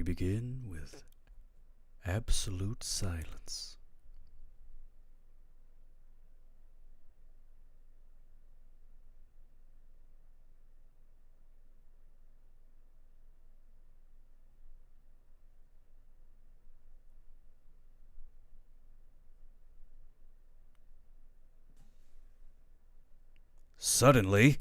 We begin with absolute silence. Suddenly,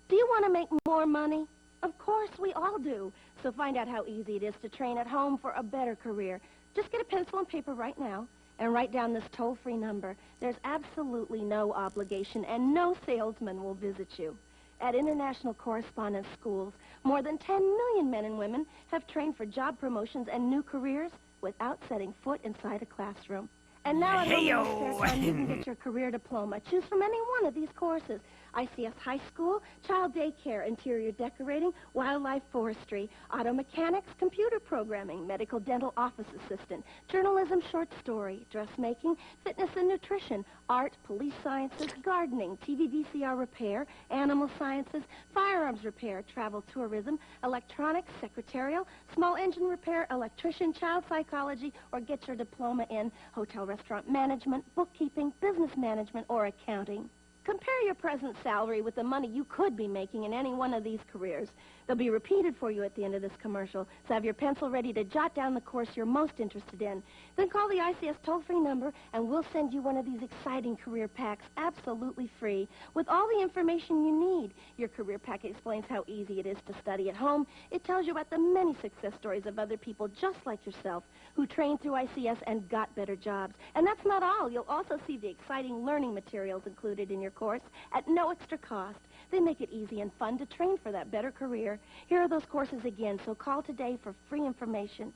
Do you want to make more money? Of course, we all do. So find out how easy it is to train at home for a better career. Just get a pencil and paper right now and write down this toll-free number. There's absolutely no obligation and no salesman will visit you. At International Correspondence Schools, more than 10 million men and women have trained for job promotions and new careers without setting foot inside a classroom. And now at home in your spare time, you can get your career diploma. Choose from any one of these courses. ICS High School, Child Daycare, Interior Decorating, Wildlife Forestry, Auto Mechanics, Computer Programming, Medical Dental Office Assistant, Journalism Short Story, Dressmaking, Fitness and Nutrition, Art, Police Sciences, Gardening, TV VCR Repair, Animal Sciences, Firearms Repair, Travel Tourism, Electronics, Secretarial, Small Engine Repair, Electrician, Child Psychology, or get your diploma in Hotel Restaurant Management, Bookkeeping, Business Management, or Accounting. Compare your present salary with the money you could be making in any one of these careers. They'll be repeated for you at the end of this commercial, so have your pencil ready to jot down the course you're most interested in. Then call the ICS toll-free number, and we'll send you one of these exciting career packs absolutely free with all the information you need. Your career pack explains how easy it is to study at home. It tells you about the many success stories of other people just like yourself who trained through ICS and got better jobs. And that's not all. You'll also see the exciting learning materials included in your course at no extra cost. They make it easy and fun to train for that better career. Here are those courses again, so call today for free information.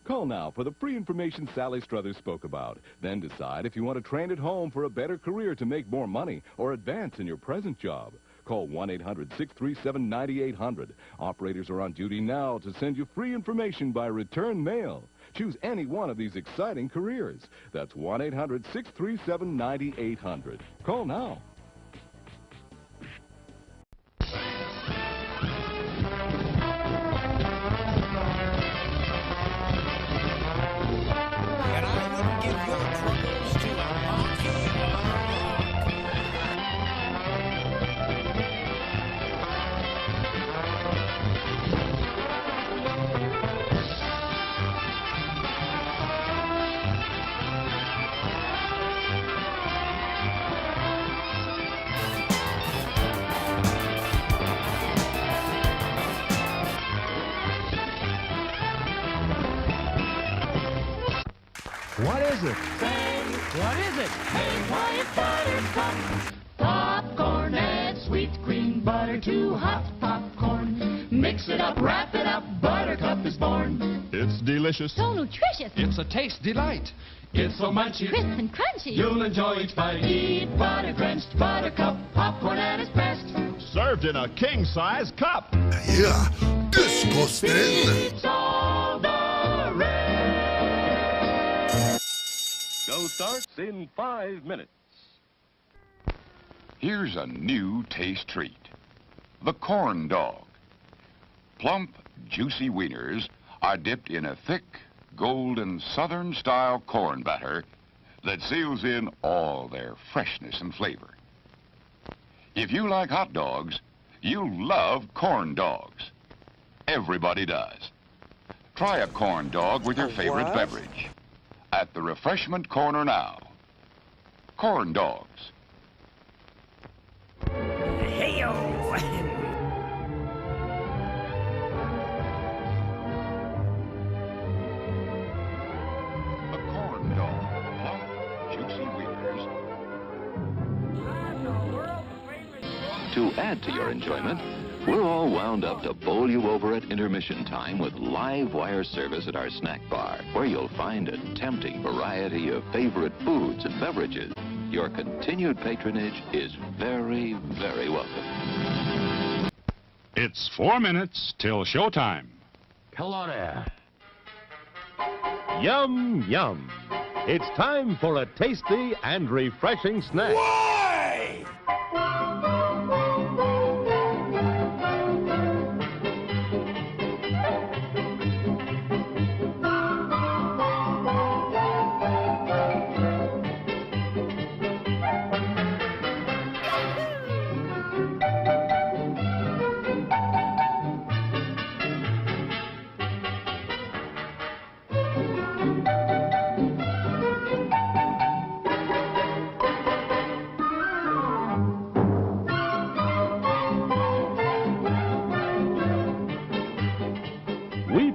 Call now for the free information Sally Struthers spoke about. Then decide if you want to train at home for a better career to make more money or advance in your present job. Call 1-800-637-9800. Operators are on duty now to send you free information by return mail. Choose any one of these exciting careers. That's 1-800-637-9800. Call now. And I wouldn't give your troubles to a monkey or a What is it? What is it? Hey, quiet buttercup. Popcorn, add sweet cream butter to hot popcorn. Mix it up, wrap it up, buttercup is born. It's delicious. So nutritious. It's a taste delight. It's so munchy, Crisp and crunchy. you'll enjoy each bite. Eat butter-drenched buttercup popcorn at its best. Served in a king-size cup. Yeah, disgusting. It's all the rage. Show starts in 5 minutes. Here's a new taste treat. The corn dog. Plump, juicy wieners are dipped in a thick, golden Southern-style corn batter that seals in all their freshness and flavor. If you like hot dogs, you'll love corn dogs. Everybody does. Try a corn dog with your favorite beverage. At the refreshment corner now. Corn dogs. A corn dog. Plump, juicy wieners. To add to your enjoyment, we're all wound up to bowl you over at intermission time with live wire service at our snack bar, where you'll find a tempting variety of favorite foods and beverages. Your continued patronage is very, very welcome. It's 4 minutes till showtime. Pelota. Yum, yum. It's time for a tasty and refreshing snack. Why?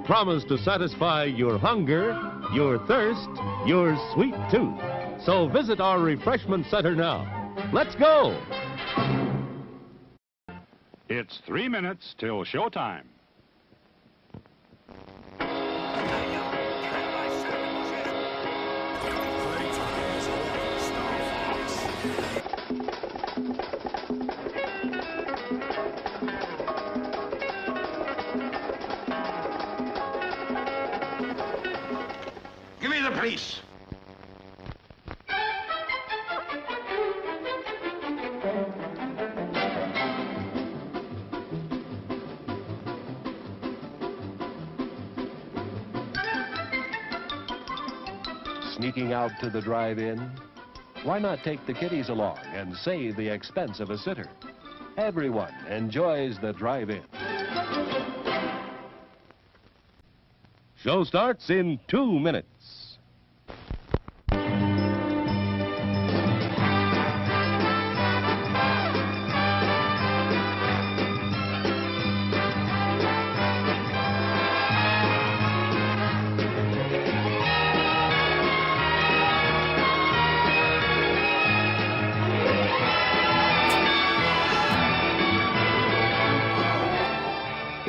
promise to satisfy your hunger, your thirst, your sweet tooth. So visit our refreshment center now. Let's go! It's 3 minutes till showtime. Give me the police. Sneaking out to the drive-in? Why not take the kiddies along and save the expense of a sitter? Everyone enjoys the drive-in. Show starts in 2 minutes.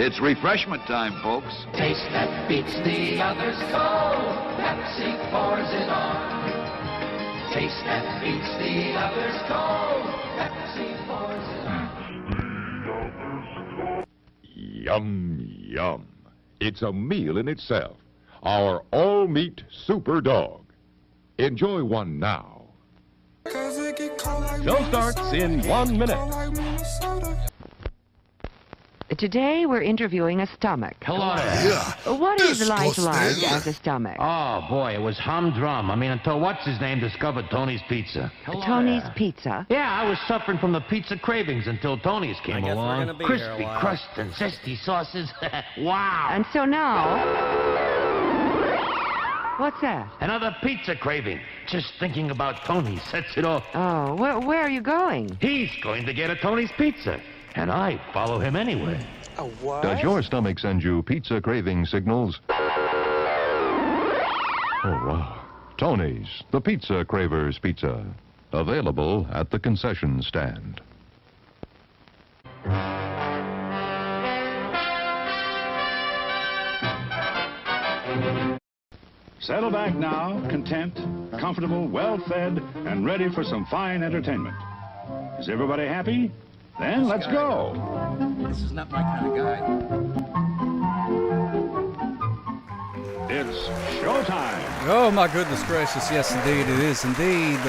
It's refreshment time, folks. Taste that beats the others cold. Pepsi pours it on. Taste that beats the others cold. Pepsi pours it on. Yum, yum. It's a meal in itself. Our all-meat super dog. Enjoy one now. Show starts in 1 minute. Today we're interviewing a stomach. Hello there. Yeah. What is life Disgusting. like as a stomach? Oh, boy, it was humdrum. I mean, until what's-his-name discovered Tony's Pizza. Tony's Pizza. Yeah, I was suffering from the pizza cravings until Tony's came along. Crispy crust and zesty sauces. Wow. And so now... What's that? Another pizza craving. Just thinking about Tony sets it off. Oh, where are you going? He's going to get a Tony's Pizza, and I follow him anyway. Does your stomach send you pizza craving signals? Oh, wow. Tony's, the Pizza Cravers Pizza. Available at the concession stand. Settle back now, content, comfortable, well-fed, and ready for some fine entertainment. Is everybody happy? Then let's go. This is not my kind of guy. It's showtime. Oh, my goodness gracious. Yes, indeed. It is indeed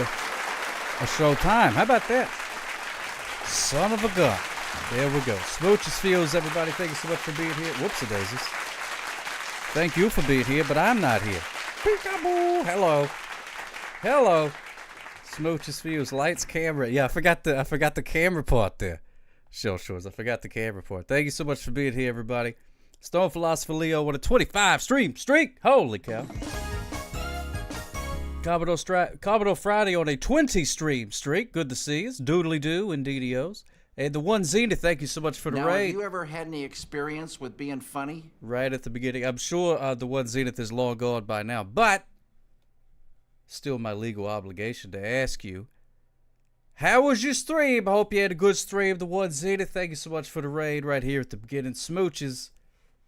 a show time. How about that? Son of a gun. There we go. Smooches Fields, everybody. Thank you so much for being here. Whoopsie-daisies. Thank you for being here, but I'm not here. Peekaboo. Hello. Hello. Smooches Fields. Lights, camera. Yeah, I forgot the camera part there. Shores. I forgot the camera part. Thank you so much for being here, everybody. Stone Philosopher Leo with a 25 stream streak. Holy cow. Commodore Friday on a 20 stream streak. Good to see us. Doodly doo and DDOs. And the one Zenith, thank you so much for the raid. Have you ever had any experience with being funny? Right at the beginning. I'm sure the one Zenith is long gone by now, but still my legal obligation to ask you, how was your stream? I hope you had a good stream. The one Zenith, thank you so much for the raid right here at the beginning. Smooches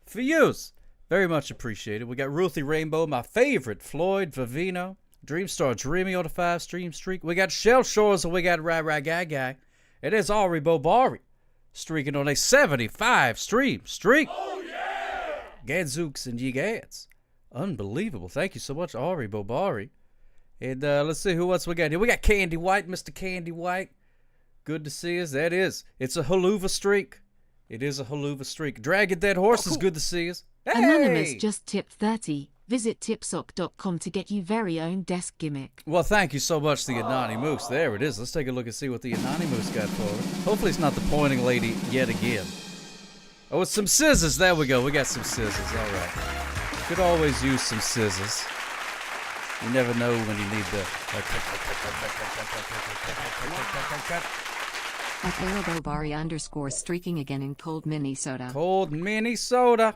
for yous. Very much appreciated. We got Ruthie Rainbow, my favorite, Floyd Vivino, Dreamstar Dreamy on a 5 stream streak. We got Shell Shores and we got Rai Guy. It is Ari Bobari streaking on a 75 stream streak. Oh, yeah! Gadzooks and Yigads. Unbelievable. Thank you so much, Ari Bobari. And let's see who else we got here. We got Candy White, Mr. Candy White. Good to see us. That is. It's a haluva streak. It is a haluva streak. Dragon Dead Horse is good to see us. Hey! Anonymous just tipped 30. Visit tipsock.com to get your very own desk gimmick. Well, thank you so much, the Anani Moose. There it is. Let's take a look and see what the Anani Moose got for us. Hopefully it's not the pointing lady yet again. Oh, it's some scissors. There we go. We got some scissors. All right. Could always use some scissors. You never know when you need the... At Arabobari _ streaking again in cold Minnesota. Cold Minnesota.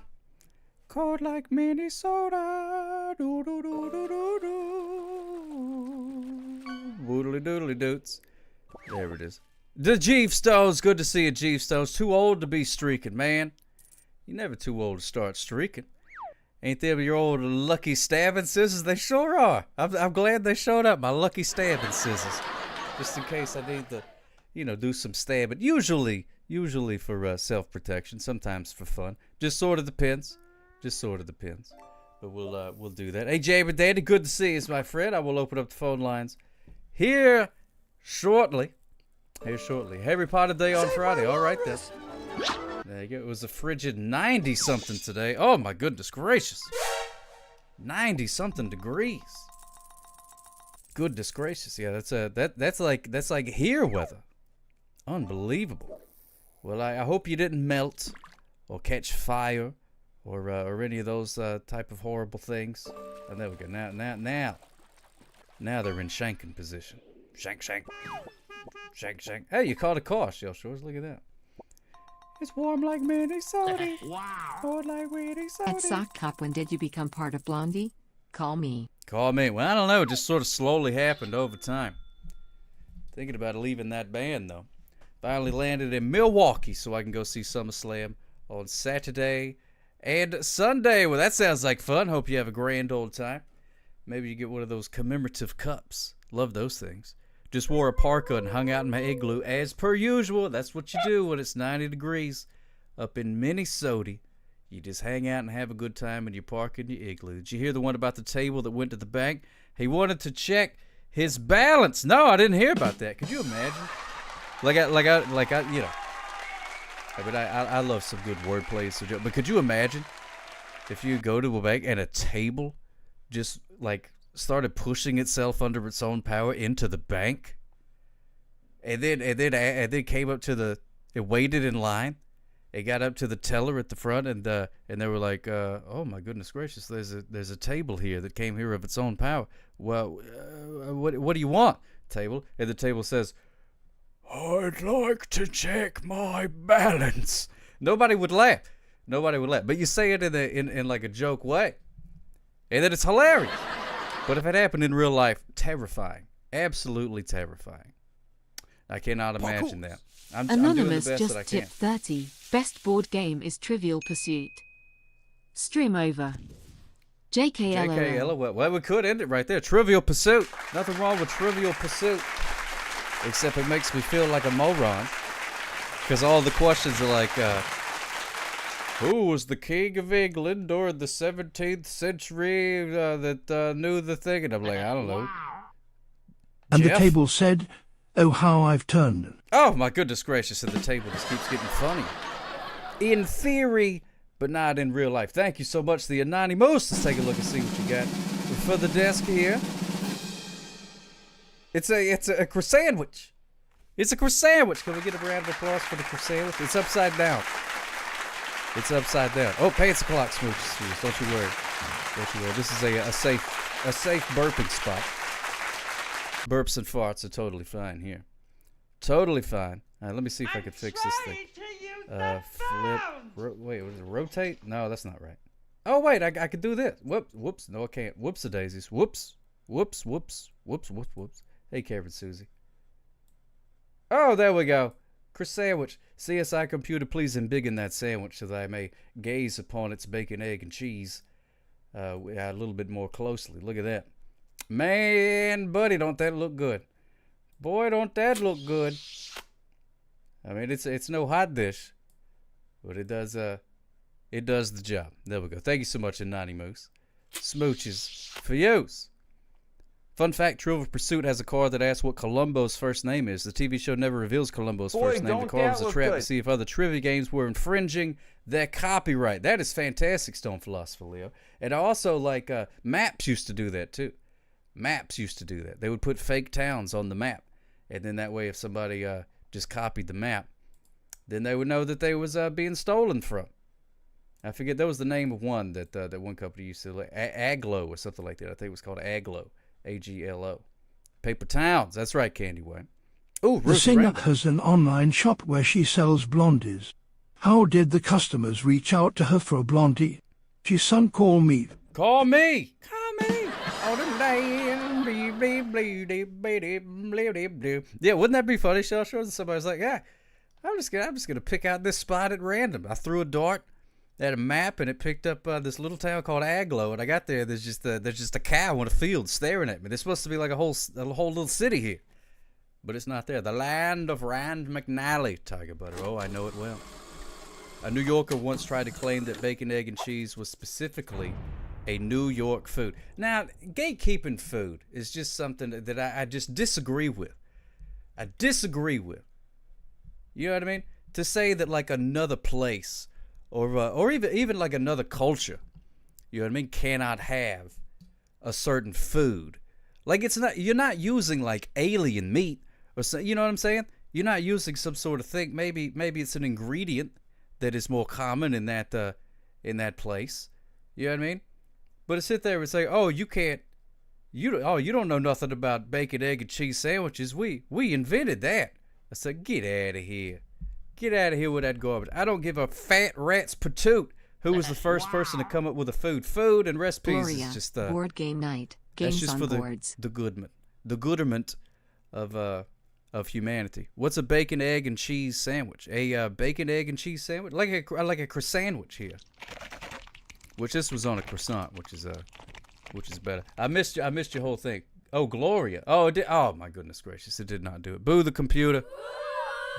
cold like Minnesota. Do do do do do do. Woodly doodly doots. There it is. The Jeeve Stones. Good to see you, Jeeve Stones. Too old to be streaking, man. You're never too old to start streaking. Ain't them your old lucky stabbing scissors? They sure are. I'm glad they showed up, my lucky stabbing scissors. Just in case I need to, do some stabbing. Usually for self-protection, sometimes for fun. Just sort of depends. But we'll do that. Hey, Jay and Danny, good to see you, my friend. I will open up the phone lines here shortly. Harry Potter Day on Friday. All right, then. There you go. It was a frigid 90-something today. Oh, my goodness gracious. 90-something degrees. Goodness gracious. Yeah, that's like here weather. Unbelievable. Well, I hope you didn't melt or catch fire or any of those type of horrible things. And there we go. Now they're in shanking position. Shank. Hey, you caught a cost, yo, Shores. Look at that. It's warm like Minnesota. Wow. Cold like Minnesota. At Sock Cup, when did you become part of Blondie? Call me. Well, I don't know. It just sort of slowly happened over time. Thinking about leaving that band, though. Finally landed in Milwaukee so I can go see SummerSlam on Saturday and Sunday. Well, that sounds like fun. Hope you have a grand old time. Maybe you get one of those commemorative cups. Love those things. Just wore a parka and hung out in my igloo as per usual. That's what you do when it's 90 degrees up in Minnesota. You just hang out and have a good time in your park in your igloo. Did you hear the one about the table that went to the bank? He wanted to check his balance. No, I didn't hear about that. Could you imagine? I love some good wordplay. But could you imagine if you go to a bank and a table just started pushing itself under its own power into the bank, and then came up to it waited in line. It got up to the teller at the front, and they were like, "Oh my goodness gracious! There's a table here that came here of its own power. Well, what do you want, table?" And the table says, "I'd like to check my balance." Nobody would laugh, but you say it in like a joke way, and then it's hilarious. But if it happened in real life, terrifying, absolutely terrifying. I cannot imagine that. I'm Anonymous doing the best just that I can. tipped 30. Best board game is Trivial Pursuit. Stream over. JKLOL. Well, we could end it right there. Trivial Pursuit. Nothing wrong with Trivial Pursuit. Except it makes me feel like a moron. Because all the questions are like, who was the king of England during the 17th century that knew the thing? And I'm like, I don't know. And Jeff? the table said, "Oh, how I've turned." Oh, my goodness gracious. And the table just keeps getting funny. In theory, but not in real life. Thank you so much, the Anonymous. Let's take a look and see what you got for the desk here. It's a croissant. It's a croissant. Can we get a round of applause for the croissant? It's upside down. Oh, pants o'clock, smooches. Don't you worry. This is a safe burping spot. Burps and farts are totally fine here. Totally fine. All right, let me see if I can fix this thing. Flip. Wait, was it rotate? No, that's not right. Oh, wait, I could do this. Whoops. No, I can't. Whoops-a-daisies. Whoops. Hey, Kevin, Susie. Oh, there we go. Chris Sandwich. CSI computer, please embiggen that sandwich so that I may gaze upon its bacon, egg, and cheese a little bit more closely. Look at that. Man, buddy, don't that look good? Boy, don't that look good. I mean, it's no hot dish, but it does the job. There we go. Thank you so much, Anonymous. Smooches for yous. Fun fact, Trivial Pursuit has a card that asks what Columbo's first name is. The TV show never reveals Columbo's first name. The card was a trap to see if other trivia games were infringing their copyright. That is fantastic, Stone Philosopher Leo. And I also like Maps used to do that too. They would put fake towns on the map. And then that way if somebody just copied the map, then they would know that they was being stolen from. I forget, that was the name of one that one company used to, like Aglo or something like that. I think it was called Aglo. AGLO. Paper towns. That's right, Candy Wayne. Oh, The singer has an online shop where she sells blondies. How did the customers reach out to her for a blondie? Your son call me. Call me. On the land. Yeah, wouldn't that be funny, Shell Shores? Somebody's like, yeah, I'm just gonna pick out this spot at random. I threw a dart at a map and it picked up this little town called Aglow. And I got there. There's just a cow in a field staring at me. There's supposed to be like a whole little city here, but it's not there. The land of Rand McNally, Tiger Butter. Oh, I know it well. A New Yorker once tried to claim that bacon, egg, and cheese was specifically a New York food. Now, gatekeeping food is just something that I just disagree with. I disagree with. You know what I mean? To say that like another place or even like another culture, you know what I mean, cannot have a certain food. Like it's not, you're not using like alien meat or so, you know what I'm saying? You're not using some sort of thing. Maybe it's an ingredient that is more common in that place. You know what I mean? But to sit there and say, "Oh, you don't know nothing about bacon, egg, and cheese sandwiches. We invented that." I said, "Get out of here. Get out of here with that garbage. I don't give a fat rat's patoot who was the first person to come up with a food. Food and recipes Gloria, is just board game night. Games that's just on for boards. the gooderment of humanity. What's a bacon, egg, and cheese sandwich? A bacon, egg, and cheese sandwich, like a croissant sandwich here. Which this was on a croissant, which is better. I missed your whole thing. Oh, Gloria. Oh, it did. Oh my goodness gracious, it did not do it. Boo the computer.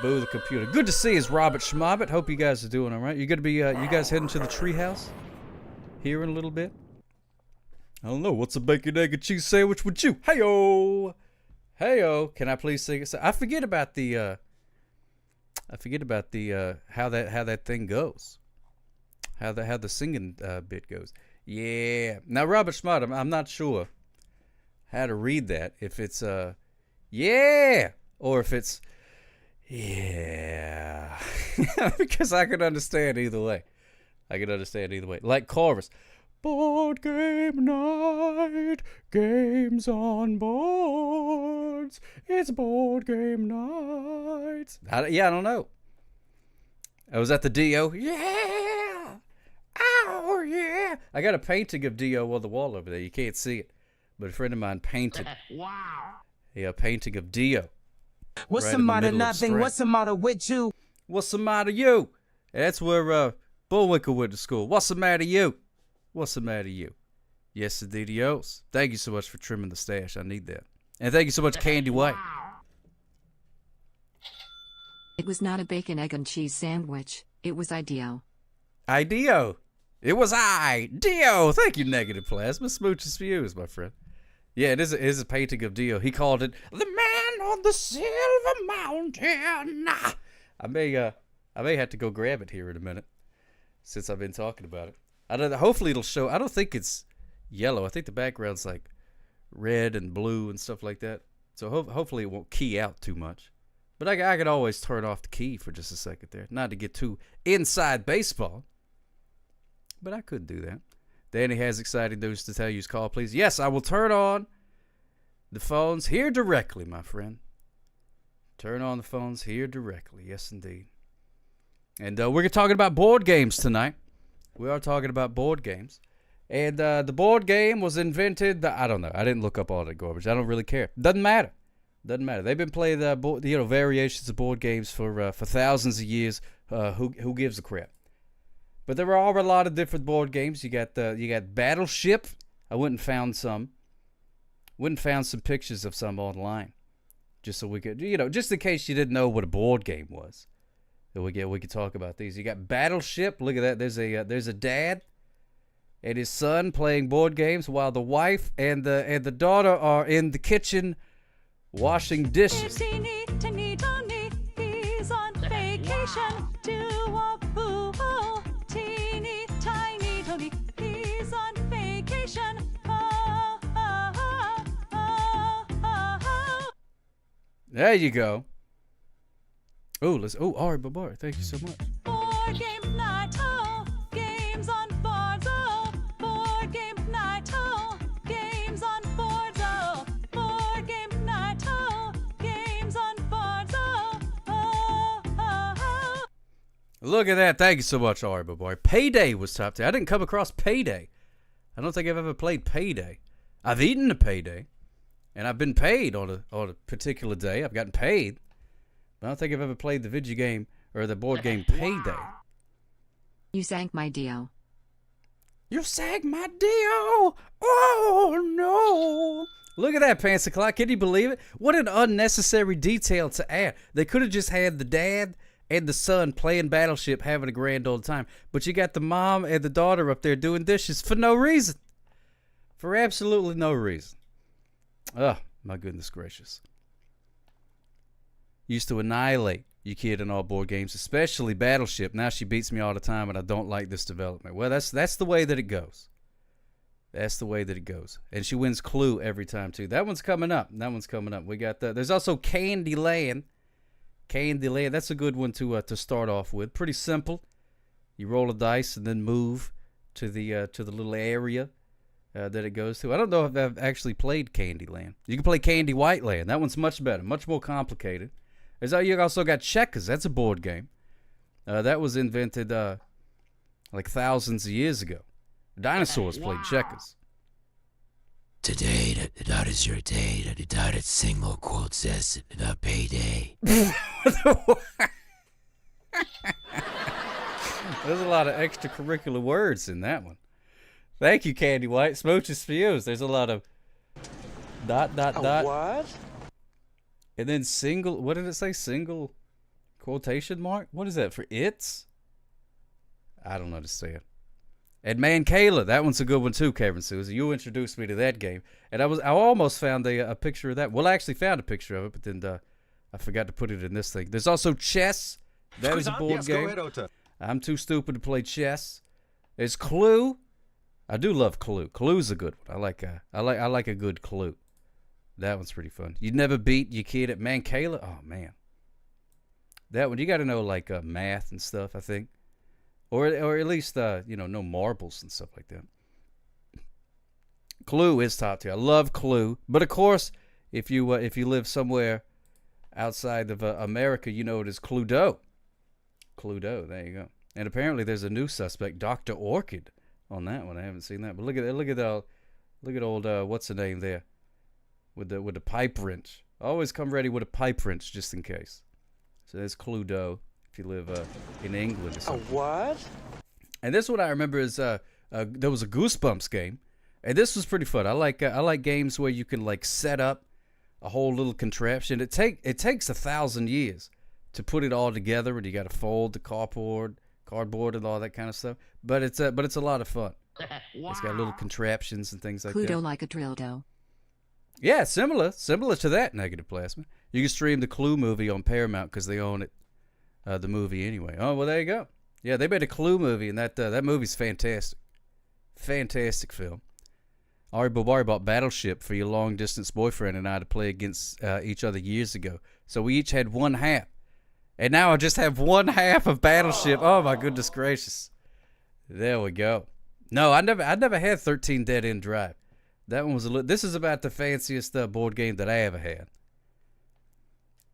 Boo the computer. Good to see us, Robert Schmobbit. Hope you guys are doing all right. You gonna be you guys heading to the treehouse here in a little bit? I don't know. What's a bacon, egg, and cheese sandwich with you? Heyo. Heyo. Can I please sing it? I forget about the how that thing goes. How the singing bit goes. Yeah. Now, Robert Smart, I'm not sure how to read that. If it's yeah, or if it's yeah, because I can understand either way. Like chorus. Board game night, games on boards. It's board game night. I don't know. I was at the D.O. Yeah. Oh, yeah. I got a painting of D.O. on the wall over there. You can't see it. But a friend of mine painted. Wow. Yeah, a painting of Dio. What's right the matter, nothing? What's the matter with you? What's the matter, you? That's where Bullwinkle went to school. What's the matter, you? What's the matter, you? Yes, adios. Thank you so much for trimming the stash. I need that. And thank you so much, Candy White. It was not a bacon, egg, and cheese sandwich. It was Dio. Dio. It was Dio. Thank you, Negative Plasma. Smooches views, my friend. Yeah, it is a painting of Dio. He called it the man on the silver mountain. I may have to go grab it here in a minute, since I've been talking about it. I don't know. Hopefully it'll show. I don't think it's yellow. I think the background's like red and blue and stuff like that. So hopefully it won't key out too much. But I could always turn off the key for just a second there, not to get too inside baseball. But I could do that. Danny has exciting news to tell you. Call, please. Yes, I will turn on the phones here directly, my friend. Turn on the phones here directly. Yes, indeed. And we're talking about board games tonight. We are talking about board games. And the board game was invented. I don't know. I didn't look up all that garbage. I don't really care. Doesn't matter. Doesn't matter. They've been playing variations of board games for thousands of years. Who gives a crap? But there are a lot of different board games. You got Battleship. I went and found some. Some pictures of some online, just so we could, just in case you didn't know what a board game was. So we could talk about these. You got Battleship. Look at that. There's a dad and his son playing board games while the wife and the daughter are in the kitchen washing dishes. He's on vacation to a pool. Teeny tiny Tony, he's on vacation. There you go. Ari Babar, thank you so much. Board game night, games on boards, board game night, games on boards, board game night, games on boards, Look at that. Thank you so much, Aribo Boy. Payday was top 10. I didn't come across Payday. I don't think I've ever played Payday. I've eaten a Payday, and I've been paid on a particular day. I've gotten paid. But I don't think I've ever played the video game or the board game Payday. You sank my deal. You sank my deal. Oh, no. Look at that, Pants O'Clock. Can you believe it? What an unnecessary detail to add. They could have just had the dad and the son playing Battleship, having a grand old time. But you got the mom and the daughter up there doing dishes for no reason. For absolutely no reason. Oh, my goodness gracious. Used to annihilate your kid in all board games, especially Battleship. Now she beats me all the time, and I don't like this development. Well, that's the way that it goes. That's the way that it goes. And she wins Clue every time, too. That one's coming up. We got that. There's also Candyland. Candyland. That's a good one to start off with. Pretty simple. You roll a dice and then move to the little area that it goes to. I don't know if I've actually played Candyland. You can play Candy White Land. That one's much better, much more complicated. You also got Checkers. That's a board game. That was invented like thousands of years ago. Dinosaurs played checkers. Today, that is your day. That single quote says, payday. There's a lot of extracurricular words in that one. Thank you, Candy White. Smooches for you. There's a lot of ... What? And then single, what did it say? Single quotation mark? What is that, for its? I don't understand. And Mancala, that one's a good one too, Kevin Susan. You introduced me to that game. And I almost found a picture of that. Well, I actually found a picture of it, but then I forgot to put it in this thing. There's also chess. That is a board game. Go ahead, Ota. I'm too stupid to play chess. There's Clue. I do love Clue. Clue's a good one. I like a good Clue. That one's pretty fun. You'd never beat your kid at Mancala? Oh, man. That one, you got to know, like, math and stuff, I think. Or at least, know marbles and stuff like that. Clue is top tier. I love Clue. But, of course, if you live somewhere outside of America, you know it as Cluedo. Cluedo, there you go. And apparently there's a new suspect, Dr. Orchid, on that one. I haven't seen that. But look at old, what's the name there? With the pipe wrench. Always come ready with a pipe wrench just in case. So there's Cluedo if you live in England or something. What? And this one I remember is there was a Goosebumps game, and this was pretty fun. I like games where you can like set up a whole little contraption. It takes 1,000 years to put it all together, and you got to fold the cardboard and all that kind of stuff. But it's a lot of fun. Wow. It's got little contraptions and things like that. Cluedo like a dildo. Yeah, similar to that, Negative Plasma. You can stream the Clue movie on Paramount because they own it, the movie anyway. Oh, well, there you go. Yeah, they made a Clue movie, and that movie's fantastic. Fantastic film. Ari Bobari bought Battleship for your long-distance boyfriend and I to play against each other years ago. So we each had one half. And now I just have one half of Battleship. Oh, my goodness gracious. There we go. No, I never had 13 Dead End Drive. That one was this is about the fanciest board game that I ever had.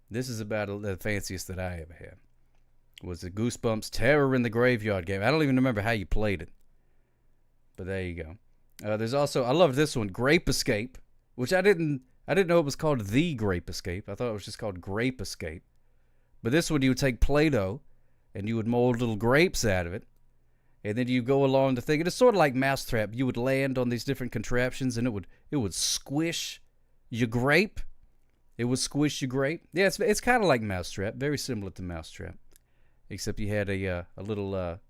This is about the fanciest that I ever had. Was the Goosebumps Terror in the Graveyard game. I don't even remember how you played it. But there you go. There's also, I love this one, Grape Escape, which I didn't know it was called The Grape Escape. I thought it was just called Grape Escape. But this one, you would take Play-Doh and you would mold little grapes out of it. And then you go along the thing. And it's sort of like Mousetrap. You would land on these different contraptions and it would squish your grape. It would squish your grape. Yeah, it's kind of like Mousetrap. Very similar to Mousetrap. Except you had a little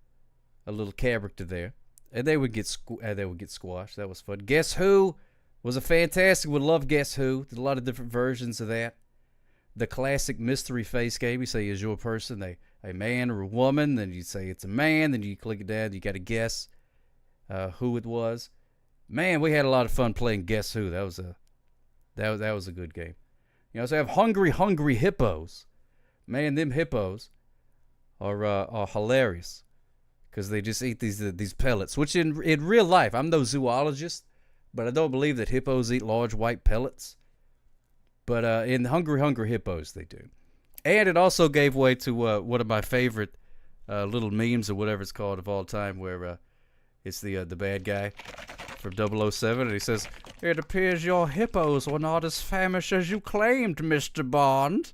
character there. And they would get squashed. That was fun. Guess Who was a fantastic. Would love Guess Who. There's a lot of different versions of that. The classic mystery face game. You say, is your person a man or a woman? Then you say it's a man. Then you click it down. You got to guess who it was. Man, we had a lot of fun playing Guess Who. That was a good game. You know, so I have Hungry Hippos. Man, them hippos are hilarious because they just eat these pellets. Which in real life, I'm no zoologist, but I don't believe that hippos eat large white pellets. But in Hungry Hippos, they do. And it also gave way to one of my favorite little memes or whatever it's called of all time, where it's the bad guy from 007, and he says, "It appears your hippos were not as famous as you claimed, Mr. Bond,"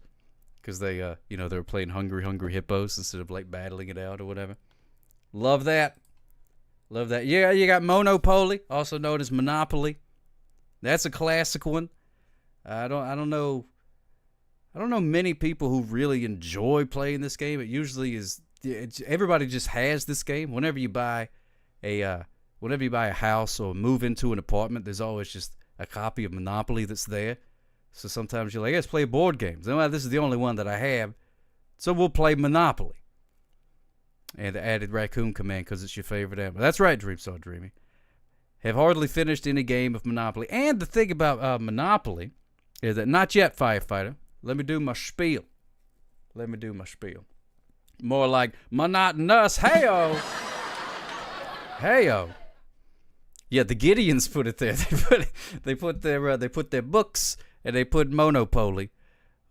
because they were playing Hungry Hungry Hippos instead of like battling it out or whatever. Love that. Love that. Yeah, you got Monopoly, also known as Monopoly. That's a classic one. I don't know many people who really enjoy playing this game. It usually is everybody just has this game. Whenever you buy a house or move into an apartment, there's always just a copy of Monopoly that's there. So sometimes you're like, let's play board games. Well, this is the only one that I have, so we'll play Monopoly. And the added raccoon command because it's your favorite animal. That's right, Dreamstar Dreamy. Have hardly finished any game of Monopoly. And the thing about Monopoly is that, not yet, Firefighter. Let me do my spiel. More like monotonous. Hey-o. Hey-o. Yeah, the Gideons put it there. They put their books and they put Monopoly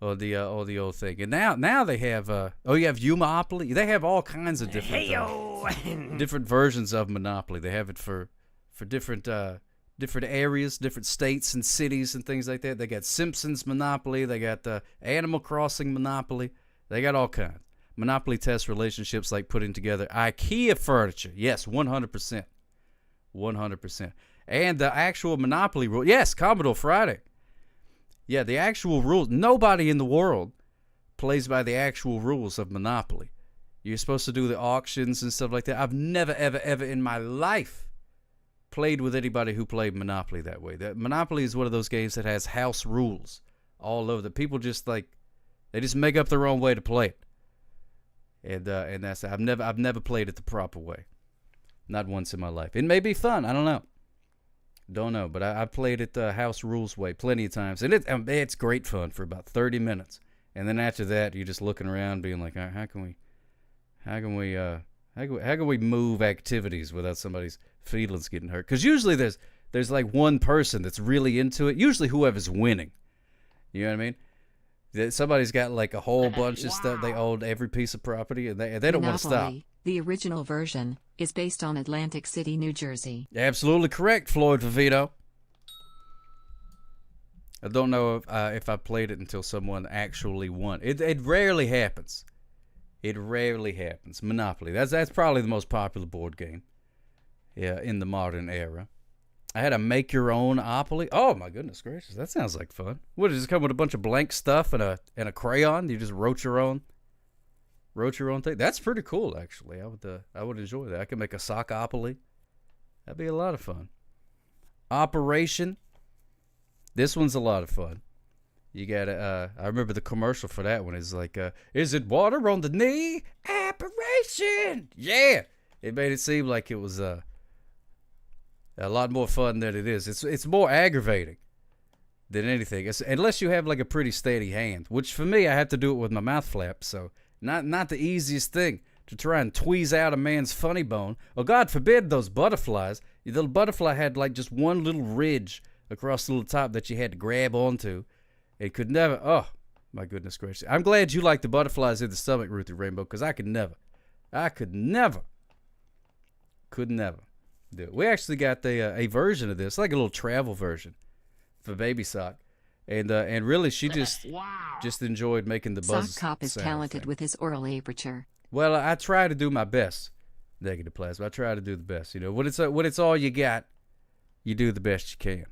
or the old thing. And now they have you have U-Monopoly. They have all kinds of different different versions of Monopoly. They have it for different areas, different states and cities and things like that. They got Simpsons Monopoly. They got Animal Crossing Monopoly. They got all kinds. Monopoly tests relationships like putting together IKEA furniture. Yes, 100%. 100%. And the actual Monopoly rule. Yes, Commodore Friday. Yeah, the actual rules. Nobody in the world plays by the actual rules of Monopoly. You're supposed to do the auctions and stuff like that. I've never, ever, ever in my life played with anybody who played Monopoly that way. Monopoly is one of those games that has house rules all over. That people just they just make up their own way to play it. And that's I've never played it the proper way. Not once in my life. It may be fun. I don't know. But I played it the house rules way plenty of times, and it's great fun for about 30 minutes. And then after that, you're just looking around, being like, how can we move activities without somebody's feelings getting hurt? Because usually there's like one person that's really into it. Usually whoever's winning. You know what I mean? Somebody's got like a whole bunch of stuff. They own every piece of property, and they don't want to stop. The original version is based on Atlantic City, New Jersey. Absolutely correct, Floyd Vivito. I don't know if I played it until someone actually won. It rarely happens. It rarely happens. Monopoly. That's probably the most popular board game. Yeah, in the modern era. I had a make your own Opoly. Oh my goodness gracious, that sounds like fun. What, does it come with a bunch of blank stuff and a crayon? You just wrote your own thing. That's pretty cool, actually. I would enjoy that. I could make a sock Opoly. That'd be a lot of fun. Operation. This one's a lot of fun. You got I remember the commercial for that one is like, is it water on the knee? Operation. Yeah. It made it seem like it was a lot more fun than it is. It's more aggravating than anything. Unless you have like a pretty steady hand, which for me, I have to do it with my mouth flap. So not the easiest thing to try and tweeze out a man's funny bone. Or God forbid those butterflies. The little butterfly had like just one little ridge across the little top that you had to grab onto. It could never. Oh my goodness gracious! I'm glad you like the butterflies in the stomach, Ruthie Rainbow, because I could never. Do it. We actually got a version of this, like a little travel version for Baby Sock, and really she just enjoyed making the buzz. Sock Cop is talented with his oral aperture. Well, I try to do my best, Negative Plasma. I try to do the best. You know, when it's all you got, you do the best you can.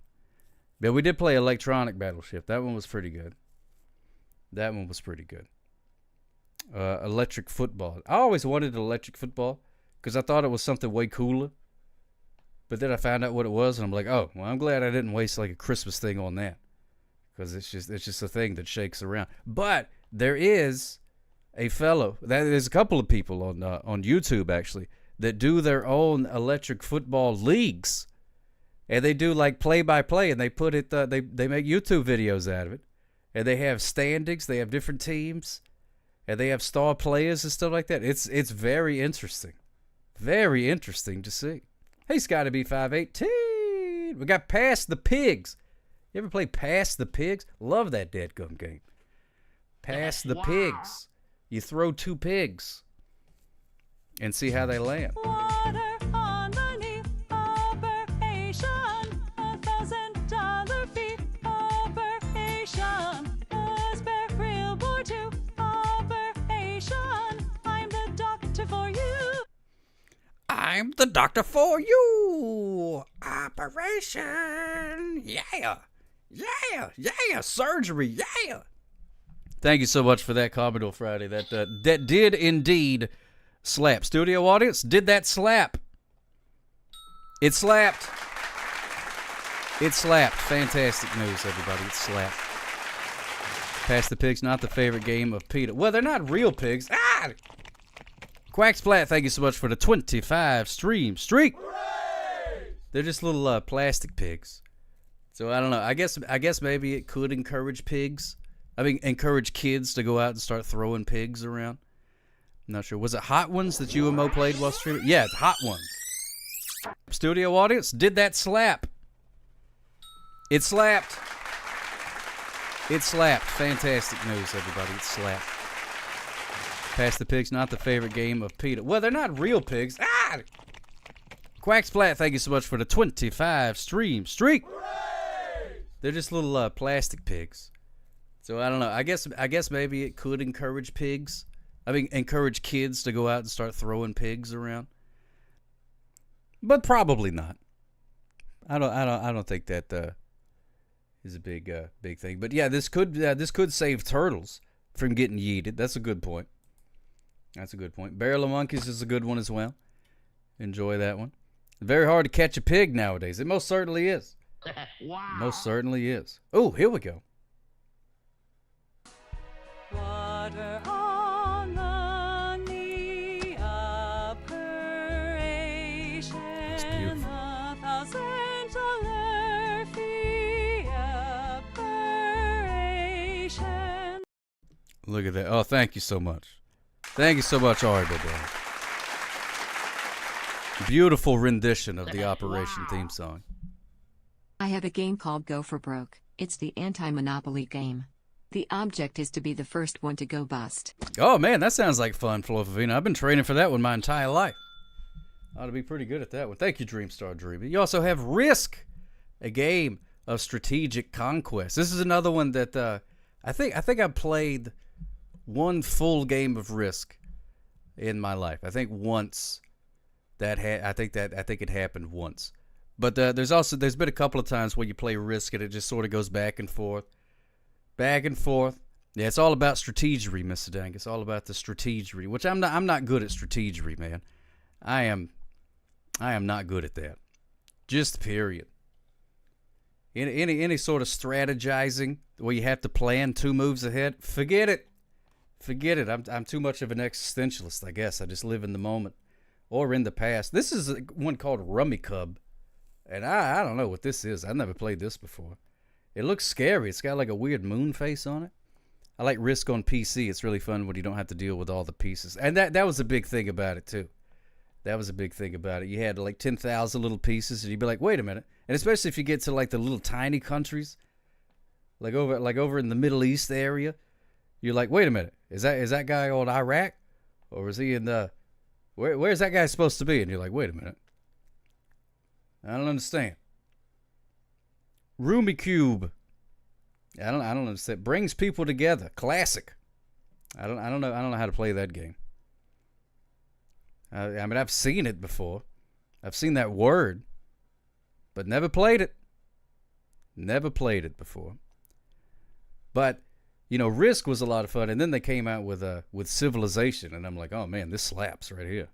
But we did play Electronic Battleship. That one was pretty good. Electric Football. I always wanted electric football because I thought it was something way cooler. But then I found out what it was, and I'm like, oh, well, I'm glad I didn't waste like a Christmas thing on that, because it's just a thing that shakes around. But there is a fellow, there's a couple of people on YouTube actually that do their own electric football leagues, and they do like play-by-play, and they put it, they make YouTube videos out of it, and they have standings, they have different teams, and they have star players and stuff like that. It's very interesting to see. Hey, Scotty B518. We got Pass the Pigs. You ever play Pass the Pigs? Love that dadgum game. Pass the Pigs. You throw two pigs. and see how they land. Water on the knee, operation, $1,000 fee, operation, a spare real board too, operation, I'm the doctor for you. I'm the doctor for you. Operation. Yeah. Yeah. Yeah. Surgery. Yeah. Thank you so much for that, Commodore Friday. That did indeed slap. Studio audience, did that slap? It slapped. It slapped. Fantastic news, everybody. It slapped. Pass the Pigs, not the favorite game of PETA. Well, they're not real pigs. Ah! Quack Splat, thank you so much for the 25 stream streak. Hooray! They're just little plastic pigs. So I don't know. I guess maybe it could encourage pigs. I mean, encourage kids to go out and start throwing pigs around. I'm not sure. Was it Hot Ones that you and Mo played while streaming? Yeah, it's Hot Ones. Studio audience, did that slap? It slapped. It slapped. Fantastic news, everybody. It slapped. Pass the Pigs, not the favorite game of PETA. Well, they're not real pigs. Ah! Quack Splat, thank you so much for the 25 stream streak. Hooray! They're just little plastic pigs. So I don't know. I guess maybe it could encourage pigs. I mean, encourage kids to go out and start throwing pigs around. But probably not. I don't think that is a big thing. But yeah, this could save turtles from getting yeeted. That's a good point. That's a good point. Barrel of Monkeys is a good one as well. Enjoy that one. Very hard to catch a pig nowadays. It most certainly is. Wow. Most certainly is. Oh, here we go. Water on the knee, operation, $1,000 fee, operation. Look at that. Oh, thank you so much. Thank you so much, Ari Badal. Beautiful rendition of the Operation theme song. I have a game called Go for Broke. It's the anti-monopoly game. The object is to be the first one to go bust. Oh, man, that sounds like fun, Flofavina. I've been training for that one my entire life. Ought to be pretty good at that one. Thank you, Dreamstar Dreamy. You also have Risk, a game of strategic conquest. This is another one that I think I played one full game of Risk in my life. I think once I think it happened once. But there's been a couple of times where you play Risk and it just sort of goes back and forth. Back and forth. Yeah, it's all about strategery, Mr. Dank. It's all about the strategery, which I'm not good at strategery, man. I am not good at that. Just period. Any sort of strategizing where you have to plan 2 moves ahead, forget it. Forget it. I'm too much of an existentialist, I guess. I just live in the moment or in the past. This is one called Rummy Cub, and I don't know what this is. I've never played this before. It looks scary. It's got like a weird moon face on it. I like Risk on PC. It's really fun when you don't have to deal with all the pieces. And that was a big thing about it, too. That was a big thing about it. You had like 10,000 little pieces, and you'd be like, wait a minute. And especially if you get to like the little tiny countries, like over in the Middle East area, you're like, wait a minute. Is that guy on Iraq? Or is he in the... Where's that guy supposed to be? And you're like, wait a minute. I don't understand. Roomy Cube. I don't understand. Brings people together. Classic. I don't know how to play that game. I mean, I've seen it before. I've seen that word, but never played it. Never played it before. But Risk was a lot of fun, and then they came out with Civilization, and I'm like, oh man, this slaps right here.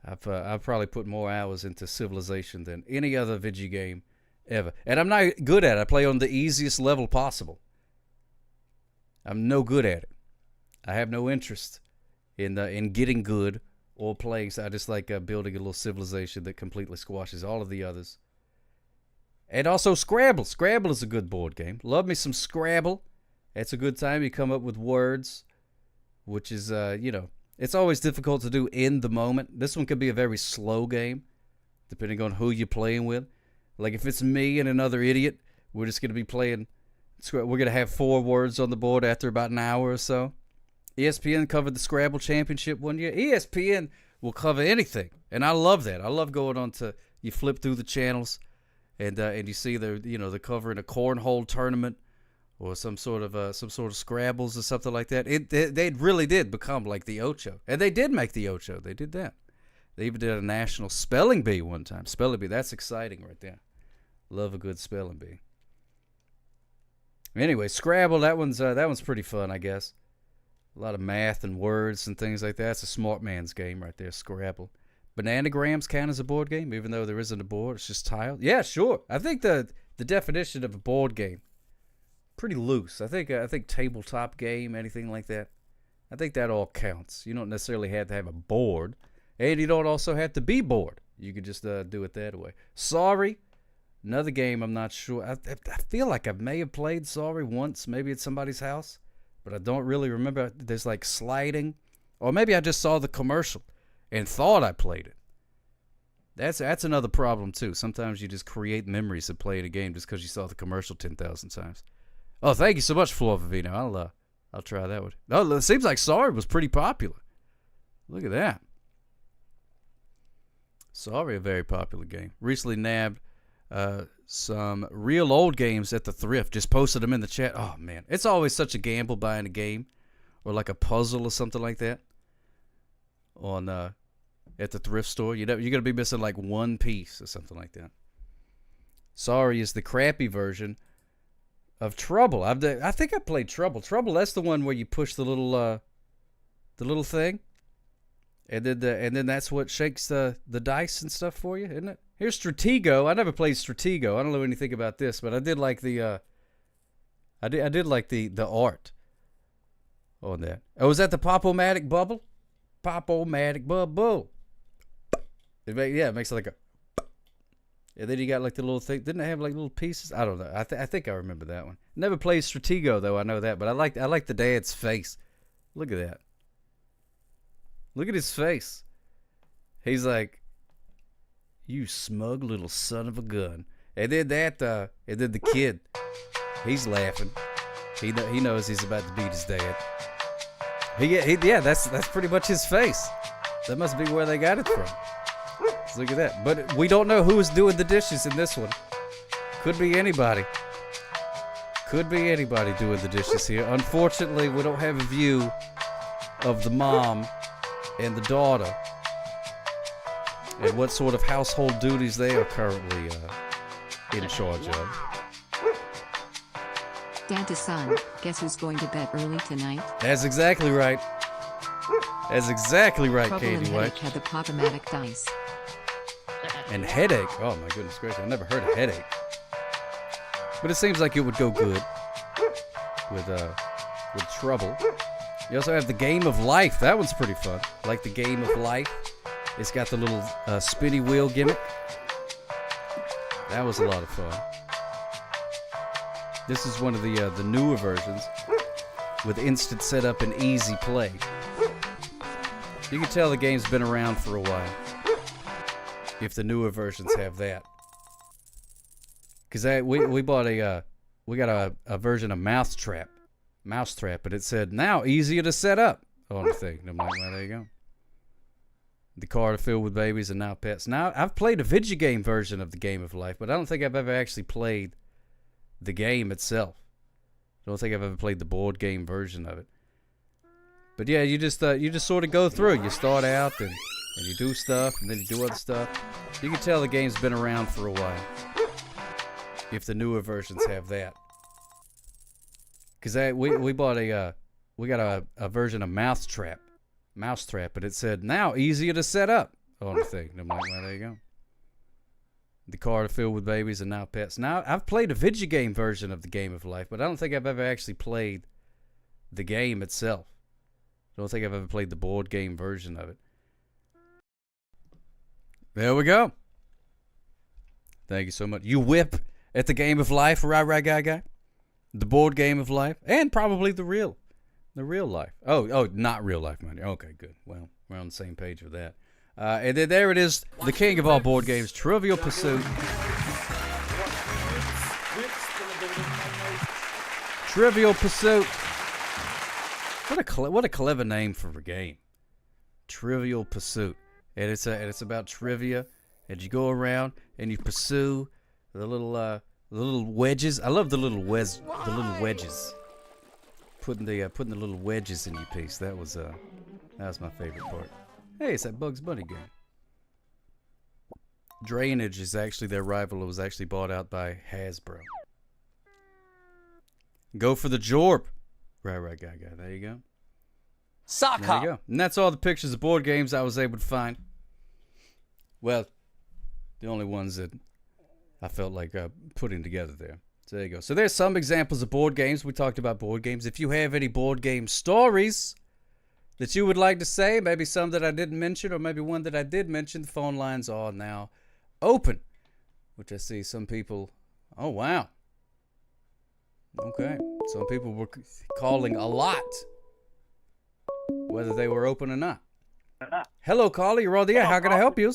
I've probably put more hours into Civilization than any other video game ever. And I'm not good at it. I play on the easiest level possible. I'm no good at it. I have no interest in getting good or playing. So I just like building a little civilization that completely squashes all of the others. And also Scrabble. Scrabble is a good board game. Love me some Scrabble. It's a good time. You come up with words, which is, it's always difficult to do in the moment. This one could be a very slow game, depending on who you're playing with. Like if it's me and another idiot, we're just going to be playing. We're going to have 4 words on the board after about an hour or so. ESPN covered the Scrabble championship one year. ESPN will cover anything, and I love that. I love going on to, you flip through the channels, and you see they're covering a cornhole tournament or some sort of Scrabbles or something like that. They really did become like the Ocho, and they did make the Ocho. They did that. They even did a national spelling bee one time. Spelling bee, that's exciting right there. Love a good spelling bee. Anyway, Scrabble, that one's pretty fun, I guess. A lot of math and words and things like that. It's a smart man's game right there, Scrabble. Bananagrams count as a board game, even though there isn't a board. It's just tiled. Yeah, sure. I think the definition of a board game, pretty loose. I think tabletop game, anything like that. I think that all counts. You don't necessarily have to have a board. And you don't also have to be bored. You could just do it that way. Sorry, another game I'm not sure. I feel like I may have played Sorry once, maybe at somebody's house, but I don't really remember. There's like sliding, or maybe I just saw the commercial and thought I played it. That's another problem too. Sometimes you just create memories of playing a game just because you saw the commercial 10,000 times. Oh, thank you so much, Flor Vivino. I'll try that one. Oh, it seems like Sorry was pretty popular. Look at that. Sorry, a very popular game. Recently nabbed some real old games at the thrift. Just posted them in the chat. Oh, man. It's always such a gamble buying a game or like a puzzle or something like that on at the thrift store. You're going to be missing like one piece or something like that. Sorry is the crappy version of Trouble. I think I played Trouble. Trouble, that's the one where you push the little thing. And then that's what shakes the dice and stuff for you, isn't it? Here's Stratego. I never played Stratego. I don't know anything about this, but I did like the I did like the art on that. Oh, was that the Pop-O-Matic bubble? Pop-O-Matic bubble. It makes it like a. And then you got like the little thing. Didn't it have like little pieces? I don't know. I think I remember that one. Never played Stratego though. I know that, but I like the dad's face. Look at that. Look at his face. He's like, you smug little son of a gun. And then and then the kid, he's laughing. He knows he's about to beat his dad. That's pretty much his face. That must be where they got it from. So look at that. But we don't know who's doing the dishes in this one. Could be anybody. Could be anybody doing the dishes here. Unfortunately, we don't have a view of the mom and the daughter and what sort of household duties they are currently in charge of. Dad to son, guess who's going to bed early tonight? That's exactly right. That's exactly right, Trouble Katie and White. Headache had the Pop-O-Matic dice. And headache. Oh my goodness gracious, I've never heard of headache. But it seems like it would go good with Trouble. You also have the Game of Life. That one's pretty fun. Like the Game of Life. It's got the little spinny wheel gimmick. That was a lot of fun. This is one of the newer versions with instant setup and easy play. You can tell the game's been around for a while if the newer versions have that. Because we bought we got a version of Mousetrap, but it said now easier to set up on the thing. And I'm like, well, there you go. The card filled with babies and now pets. Now I've played a video game version of the Game of Life, but I don't think I've ever actually played the game itself. I don't think I've ever played the board game version of it. But yeah, you just sort of go through. You start out and you do stuff, and then you do other stuff. You can tell the game's been around for a while if the newer versions have that. Because we bought we got a version of Mousetrap, but it said now easier to set up on the thing. And I'm like, well, there you go. The card filled with babies and now pets. Now I've played a video game version of the Game of Life, but I don't think I've ever actually played the game itself. I don't think I've ever played the board game version of it. There we go. Thank you so much. You whip at the Game of Life, right, guy. The board Game of Life, and probably the real life. Oh, not real life money. Okay, good. Well, we're on the same page with that. And then there it is, the king of all board games, Trivial Pursuit. Trivial Pursuit. What a clever name for a game. Trivial Pursuit. and it's about trivia, and you go around and you pursue the little wedges. I love the little wedges. Putting the little wedges in your piece. That was my favorite part. Hey, it's that Bugs Bunny game. Drainage is actually their rival. It was actually bought out by Hasbro. Go for the Jorp. Right, guy. There you go. Sock There you go. And that's all the pictures of board games I was able to find. Well, the only ones that I felt like putting together there. So there you go. So there's some examples of board games. We talked about board games. If you have any board game stories that you would like to say, maybe some that I didn't mention or maybe one that I did mention, the phone lines are now open. Which I see some people... Oh, wow. Okay. Some people were calling a lot. Whether they were open or not. Hello, caller. You're on the air. How can I help you?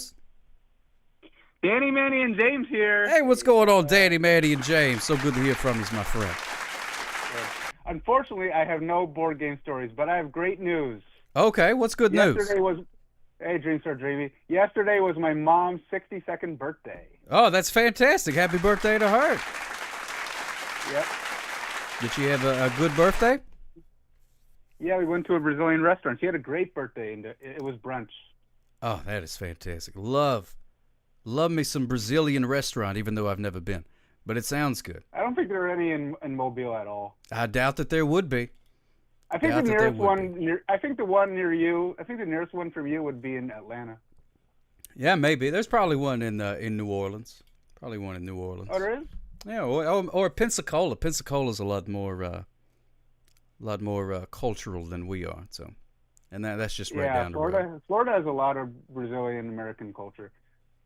Danny, Manny, and James here. Hey, what's going on, Danny, Manny, and James? So good to hear from you, my friend. Unfortunately, I have no board game stories, but I have great news. Okay, what's good news? Hey, Dreamstar Dreamy. Yesterday was my mom's 62nd birthday. Oh, that's fantastic. Happy birthday to her. Yep. Did she have a good birthday? Yeah, we went to a Brazilian restaurant. She had a great birthday, and it was brunch. Oh, that is fantastic. Love me some Brazilian restaurant, even though I've never been. But it sounds good. I don't think there are any in Mobile at all. I doubt that there would be. I think the nearest one I think the one near you. I think the nearest one from you would be in Atlanta. Yeah, maybe. There's probably one in New Orleans. Probably one in New Orleans. Oh, there is. Yeah, or Pensacola. Pensacola's a lot more cultural than we are. So, and that's just right down the road. Florida has a lot of Brazilian American culture.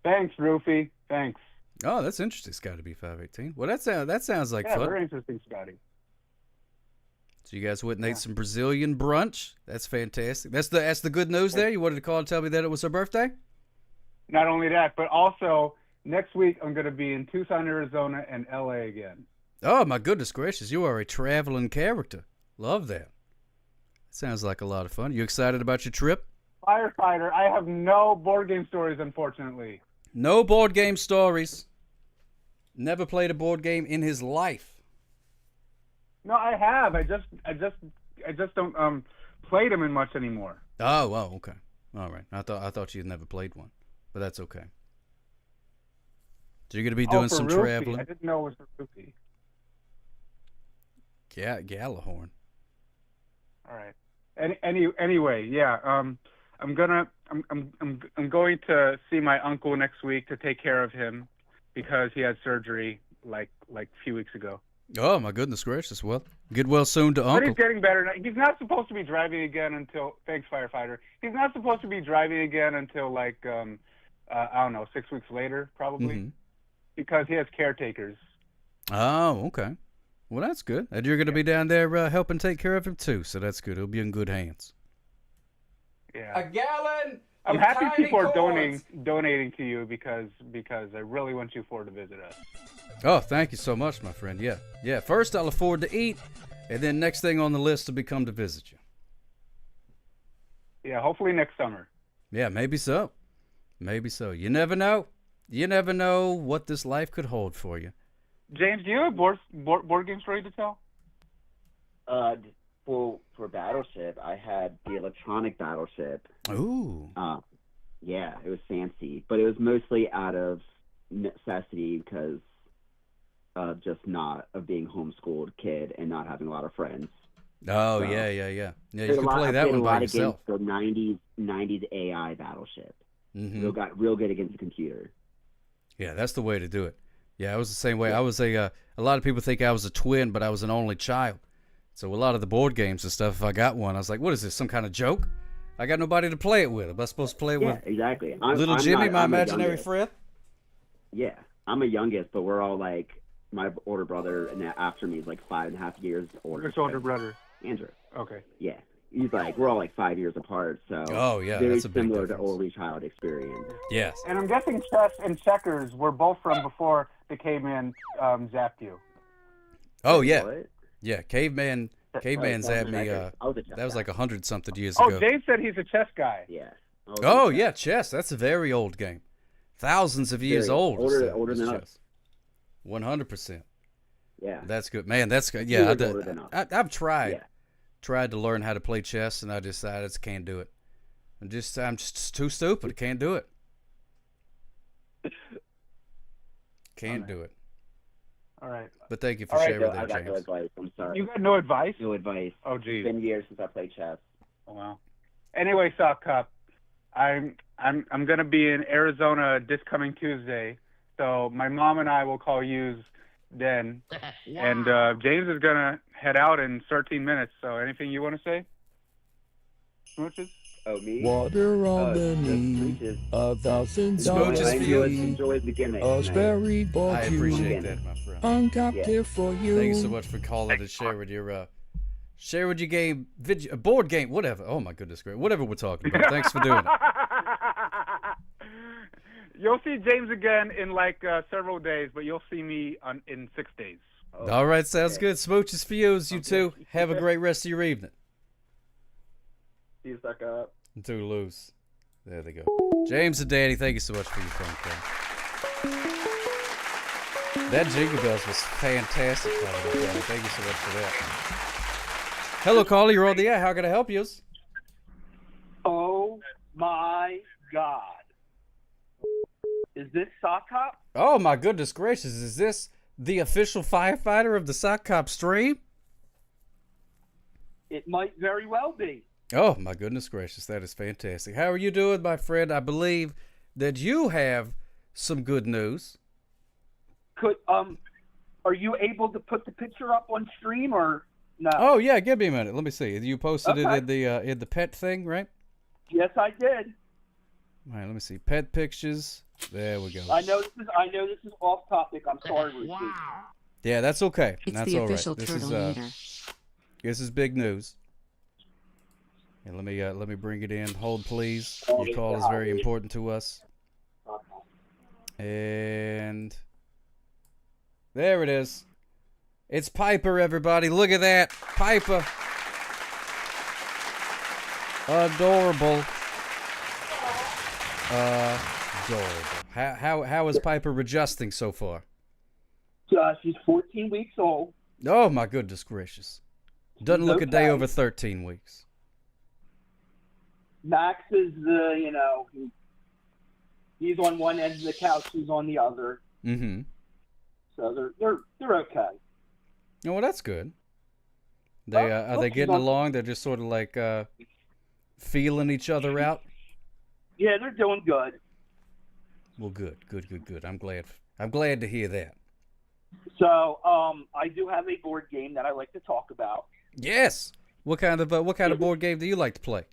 Thanks, Rufy. Thanks. Oh, that's interesting. It's got to be 518. Well, that sounds like fun. Yeah, very interesting, Scotty. So you guys went and ate some Brazilian brunch. That's fantastic. That's the good news there. You wanted to call and tell me that it was her birthday? Not only that, but also next week I'm going to be in Tucson, Arizona, and LA again. Oh, my goodness gracious. You are a traveling character. Love that. Sounds like a lot of fun. You excited about your trip? Firefighter, I have no board game stories, unfortunately. No board game stories. Never played a board game in his life. No, I have. I just don't play them in much anymore. Oh, well, okay. All right. I thought you'd never played one, but that's okay. So you're going to be doing some traveling. I didn't know it was for Rufy. Yeah, Gallahorn. All right. Anyway, yeah. I'm going to see my uncle next week to take care of him because he had surgery like a few weeks ago. Oh, my goodness gracious. Well, get well soon to But Uncle. he's getting better. He's not supposed to be driving again until... Thanks, firefighter. He's not supposed to be driving again until, I don't know, 6 weeks later, probably, because he has caretakers. Oh, okay. Well, that's good. And you're going to be down there helping take care of him, too, so that's good. He'll be in good hands. Yeah. A gallon. I'm happy people are donating to you because I really want you four to visit us. Oh, thank you so much, my friend. Yeah. First, I'll afford to eat, and then next thing on the list will be come to visit you. Yeah, hopefully next summer. Yeah, maybe so. Maybe so. You never know. You never know what this life could hold for you. James, do you have a board game story to tell? For Battleship, I had the electronic Battleship. Ooh. Yeah, it was fancy, but it was mostly out of necessity because of being homeschooled kid and not having a lot of friends. Oh, so, yeah. Yeah, you can play that one by yourself. The 90s AI Battleship. Mm-hmm. Real good against the computer. Yeah, that's the way to do it. Yeah, I was the same way. Yeah. I was a lot of people think I was a twin, but I was an only child. So a lot of the board games and stuff, if I got one, I was like, what is this, some kind of joke? I got nobody to play it with. Am I supposed to play it with exactly. little Jimmy, my imaginary friend? Yeah, I'm a youngest, but we're all like, my older brother and after me is like 5.5 years older. Which older brother? Andrew. Okay. Yeah. He's like, we're all like 5 years apart, so very that's a big similar difference. to only child experience. Yes. And I'm guessing chess and checkers were both from before the caveman zapped you. Oh, yeah. What? Yeah, caveman zapped me. That was like 100-something years ago. ago. Oh, Dave said he's a chess guy. Yeah. Oh yeah, chess. That's a very old game. Thousands of years old. Older than us. 100%. Yeah. That's good, man. That's good. Yeah, older than us. I've tried to learn how to play chess, and I decided I just can't do it. I'm just too stupid. I can't do it. Can't do it. All right. But thank you for sharing that, I got James. no advice. I'm sorry. You got no advice? No advice. Oh, geez. It's been years since I played chess. Oh, wow. Anyway, Sock Cup, I'm gonna be in Arizona this coming Tuesday, so my mom and I will call you then, and James is gonna head out in 13 minutes. So anything you want to say? Smooches? Oh, me? Water on the knee, $1,000 enjoy the gimmick. Very I appreciate that, my friend. Uncapped here for you. Thank you so much for calling and sharing your game, board game, whatever. Oh my goodness, great. Whatever we're talking about. Thanks for doing it. You'll see James again in like several days, but you'll see me in 6 days. All right, sounds good. Smooches for you two. Have a great rest of your evening. See you, Suck Up. Too loose. There they go. James and Danny, thank you so much for your phone call. That Jingle Bells was fantastic. Thank you so much for that. Hello, caller. You're on the air. How can I help you? Oh, my God. Is this Sock Cop? Oh, my goodness gracious. Is this the official firefighter of the Sock Cop stream? It might very well be. Oh, my goodness gracious. That is fantastic. How are you doing, my friend? I believe that you have some good news. Are you able to put the picture up on stream or no? Oh, yeah. Give me a minute. Let me see. You posted Okay. it in the pet thing, right? Yes, I did. All right, let me see. Pet pictures. There we go. I know this is off topic. I'm sorry, Ruthie. Yeah, that's okay. It's That's the all right. official turtle eater. This is big news. And let me bring it in. Hold, please. Your call is very important to us. And there it is. It's Piper, everybody. Look at that. Piper. Adorable. Adorable. How is Piper adjusting so far? She's 14 weeks old. Oh, my goodness gracious. Doesn't look a day Okay. over 13 weeks. Max is he's on one end of the couch, she's on the other. Mm-hmm. So they're okay. Oh, well, that's good. Are they getting along? They're just sort of like feeling each other out? Yeah, they're doing good. Well, good. I'm glad to hear that. So, I do have a board game that I like to talk about. Yes. What kind of board game do you like to play?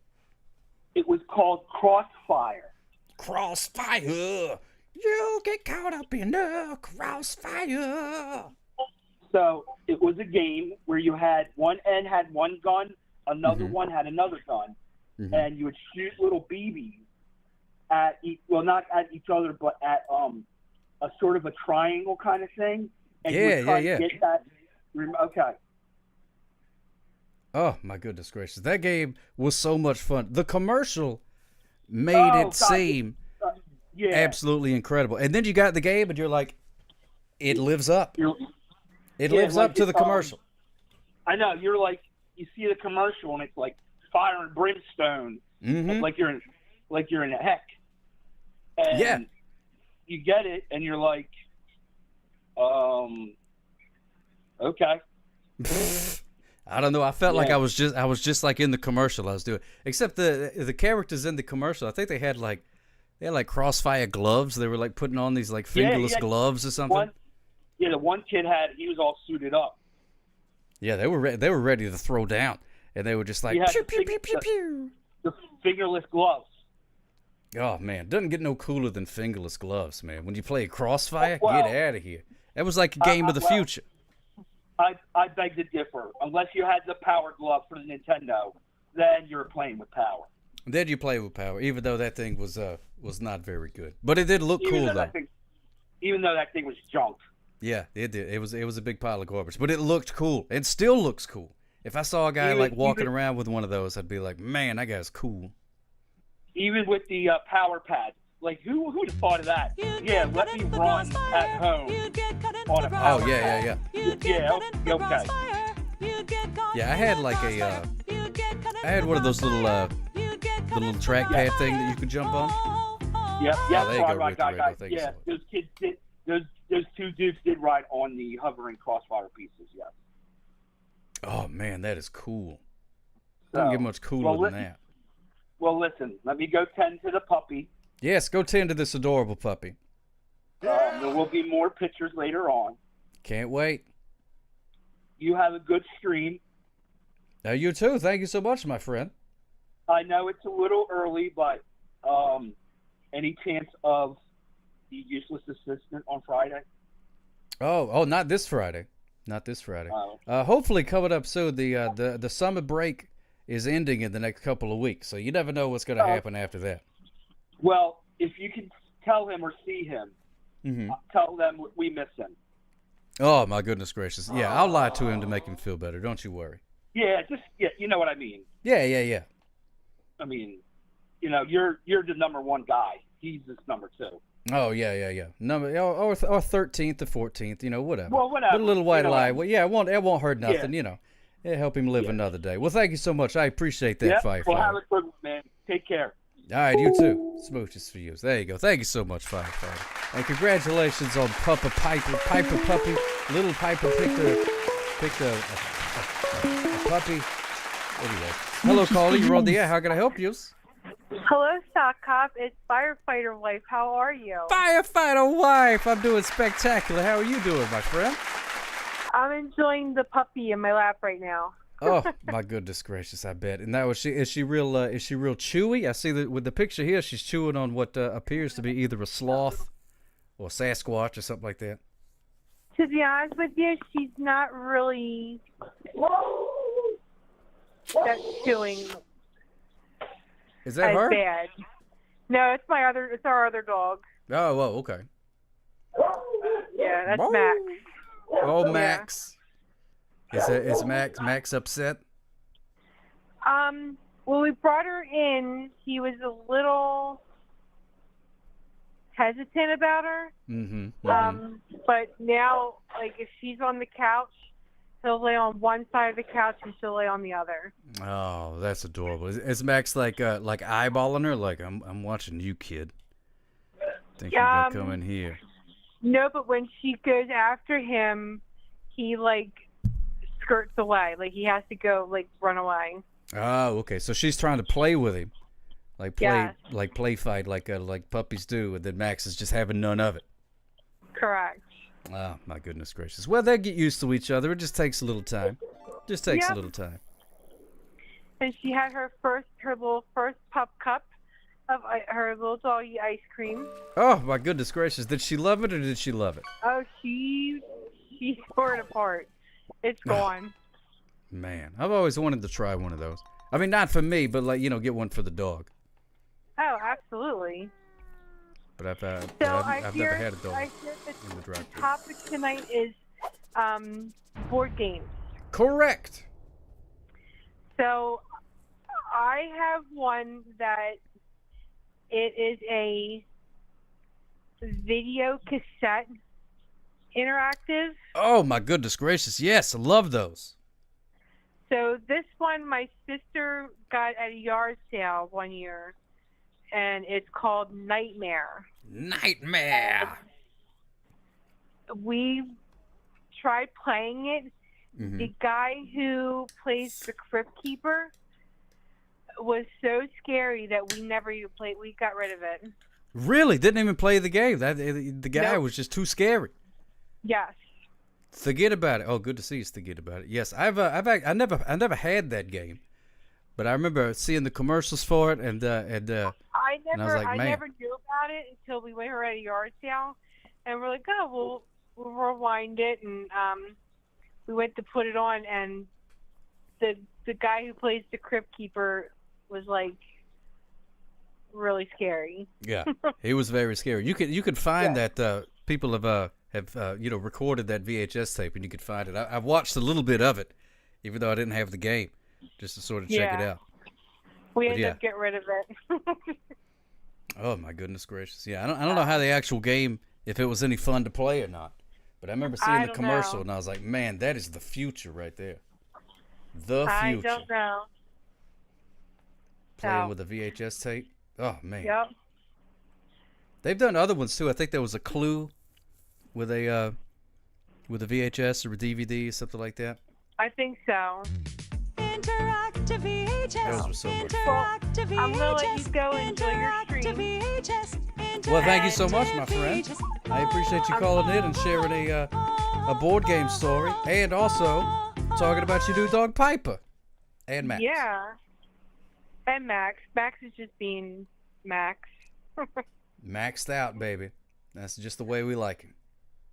It was called Crossfire. Crossfire. You get caught up in the crossfire. So it was a game where you had one end had one gun, another one had another gun, and you would shoot little BBs at not at each other, but at a sort of a triangle kind of thing. And you would try to get that. Okay. Oh my goodness gracious! That game was so much fun. The commercial made it seem absolutely incredible, and then you got the game, and you're like, it lives up. It lives up to the commercial. I know. You're like, you see the commercial, and it's like fire and brimstone. Mm-hmm. Like you're in a heck. And you get it, and you're like, okay. I don't know. I felt like I was just like in the commercial I was doing. Except the characters in the commercial, I think they had like crossfire gloves. They were like putting on these like fingerless gloves or something. The one kid he was all suited up. Yeah, they were ready to throw down, and they were just like pew pew pew pew pew. The fingerless gloves. Oh man, doesn't get no cooler than fingerless gloves, man. When you play Crossfire, get out of here. That was like a game of the future. I beg to differ. Unless you had the Power Glove for the Nintendo, then you're playing with power. Then you play with power, even though that thing was not very good. But it did look cool though. Even though that thing was junk. Yeah, it did. It was a big pile of garbage, but it looked cool. It still looks cool. If I saw a guy walking around with one of those, I'd be like, man, that guy's cool. even with the power pad. Like, who would have thought of that? Yeah, let me run at home on a power Oh, yeah. Yeah, okay. Yeah, I had like I had one of those little, the little trackpad thing that you could jump on. Yep, Oh, there you go, Rick the Radio. Thank you yeah, so much. those kids did. Those two dudes did ride on the hovering crossfire pieces. Yes. Oh man, that is cool. So, Doesn't get much cooler than that. Well, listen. Let me go tend to the puppy. Yes, go tend to this adorable puppy. There will be more pictures later on. Can't wait. You have a good stream. You too. Thank you so much, my friend. I know it's a little early, but any chance of the useless assistant on Friday? Oh, not this Friday. Not this Friday. Oh. Hopefully coming up soon. The summer break is ending in the next couple of weeks, so you never know what's going to happen after that. Well, if you can tell him or see him, tell them we miss him. Oh my goodness gracious! Yeah, I'll lie to him to make him feel better. Don't you worry. Yeah, you know what I mean. Yeah. I mean, you're the number one guy. He's this number two. Oh yeah. Number or 13th to 14th, whatever. Well, whatever. But a little white lie. I mean. Well, yeah, it won't hurt nothing, Yeah. It'll help him live another day. Well, thank you so much. I appreciate that, Firefighter. Well, have a good one, man. Take care. All right, you too. Smooches for you. There you go. Thank you so much, Firefighter. And congratulations on Piper Puppy. Little Piper picked a puppy. Anyway. Hello, caller. You're on the air. How can I help you? Hello, Stock Cop. It's Firefighter Wife. How are you? Firefighter Wife. I'm doing spectacular. How are you doing, my friend? I'm enjoying the puppy in my lap right now. Oh my goodness gracious! I bet. And that was she. Is she real chewy? I see that with the picture here. She's chewing on what appears to be either a sloth or Sasquatch or something like that. To be honest with you, she's not really that chewing. Is that her? Bad. No, it's our other dog. Oh, well, okay. Yeah, that's Max. Oh, Max. Is Max upset? When we brought her in, he was a little hesitant about her. But now, like, if she's on the couch, he'll lay on one side of the couch and she'll lay on the other. Oh, that's adorable. Is Max like eyeballing her? Like, I'm watching you, kid. Think you got to come in here. No, but when she goes after him, he like skirts away. Like he has to go run away. Oh, okay. So she's trying to play with him, Yes. play fight, like puppies do, and then Max is just having none of it. Correct. Oh my goodness gracious. Well, they get used to each other. It just takes a little time. A little time. And she had her little first pup cup of her little doggy ice cream. Oh my goodness gracious! Did she love it or did she love it? Oh, she tore it apart. It's gone. Man, I've always wanted to try one of those. I mean, not for me, but get one for the dog. Oh, absolutely. But I've I've never had a dog I hear in the drive. The topic tonight is board games. Correct. So I have one that it is a video cassette interactive. Oh my goodness gracious! Yes, I love those. So this one my sister got at a yard sale one year, and it's called Nightmare. Nightmare. We tried playing it. Mm-hmm. The guy who plays the Crypt Keeper was so scary that we never even played. We got rid of it. Really? Didn't even play the game. The guy was just too scary. Yes. Forget about it. Oh, good to see you. Forget about it. Yes, I never had that game, but I remember seeing the commercials for it, and I was like, man. never knew about it until we went at a yard sale, and we're like, oh, we'll rewind it, and we went to put it on, and the guy who plays the Crypt Keeper was like really scary. Yeah, he was very scary. You could find that people have recorded that VHS tape, and you could find it. I've watched a little bit of it, even though I didn't have the game, just to sort of check it out. We But ended yeah. up getting rid of it. Oh my goodness gracious! Yeah, I don't know how the actual game, if it was any fun to play or not. But I remember seeing the don't commercial know. and I was like, man, that is the future right there. The I future. don't know. Playing So. with a VHS tape. Oh man. Yep. They've done other ones too. I think there was a Clue with a VHS or a DVD or something like that. I think so. Interactive VHS. Those were so much fun. Interactive I'm gonna let you VHS. go enjoy your stream. Interactive VHS. Well, thank you so much, my friend. I appreciate you calling in and sharing a board game story, and also talking about your new dog Piper and Max. Yeah. And Max. Max is just being Max. Maxed out, baby. That's just the way we like him.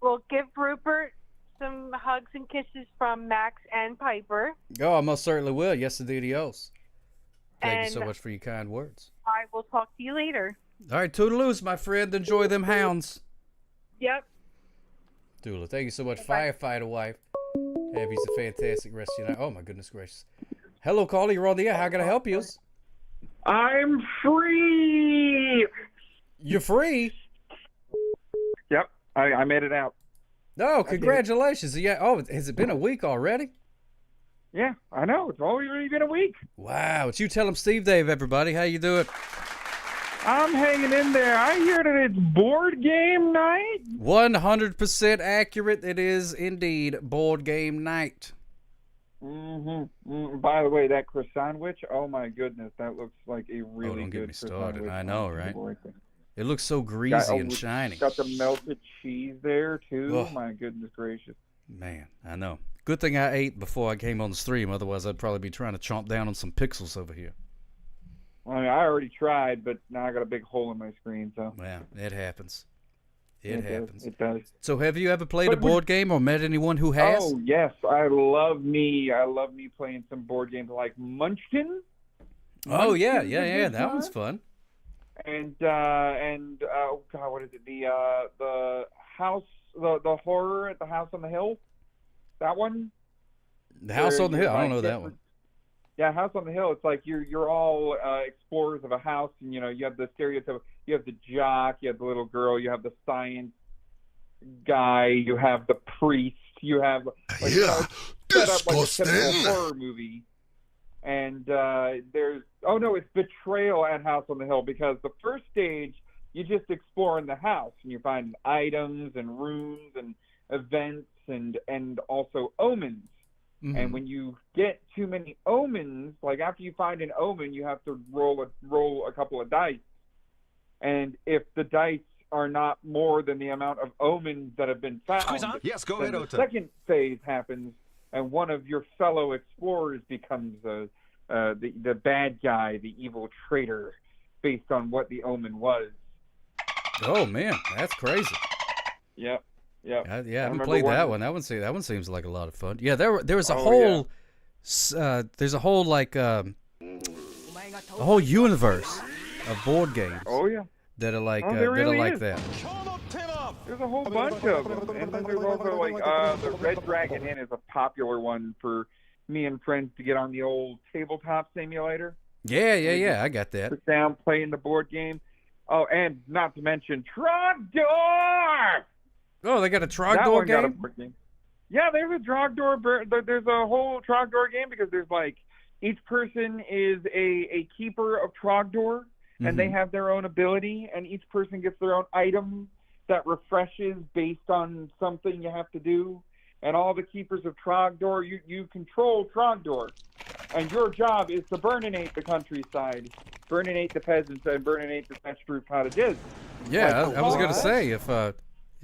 Well, give Rupert some hugs and kisses from Max and Piper. Oh, I most certainly will. Yes, indeedios. Thank you so And- much for your kind words. I will talk to you later. All right, toodaloos, my friend. Enjoy them hounds. Yep. Doodle. Thank you so much, firefighter wife. Have you a fantastic rest of your night. Oh, my goodness gracious. Hello, caller. You're on the air. How can I help you? I'm free. You're free? Yep, I made it out. No, congratulations. Yeah. Oh, has it been a week already? Yeah, I know. It's already been a week. Wow. It's you tell him Steve Dave, everybody. How you doing? I'm hanging in there. I hear that it's board game night. 100% accurate. It is indeed board game night. By the way, that croissant sandwich, oh my goodness, that looks like a really don't good get me started. sandwich. I know, right? It looks so greasy and shiny. Got the melted cheese there too. Ugh. My goodness gracious. Man, I know. Good thing I ate before I came on the stream. Otherwise, I'd probably be trying to chomp down on some pixels over here. I mean, I already tried, but now I got a big hole in my screen. So Yeah, it happens. It happens. It does. So, have you ever played a board game or met anyone who has? Oh yes, I love me playing some board games like Munchkin. Oh yeah, Munchkin's a yeah. good That one. one's fun. And oh god, what is it? The house, the horror at the House on the Hill. That one. The House Where on the Hill. you're I don't know like that one. Yeah, House on the Hill. It's like you're all explorers of a house, and you have the stereotype. You have the jock, you have the little girl, you have the science guy, you have the priest, you have like, set up like a typical horror movie. And there's it's Betrayal at House on the Hill, because the first stage you just explore in the house and you find items and rooms and events and also omens. Mm-hmm. And when you get too many omens, like after you find an omen, you have to roll a couple of dice. And if the dice are not more than the amount of omens that have been found, Yes, go then ahead, the Ota. second phase happens, and one of your fellow explorers becomes the bad guy, the evil traitor, based on what the omen was. Oh man, that's crazy. Yep. Yeah, I haven't remember played that one. That one seems like a lot of fun. Yeah, there was a whole there's a whole like a whole universe of board games. Oh yeah. That are like there really that are like is. that. There's a whole bunch of them, and then there's also like the Red Dragon Inn is a popular one for me and friends to get on the old tabletop simulator. Yeah, I got that. Sit down, playing the board game. Oh, and not to mention Trogdor. Oh, they got a That Trogdor one got a game? board game. Yeah, there's a Trogdor. There's a whole Trogdor game because there's like each person is a keeper of Trogdor, and they have their own ability, and each person gets their own item that refreshes based on something you have to do. And all the keepers of Trogdor, you control Trogdor, and your job is to burninate the countryside, burninate the peasants, and burninate the thatched roof cottages. Yeah, Like, I was gonna what? say if I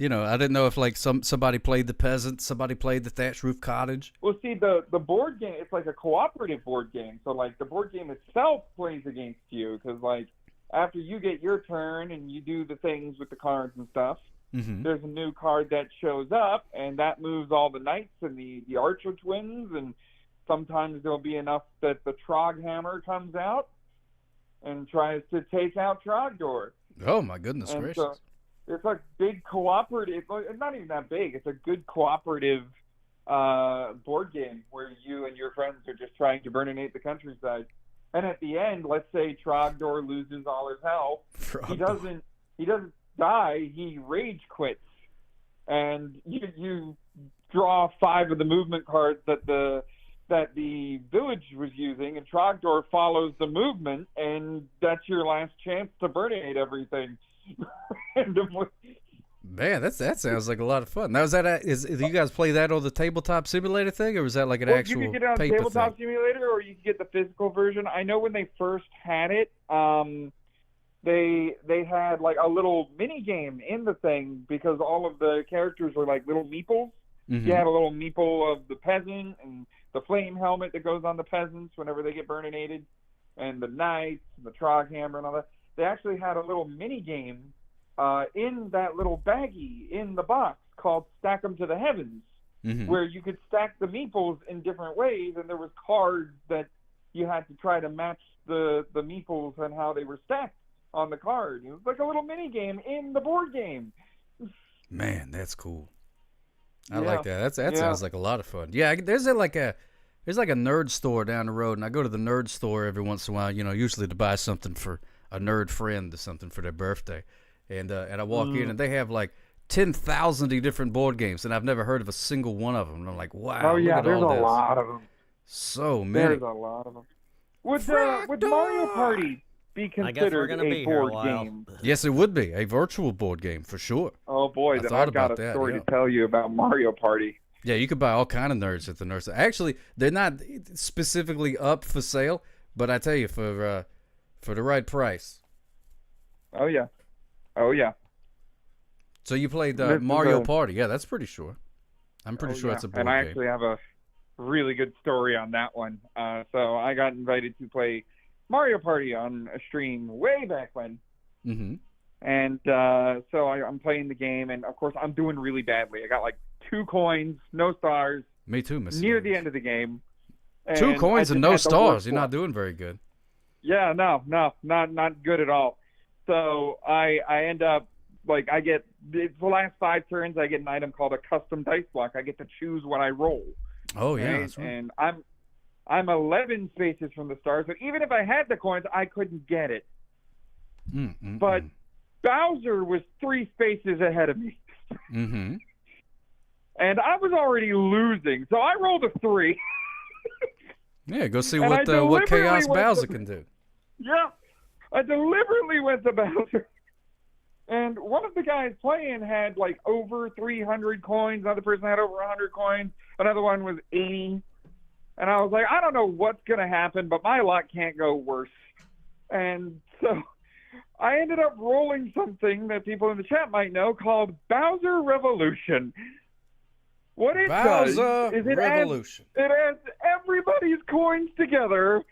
didn't know if like somebody played the peasant, somebody played the thatched roof cottage. Well, see, the board game, it's like a cooperative board game. So, like, the board game itself plays against you because, like, after you get your turn and you do the things with the cards and stuff, there's a new card that shows up, and that moves all the knights and the archer twins, and sometimes there'll be enough that the Troghammer comes out and tries to take out Trogdor. Oh my goodness And gracious! so it's like big cooperative. It's not even that big. It's a good cooperative board game where you and your friends are just trying to burninate the countryside. And at the end, let's say Trogdor loses all his health. He doesn't die. He rage quits, and you draw 5 of the movement cards that the village was using, and Trogdor follows the movement, and that's your last chance to burnate everything. Randomly. Man, that sounds like a lot of fun. Now, do you guys play that on the tabletop simulator thing, or was that like an actual you could get it on paper tabletop thing? simulator, or you could get the physical version. I know when they first had it, they had like a little mini game in the thing because all of the characters were like little meeples. Mm-hmm. You had a little meeple of the peasant and the flame helmet that goes on the peasants whenever they get burninated, and the knights and the trog hammer and all that. They actually had a little mini game in that little baggie in the box called Stack 'em to the Heavens, where you could stack the meeples in different ways, and there was cards that you had to try to match the meeples and how they were stacked on the card. It was like a little mini game in the board game. Man, that's cool. I like that. That sounds like a lot of fun. Yeah, there's like a nerd store down the road, and I go to the nerd store every once in a while. Usually to buy something for a nerd friend or something for their birthday. And I walk in, and they have like 10,000 different board games, and I've never heard of a single one of them. And I'm like, wow. Oh yeah, look at there's all a this. lot of them. So many. There's a lot of them. Would Mario Party be considered a board game? Yes, it would be a virtual board game for sure. Oh boy, then I've got a story to tell you about Mario Party. Yeah, you could buy all kind of nerds at the nerd store. Actually, they're not specifically up for sale, but I tell you, for the right price. Oh yeah. Oh yeah. So you played Mario Party? Yeah, that's pretty sure. I'm pretty sure it's a board game. And I actually game. have a really good story on that one. So I got invited to play Mario Party on a stream way back when. Mm-hmm. And so I'm playing the game, and of course I'm doing really badly. I got like 2 coins, no stars. Me too, Mr. Near the end of the game. 2 coins and no stars. You're not not doing very good. Yeah, no, not good at all. So I end up like it's the last 5 turns. I get an item called a custom dice block. I get to choose what I roll. Oh yeah, that's right. And I'm 11 spaces from the stars. So even if I had the coins, I couldn't get it. But Bowser was 3 spaces ahead of me. Mm-hmm. And I was already losing, so I rolled a 3. Yeah, go see what Chaos Bowser can do. Yeah, I deliberately went to Bowser. And one of the guys playing had like over 300 coins. Another person had over 100 coins. Another one was 80. And I was like, I don't know what's going to happen, but my luck can't go worse. And so I ended up rolling something that people in the chat might know called Bowser Revolution. What it does is it adds everybody's coins together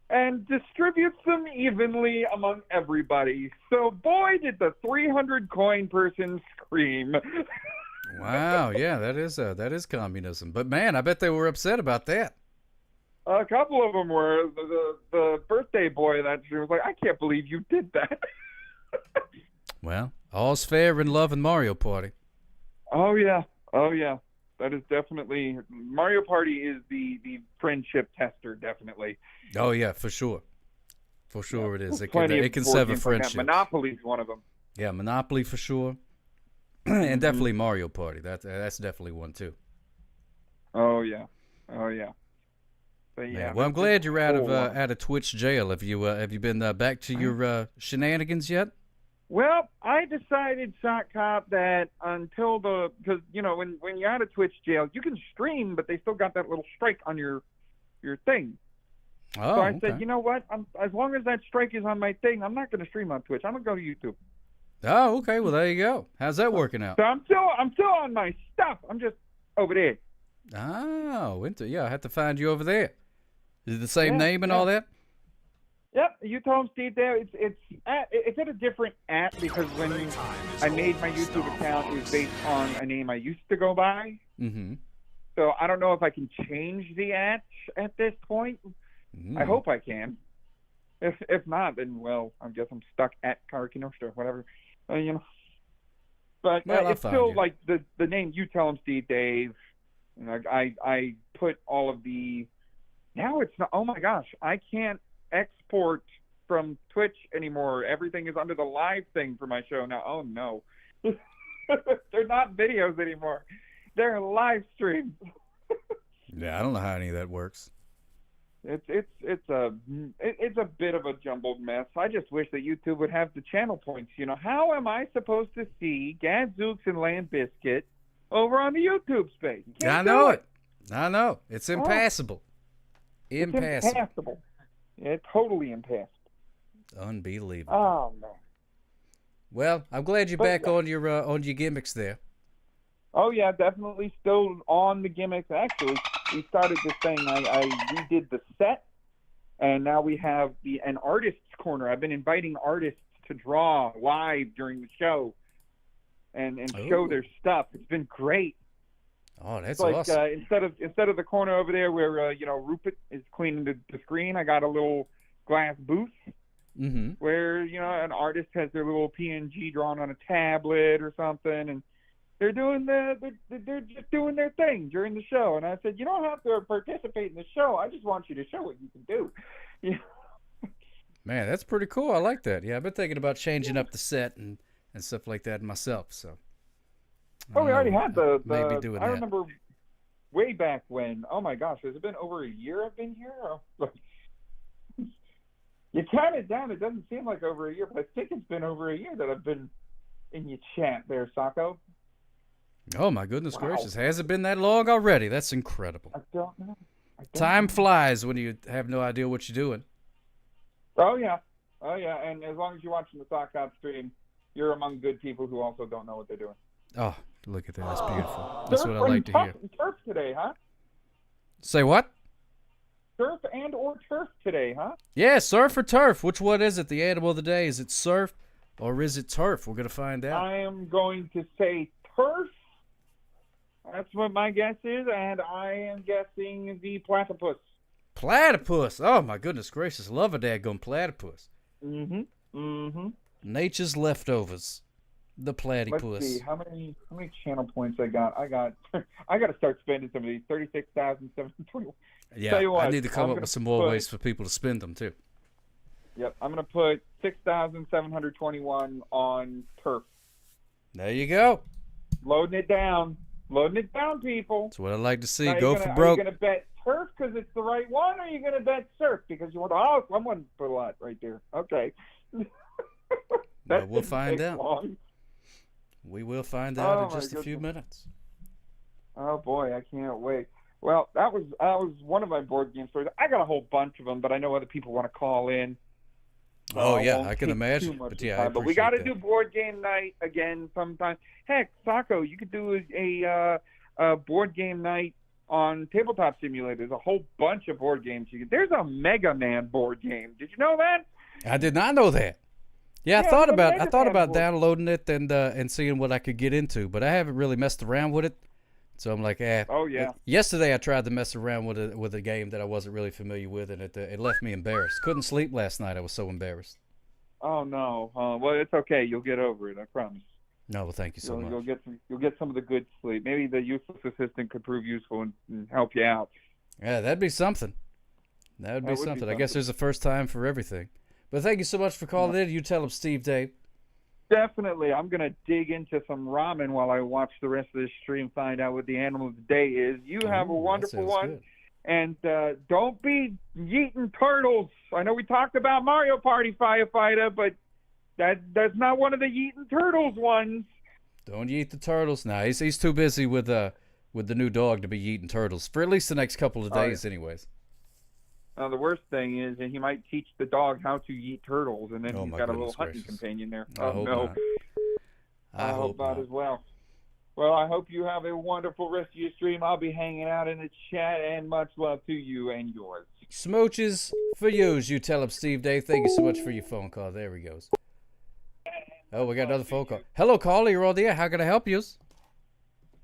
and distributes them evenly among everybody. So boy, did the 300 coin person scream. Wow, yeah, that is communism. But man, I bet they were upset about that. A couple of them were. The birthday boy that was like, I can't believe you did that. Well, all's fair in love and Mario Party. Oh yeah. That is definitely Mario Party is the friendship tester, definitely. Oh yeah, for sure. For sure it is. It can board sever games like that. friendships. Monopoly's one of them. Yeah, Monopoly for sure. And definitely Mario Party. That's definitely one too. Oh yeah. But, yeah. Well, I'm glad you're out of Twitch jail. Have you been back to your shenanigans yet? Well, I decided, Sock Cop, that until because when you're out of Twitch jail, you can stream, but they still got that little strike on your thing. Oh, so I said, you know what? As long as that strike is on my thing, I'm not going to stream on Twitch. I'm going to go to YouTube. Oh, okay. Well, there you go. How's that working out? So I'm still on my stuff. I'm just over there. Oh, yeah. I have to find you over there. Is it the same name and all that? Yep, you told him, Steve. There, it's at a different @ because when I made my YouTube account, it was based on a name I used to go by. Mm-hmm. So I don't know if I can change the @ at this point. I hope I can. If not, then well, I guess I'm stuck at Karkinostra, whatever. But it's still like the name. You tell him, Steve, Dave. I put all of the. Now it's not. Oh my gosh, I can't export from Twitch anymore. Everything is under the live thing for my show now. Oh no. They're not videos anymore. They're live streams. Yeah, I don't know how any of that works. It's a bit of a jumbled mess. I just wish that YouTube would have the channel points. You know, how am I supposed to see Gadzooks and Lamb Biscuit over on the YouTube space? I know it. I know. It's impassable. It's Impassable. impassable. It's totally impassable. Unbelievable. Oh no. Well, I'm glad you're back on your gimmicks there. Oh yeah, definitely still on the gimmicks. Actually, we started this thing. I redid the set, and now we have an artist's corner. I've been inviting artists to draw live during the show, and show their stuff. It's been great. Oh, that's It's like, awesome. Instead of the corner over there where Rupert is cleaning the screen, I got a little glass booth where an artist has their little PNG drawn on a tablet or something, and they're just doing their thing during the show. And I said, you don't have to participate in the show. I just want you to show what you can do. Man, that's pretty cool. I like that. Yeah, I've been thinking about changing up the set and stuff like that myself. So. Oh, we already had the maybe doing I that. remember way back when. Oh my gosh, has it been over a year I've been here? You count it down, it doesn't seem like over a year, but I think it's been over a year that I've been in your chat there, Sacco. Oh my goodness gracious! Has it been that long already? That's incredible. I don't know. Time flies when you have no idea what you're doing. Oh yeah, and as long as you're watching the Sock Out stream, you're among good people who also don't know what they're doing. Oh, look at that! That's beautiful. That's what I like to hear. Turf today, huh? Say what? Surf and or turf today, huh? Yeah, surf or turf. Which one is it? The animal of the day. Is it surf or is it turf? We're gonna find out. I am going to say turf. That's what my guess is, and I am guessing the platypus. Platypus. Oh my goodness gracious! Love a daggone platypus. Mm-hmm. Nature's leftovers. The platypus. Let's see how many channel points I got. I got to start spending some of these. 36,721. Yeah, Tell you what, I need to come up with some more ways for people to spend them too. Yep, I'm gonna put 6,721 on turf. There you go. Loading it down, people. That's what I like to see. Now, Go for broke. Are you gonna bet turf because it's the right one, or are you gonna bet surf because you want? Oh, someone put a lot right there. Okay. Well, we'll find out. Long. We will find out in just a few minutes. Oh boy, I can't wait. Well, that was one of my board game stories. I got a whole bunch of them, but I know other people want to call in. So Oh yeah, won't I can take imagine. too much But yeah, time. I But we got to appreciate do board game night again sometime. Heck, Sacco, you could do a board game night on Tabletop Simulator. There's a whole bunch of board games. There's a Mega Man board game. Did you know that? I did not know that. Yeah, I Yeah, thought the about Mega Man board. downloading it and seeing what I could get into, but I haven't really messed around with it. So I'm like, Oh yeah. Yesterday I tried to mess around with a game that I wasn't really familiar with, and it left me embarrassed. Couldn't sleep last night. I was so embarrassed. Oh no. Well, it's okay. You'll get over it. I promise. No, well, thank you so much. You'll get some of the good sleep. Maybe the useless assistant could prove useful and help you out. Yeah, that'd be something. That would be something. I guess there's a first time for everything. But thank you so much for calling in. You tell him Steve Dave. Definitely. I'm going to dig into some ramen while I watch the rest of this stream, find out what the animal of the day is. You have a wonderful one. Good. And don't be yeeting turtles. I know we talked about Mario Party Firefighter, but that's not one of the yeeting turtles ones. Don't eat the turtles. Nah, he's too busy with the new dog to be eating turtles for at least the next couple of days, anyways. The worst thing is that he might teach the dog how to eat turtles, and then he's my got a little goodness hunting gracious. companion there. I hope no. not. I hope not as well. Well, I hope you have a wonderful rest of your stream. I'll be hanging out in the chat, and much love to you and yours. Smooches for yous. You tell him Steve Dave. Thank you so much for your phone call. There he goes. Oh, we got another phone call. Hello, caller. You're on the air. How can I help you?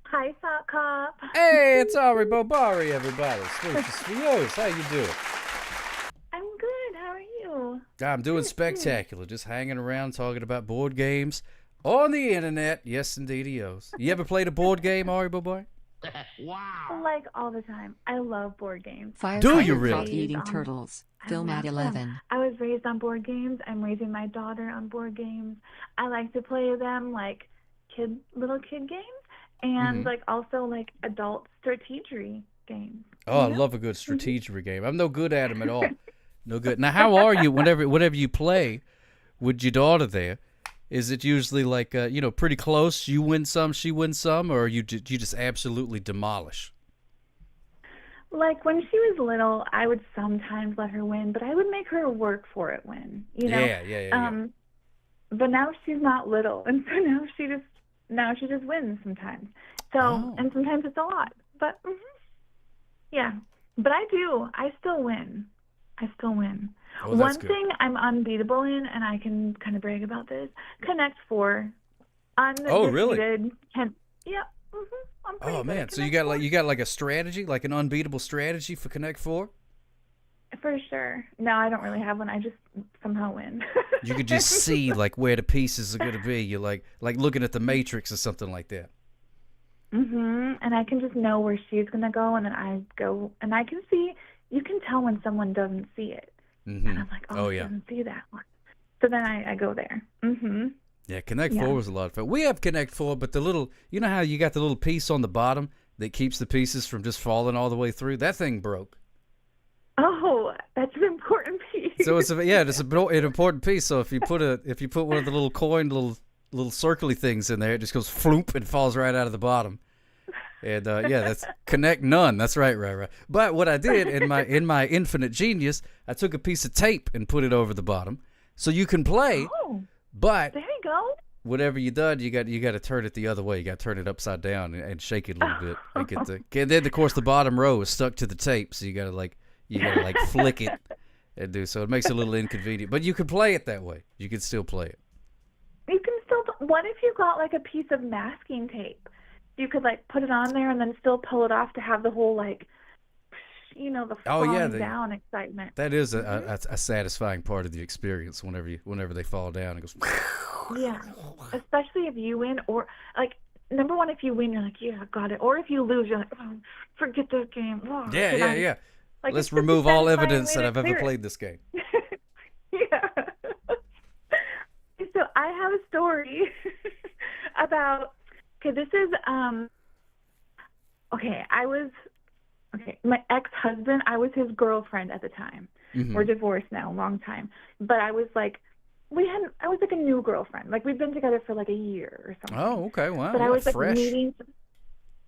Hi, Sock Cop. Hey, it's Ari Bobari, everybody. Smooches for yous. How you doing? I'm good. How are you? I'm doing spectacular. Just hanging around talking about board games on the internet. Yes, indeed, he is. You ever played a board game, Ari Boboy? Wow. Like all the time. I love board games. Do you Firefighter really? Coffee Eating Turtles. Film I at love 11. them. I was raised on board games. I'm raising my daughter on board games. I like to play them like little kid games, and like also like adult strategery games. Oh, I You know? love a good strategy game. I'm no good at them at all. No good. Now, how are you whenever you play with your daughter there? Is it usually like, pretty close? You win some, she wins some, or you just absolutely demolish? Like when she was little, I would sometimes let her win, but I would make her work for it win. You know? Yeah. But now she's not little, and so now she just wins sometimes. So and sometimes it's a lot. But yeah, but I still win. Oh, that's One good. thing I'm unbeatable in, and I can kind of brag about this: Connect Four. Oh, really? Yeah. I'm pretty Oh good man, at so you got like a strategy, like an unbeatable strategy for Connect Four? For sure. No, I don't really have one. I just somehow win. You could just see like where the pieces are gonna be. You're like looking at the Matrix or something like that. And I can just know where she's gonna go, and then I go, and I can see. You can tell when someone doesn't see it, and I'm like, oh, she yeah. doesn't see that one. So then I go there. Yeah, Connect 4 was a lot of fun. We have Connect 4, but the little, you know how you got the little piece on the bottom that keeps the pieces from just falling all the way through? That thing broke. Oh, that's an important piece. So it's an important piece. So if you put one of the little coin, little circly things in there, it just goes floop and falls right out of the bottom. And that's Connect None. That's right. But what I did in my infinite genius, I took a piece of tape and put it over the bottom, so you can play. Oh, but there you go. Whatever you done, you got to turn it the other way. You got to turn it upside down and shake it a little bit. And then of course the bottom row is stuck to the tape, so you gotta flick it and do so. It makes it a little inconvenient, but you can play it that way. You can still play it. You can still. What if you got like a piece of masking tape? You could like put it on there and then still pull it off to have the whole like, the falling down excitement. That is a satisfying part of the experience. Whenever they fall down, it goes. Yeah, especially if you win, or like number one, if you win, you're like, yeah, got it. Or if you lose, you're like, oh, forget this game. Oh, Yeah. Like, let's remove all evidence that I've ever played this game. Yeah. So I have a story about. Okay, this is my ex-husband, I was his girlfriend at the time. We're divorced now, a long time. But I was like a new girlfriend. Like we'd been together for like a year or something. Oh, okay. Wow. But I was like fresh. meeting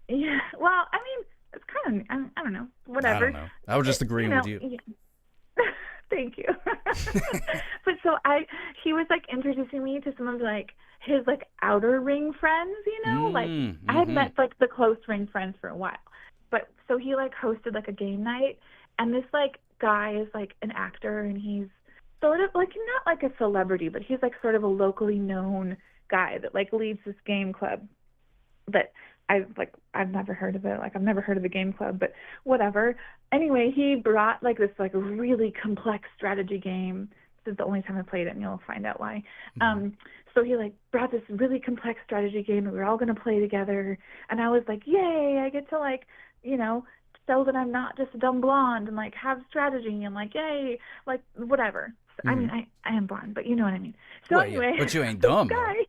Yeah. Well, I mean, it's kind of I don't know, whatever. I don't know. I was just agreeing with you. Yeah. Thank you. But so he was like introducing me to some of like his like outer ring friends, like I had met like the close ring friends for a while. But so he like hosted like a game night, and this like guy is like an actor, and he's sort of like not like a celebrity, but he's like sort of a locally known guy that like leads this game club that I've never heard of it. Like I've never heard of the game club, but whatever. Anyway, he brought like this like really complex strategy game. This is the only time I played it, and you'll find out why. So he like brought this really complex strategy game that we were all going to play together, and I was like, yay, I get to like, show that I'm not just a dumb blonde and like have strategy, and like, yay, like whatever. So, I mean, I am blonde, but you know what I mean. So anyway, yeah. But you ain't dumb. Thank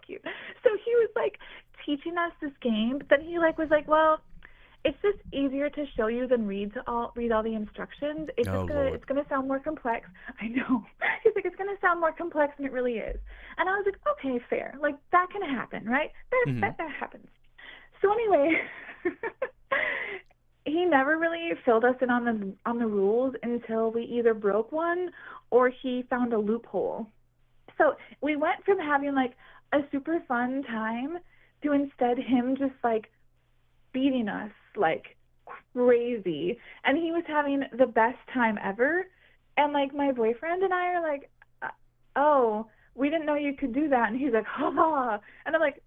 you. So he was like teaching us this game, but then he like was like, well, it's just easier to show you than read all the instructions. It's gonna sound more complex. I know. He's like, it's gonna sound more complex than it really is. And I was like, okay, fair. Like that can happen, right? That happens. So anyway, he never really filled us in on the rules until we either broke one or he found a loophole. So we went from having like a super fun time to instead him just like beating us like crazy, and he was having the best time ever, and like my boyfriend and I are like, oh, we didn't know you could do that, and he's like, ha ha, and I'm like,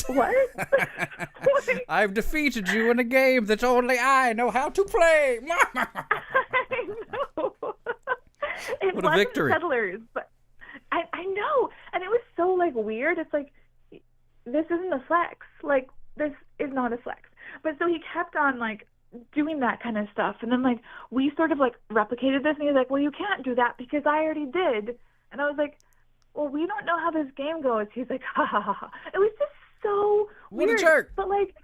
what? I've defeated you in a game that only I know how to play. I know. It what a wasn't victory. Settlers, but I know, and it was so like weird. It's like, this isn't a flex. Like, this is not a flex. But so he kept on, like, doing that kind of stuff. And then, like, we sort of, like, replicated this. And he was like, well, you can't do that because I already did. And I was like, well, we don't know how this game goes. He's like, ha, ha, ha, ha. It was just so What weird. a jerk. But, like,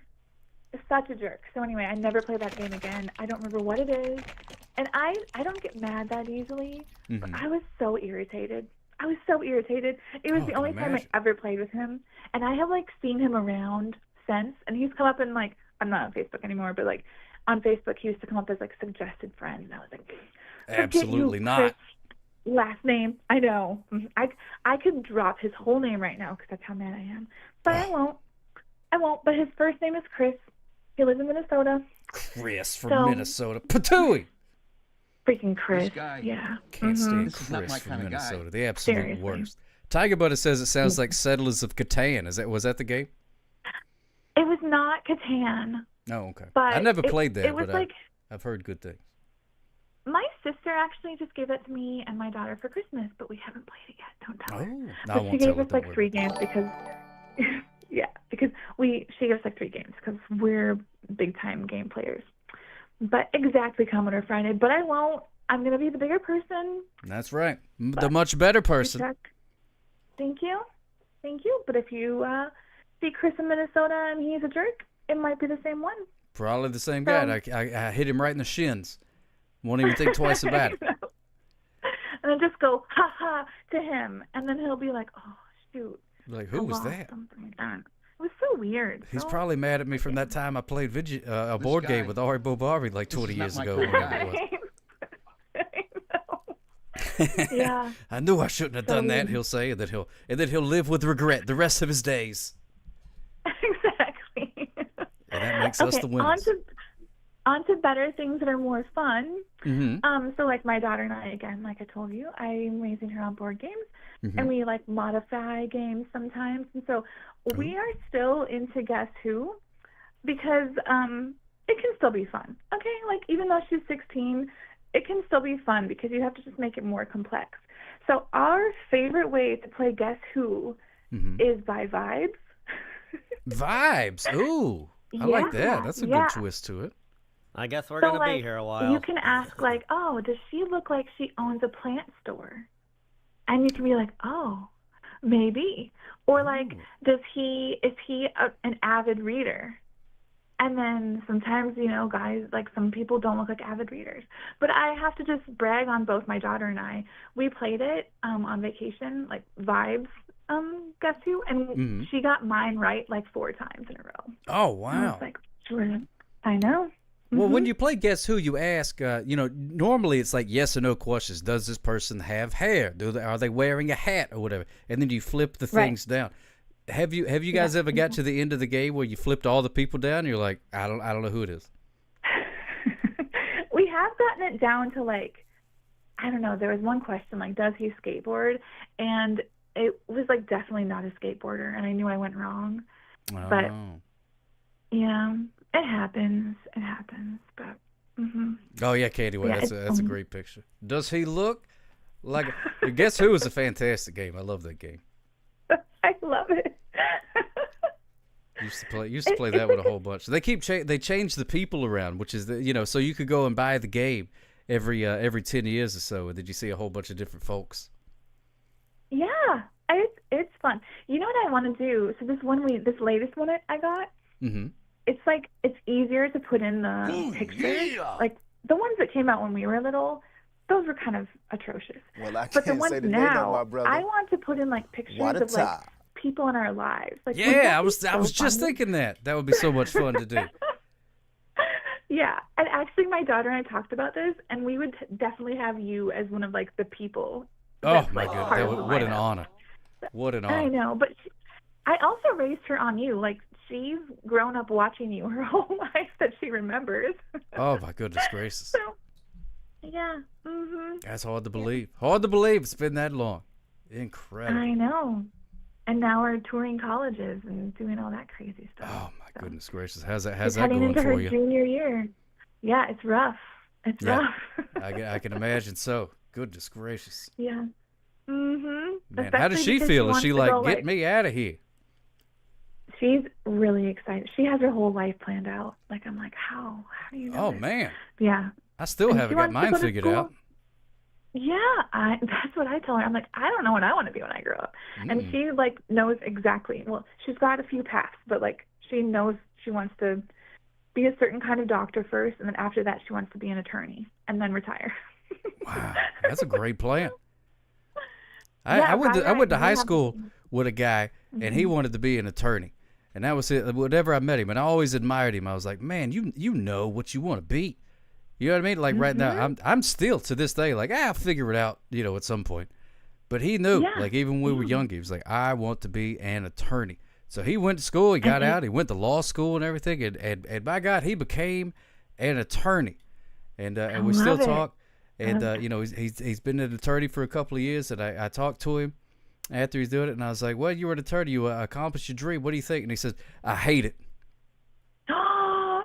such a jerk. So anyway, I never play that game again. I don't remember what it is. And I don't get mad that easily. But I was so irritated. I was so irritated. It was the only time I ever played with him. And I have, like, seen him around since. And he's come up in, like, I'm not on Facebook anymore, but, like, on Facebook, he used to come up as, like, suggested friend. And I was like, absolutely you, not. Chris. Last name, I know. I could drop his whole name right now because that's how mad I am. But I won't. But his first name is Chris. He lives in Minnesota. Chris from Minnesota. Patooey! Freaking Chris. Yeah. Can't stand Chris from Minnesota. The absolute worst. Tiger Butter says it sounds like Settlers of Catan. Was that the game? It was not Catan. Oh, okay. But I never played that, it was but like, I've heard good things. my sister actually just gave that to me and my daughter for Christmas, but we haven't played it yet. Don't tell her. No, I But won't she tell gave her, us don't like worry. 3 games because, she gave us like 3 games because we're big time game players. But exactly, Commodore Friday. But I won't. I'm gonna be the bigger person. That's right. The much better person. Thank you. But if you see Chris in Minnesota and he's a jerk, it might be the same one. Probably the same guy. I hit him right in the shins. Won't even think twice about it. And then just go, ha ha, to him. And then he'll be like, oh, shoot. Like, who was that? Something. It was so weird. He's probably mad at me from that time I played a board game with Ari Bobari like 20 years ago. Whatever it was. Yeah. I knew I shouldn't have done that, he'll say, and then he'll live with regret the rest of his days. Exactly. And that makes us the winners. On to better things that are more fun. Mm-hmm. So like my daughter and I, again, like I told you, I'm raising her on board games, and we like modify games sometimes. And so we are still into Guess Who because it can still be fun. Okay, like even though she's 16, it can still be fun because you have to just make it more complex. So our favorite way to play Guess Who is by vibes. Vibes. Ooh, I like that. That's a good twist to it. I guess we're going to like, be here a while. You can ask, like, oh, does she look like she owns a plant store? And you can be like, oh, maybe. Or, like, is he an avid reader? And then sometimes, guys, like, some people don't look like avid readers. But I have to just brag on both my daughter and I. We played it on vacation, like, vibes, Guess Who? And she got mine right, like, 4 times in a row. Oh, wow. I was like, sure. I know. Well, when you play Guess Who, you ask, normally it's like yes or no questions. Does this person have hair? Are they wearing a hat or whatever? And then you flip the things down. Have you guys ever got to the end of the game where you flipped all the people down? And you're like, I don't know who it is. We have gotten it down to like, I don't know. There was one question like, does he skateboard? And it was like definitely not a skateboarder, and I knew I went wrong. Oh. But yeah. It happens, but. Oh yeah, Katie, that's a great picture. Does he look like? Guess Who is a fantastic game. I love that game. I love it. Used to play that with a whole bunch. They they change the people around, which is so you could go and buy the game every 10 years or so, and then you see a whole bunch of different folks. Yeah, it's fun. You know what I want to do? So this latest one I got. It's like it's easier to put in the pictures. Yeah. Like the ones that came out when we were little, those were kind of atrocious. Well, I but the can't ones say that now, they know, my brother. I want to put in like pictures of like people in our lives. Like, yeah, I was just thinking that would be so much fun to do. Yeah, and actually, my daughter and I talked about this, and we would definitely have you as one of like the people. Oh my goodness! What an honor! What an honor! I know, but I also raised her on you, like. She's grown up watching you her whole life that she remembers. Oh, my goodness gracious. So, yeah. That's hard to believe. Hard to believe it's been that long. Incredible. I know. And now we're touring colleges and doing all that crazy stuff. Oh, my goodness gracious. How's that heading going into for her you? Junior year. Yeah, it's rough. It's rough. I can imagine so. Goodness gracious. Yeah. Man, how does she feel? Is she like, get me out of here? she's really excited. She has her whole life planned out. Like, I'm like, how do you know Oh, this? man. Yeah. I still And haven't she got wants to mine go to figured school. out. Yeah, that's what I tell her. I'm like, I don't know what I want to be when I grow up. And Mm. she, like, knows exactly. Well, she's got a few paths, but, like, she knows she wants to be a certain kind of doctor first, and then after that she wants to be an attorney, and then retire. Wow, that's a great plan. Yeah, I went to right. high You have- school with a guy, and he Mhm. wanted to be an attorney. And that was it. Whenever I met him, and I always admired him, I was like, man, you know what you want to be. You know what I mean? Like right now, I'm still to this day like, I'll figure it out, at some point. But he knew, Yeah. like even when we were young, he was like, I want to be an attorney. So he went to school, he got out, he went to law school and everything, and by God, he became an attorney. And we still love it. talk. And he's been an attorney for a couple of years, and I talked to him after he's doing it, and I was like, well, you were an attorney, you accomplished your dream. What do you think? And he says, I hate it.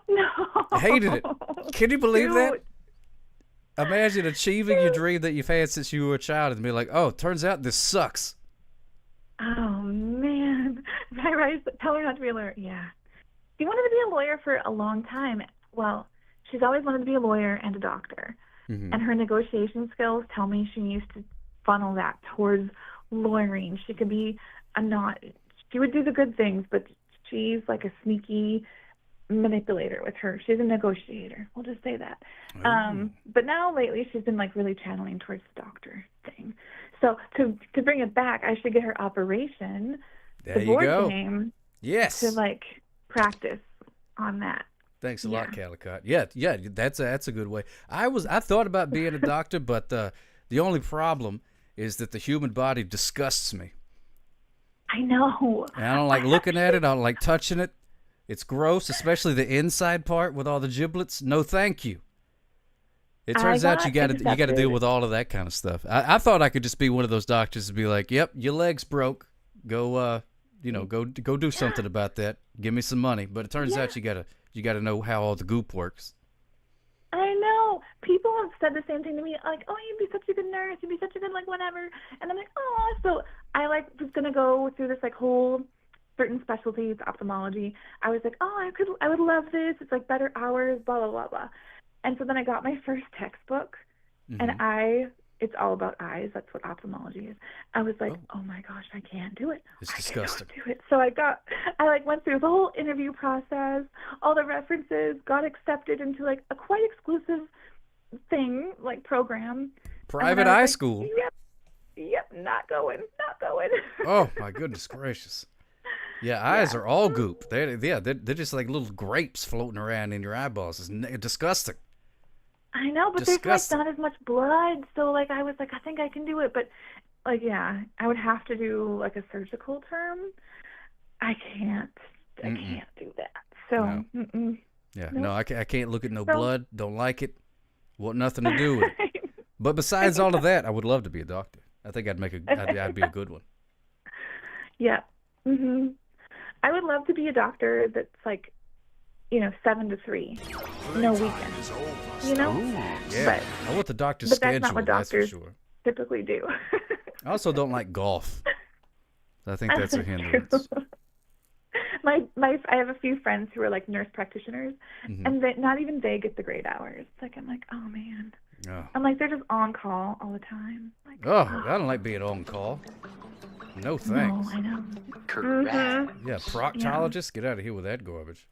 No. Hated it. Can you believe that? Dude. Imagine achieving your dream that you've had since you were a child and be like, oh, turns out this sucks. Oh man, right. Tell her not to be a lawyer. Yeah, she wanted to be a lawyer for a long time. Well, she's always wanted to be a lawyer and a doctor, and her negotiation skills tell me she used to funnel that towards lawyering. She could be she would do the good things, but she's like a sneaky manipulator with her. She's a negotiator. We'll just say that. But now lately she's been like really channeling towards the doctor thing. So to bring it back, I should get her operation, There the you board go. game, Yes. to like practice on that. Thanks a lot, Calicut. Yeah, that's a good way. I thought about being a doctor, but the only problem is that the human body disgusts me. I know. And I don't like looking at it. I don't like touching it. It's gross, especially the inside part with all the giblets. No, thank you. It turns out you got to deal with all of that kind of stuff. I thought I could just be one of those doctors and be like, "Yep, your leg's broke. Go, go do something about that. Give me some money." But it turns out you gotta know how all the goop works. I know. People have said the same thing to me, like, "Oh, you'd be such a good nurse. You'd be such a good like whatever." And I'm like, "Oh." So I was gonna go through this like whole certain specialties, ophthalmology. I was like, "Oh, I would love this. It's like better hours, blah blah blah blah." And so then I got my first textbook, and it's all about eyes. That's what ophthalmology is. I was like, oh my gosh, I can't do it. It's disgusting. Do it. So I went through the whole interview process, all the references, got accepted into like a quite exclusive thing, like program. Private eye school. Yep, not going. Oh my goodness gracious. Yeah, eyes are all goop. They're just like little grapes floating around in your eyeballs. It's disgusting. I know, but there's like not as much blood, so like I was like, I think I can do it, but like I would have to do like a surgical term. I can't do that. So no, I can't look at no blood. Don't like it. Want nothing to do with it. But besides all of that, I would love to be a doctor. I think I'd be a good one. Yeah. I would love to be a doctor that's like, 7 to 3, no weekends. Ooh, yeah. I want the doctor's but schedule. That's not what that's for doctors sure. typically do. I also don't like golf. I think that's a hindrance. I have a few friends who are like nurse practitioners, and not even they get the great hours. Like I'm like, oh man. Oh. I'm like, they're just on call all the time. Like, I don't like being on call. No thanks. No, I know. Correct. Yeah, proctologist, get out of here with that garbage.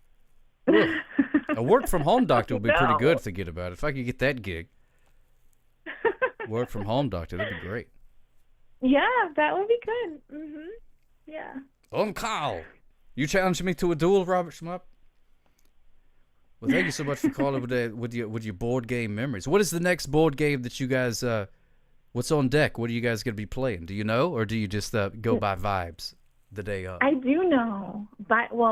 A work from home doctor would be pretty good to get about it. If I could get that gig. Work from home doctor, that'd be great. Yeah, that would be good. Yeah. On call. You challenging me to a duel, Robert Schmupp? Well, thank you so much for calling with your board game memories. What is the next board game that you guys? What's on deck? What are you guys going to be playing? Do you know, or do you just go by vibes the day of? I do know.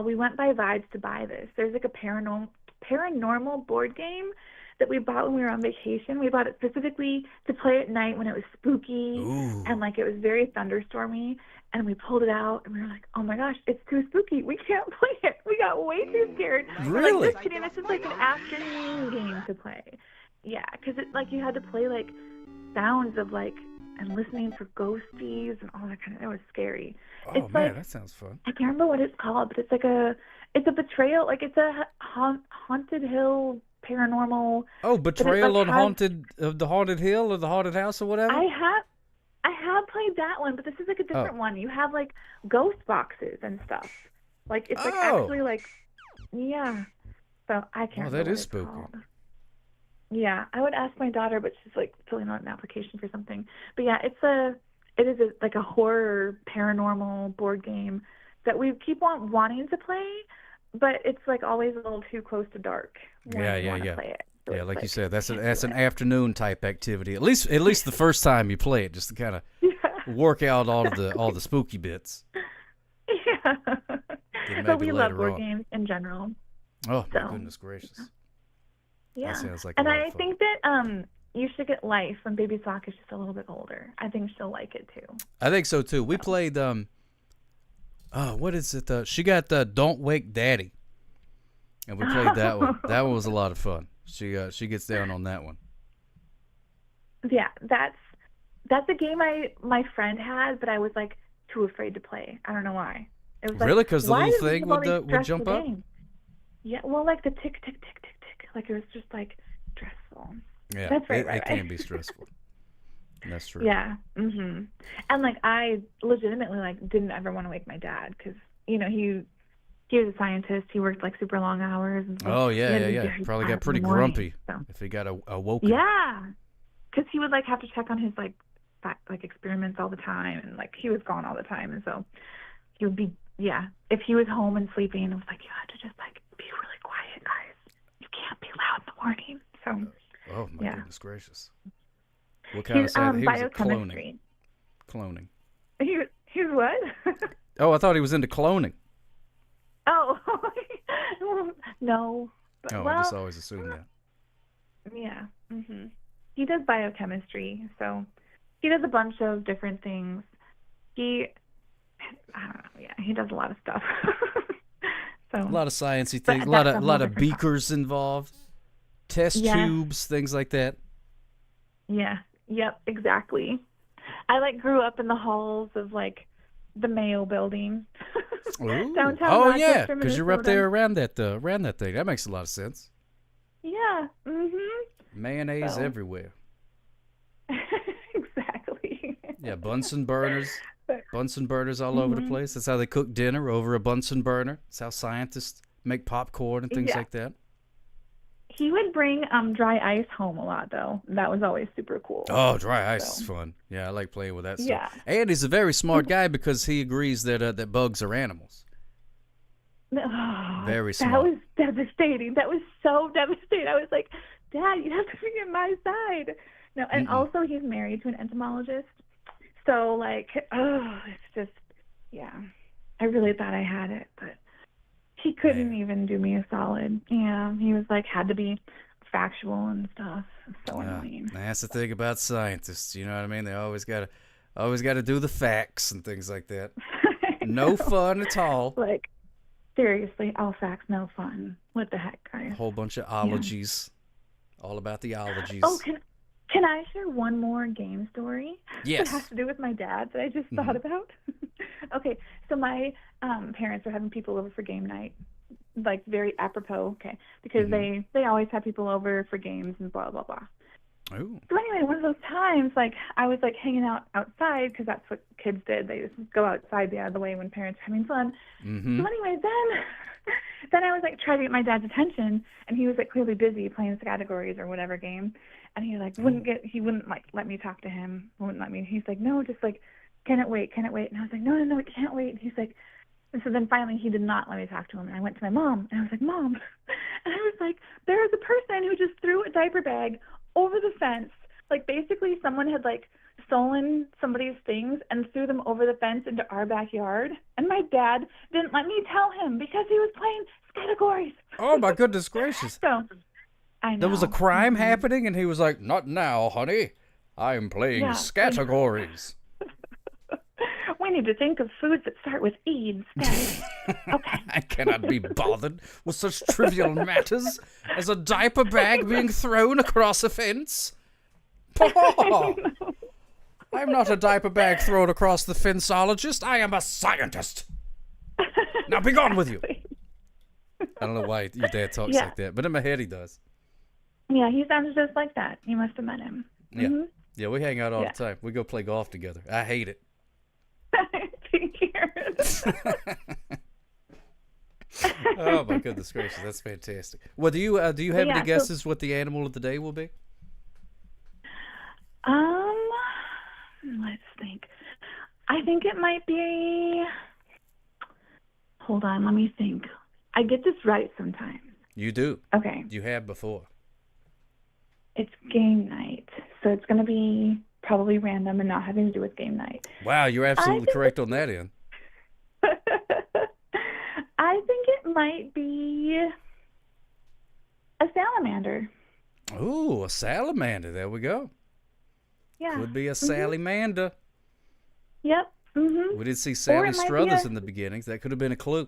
We went by vibes to buy this. There's like a paranormal board game that we bought when we were on vacation. We bought it specifically to play at night when it was spooky. Ooh. And like it was very thunderstormy. And we pulled it out, and we were like, "Oh my gosh, it's too spooky. We can't play it. We got way too scared." Really? We're like, just kidding. This is like an afternoon game to play. Yeah, because you had to play like sounds of like and listening for ghosties and all that kind of. It was scary. Oh It's man, like, that sounds fun. I can't remember what it's called, but it's a betrayal. Like it's a haunted hill paranormal. Oh, but it, Betrayal like, on the Haunted Hill or the Haunted House or whatever. I have played that one, but this is like a different one. You have like ghost boxes and stuff. Like it's like actually like, yeah. So I can't. Oh, that is spooky. Called. Yeah, I would ask my daughter, but she's like filling out an application for something. But yeah, it is like a horror paranormal board game that we keep on wanting to play, but it's like always a little too close to dark. Yeah. Play it. So Yeah, like you like, said, that's an afternoon type activity. At least the first time you play it, just to kind of work out all the spooky bits. Yeah. Then But we maybe love later board on. games in general. Oh my So, goodness gracious! Yeah. That sounds like and a lot I of fun. think that you should get Life when Baby Sock is just a little bit older. I think she'll like it too. I think so too. We played what is it? She got Don't Wake Daddy, and we played that one. That one was a lot of fun. She gets down on that one. Yeah, that's a game my friend had, but I was like too afraid to play. I don't know why. It was like, Really? 'Cause the why little does this thing have all would, these would stressful jump up? games? Yeah, well, like the tick, tick, tick, tick, tick. Like it was just like stressful. Yeah, That's right, it right. can be stressful. That's true. Yeah. Mhm. And like I legitimately like didn't ever want to wake my dad because he was a scientist. He worked like super long hours. And so Oh he had to be yeah. very Probably fast got pretty in the morning, grumpy so. if he got awoken. Yeah, because he would like have to check on his like experiments all the time, and like he was gone all the time, and so he would be if he was home and sleeping, it was like you had to just like be really quiet, guys. You can't be loud in the morning. So Oh my yeah. goodness gracious! What kind of He's science? He was biochemistry. cloning. He's what? Oh, I thought he was into cloning. Oh no. But, Oh, well, I just always assumed that. yeah. He does biochemistry, so he does a bunch of different things. I don't know. Yeah, he does a lot of stuff. So A lot of sciencey but things. A that's lot whole of different beakers involved. Test Yes. tubes, things like that. Yeah. Yep. Exactly. I like grew up in the halls of like the Mayo Building. Ooh. Downtown Oh Rochester, yeah, because you're up Minnesota. there around that thing. That makes a lot of sense. Yeah. Mayonnaise So. everywhere. Exactly. Yeah, Bunsen burners. Bunsen burners all over the place. That's how they cook dinner, over a Bunsen burner. That's how scientists make popcorn and things Yeah. like that. He would bring dry ice home a lot though. That was always super cool. Oh, dry ice is fun. Yeah, I like playing with that Yeah. stuff. And he's a very smart guy because he agrees that that bugs are animals. Oh, Very That smart. was devastating. That was so devastating. I was like, Dad, you have to be on my side. No, and also he's married to an entomologist. So like, it's just, yeah. I really thought I had it, but he couldn't even do me a solid. Yeah, he was like, had to be factual and stuff. It's so annoying. That's the thing about scientists. You know what I mean? They always gotta do the facts and things like that. No fun at all. Like, seriously, all facts, no fun. What the heck, guys? A whole bunch of ologies. All about the ologies. Oh, can I share one more game story? Yes. That has to do with my dad that I just thought about. Okay, so my parents are having people over for game night, like very apropos. Okay, because they always have people over for games and blah blah blah. Ooh. So anyway, one of those times, like I was like hanging out outside because that's what kids did. They just go outside, be out of the way when parents are having fun. So anyway, then I was like trying to get my dad's attention, and he was like clearly busy playing categories or whatever game, and he like he wouldn't like let me talk to him, wouldn't let me. He's like, no, just like, can it wait? And I was like, no, it can't wait. And he's like, and so then finally he did not let me talk to him, and I went to my mom, and I was like, Mom, and I was like, there is a person who just threw a diaper bag over the fence. Like basically someone had like stolen somebody's things and threw them over the fence into our backyard, and my dad didn't let me tell him because he was playing categories. Oh my goodness gracious. So I know. There was a crime happening and he was like, not now, honey. I'm playing Yeah. categories. We need to think of foods that start with E's, Daddy. I cannot be bothered with such trivial matters as a diaper bag being thrown across a fence. Oh, I'm not a diaper bag thrown across the fensologist. I am a scientist. Now be gone with you. I don't know why your dad talks like that, but in my head he does. Yeah, he sounds just like that. You must have met him. Yeah. Mhm. Yeah, we hang out all the time. We go play golf together. I hate it. Oh my goodness gracious, that's fantastic. Well, do you have any guesses what the animal of the day will be? Let's think. I think it might be. Hold on, let me think. I get this right sometimes. You do. Okay. You have before. It's game night, so it's going to be probably random and not having to do with game night. Wow, you're absolutely correct on that end. I think it might be a salamander. Ooh, a salamander. There we go. Yeah. Could be a salamander. Yep. Mm-hmm. We did see Sally Struthers in the beginnings. That could have been a clue.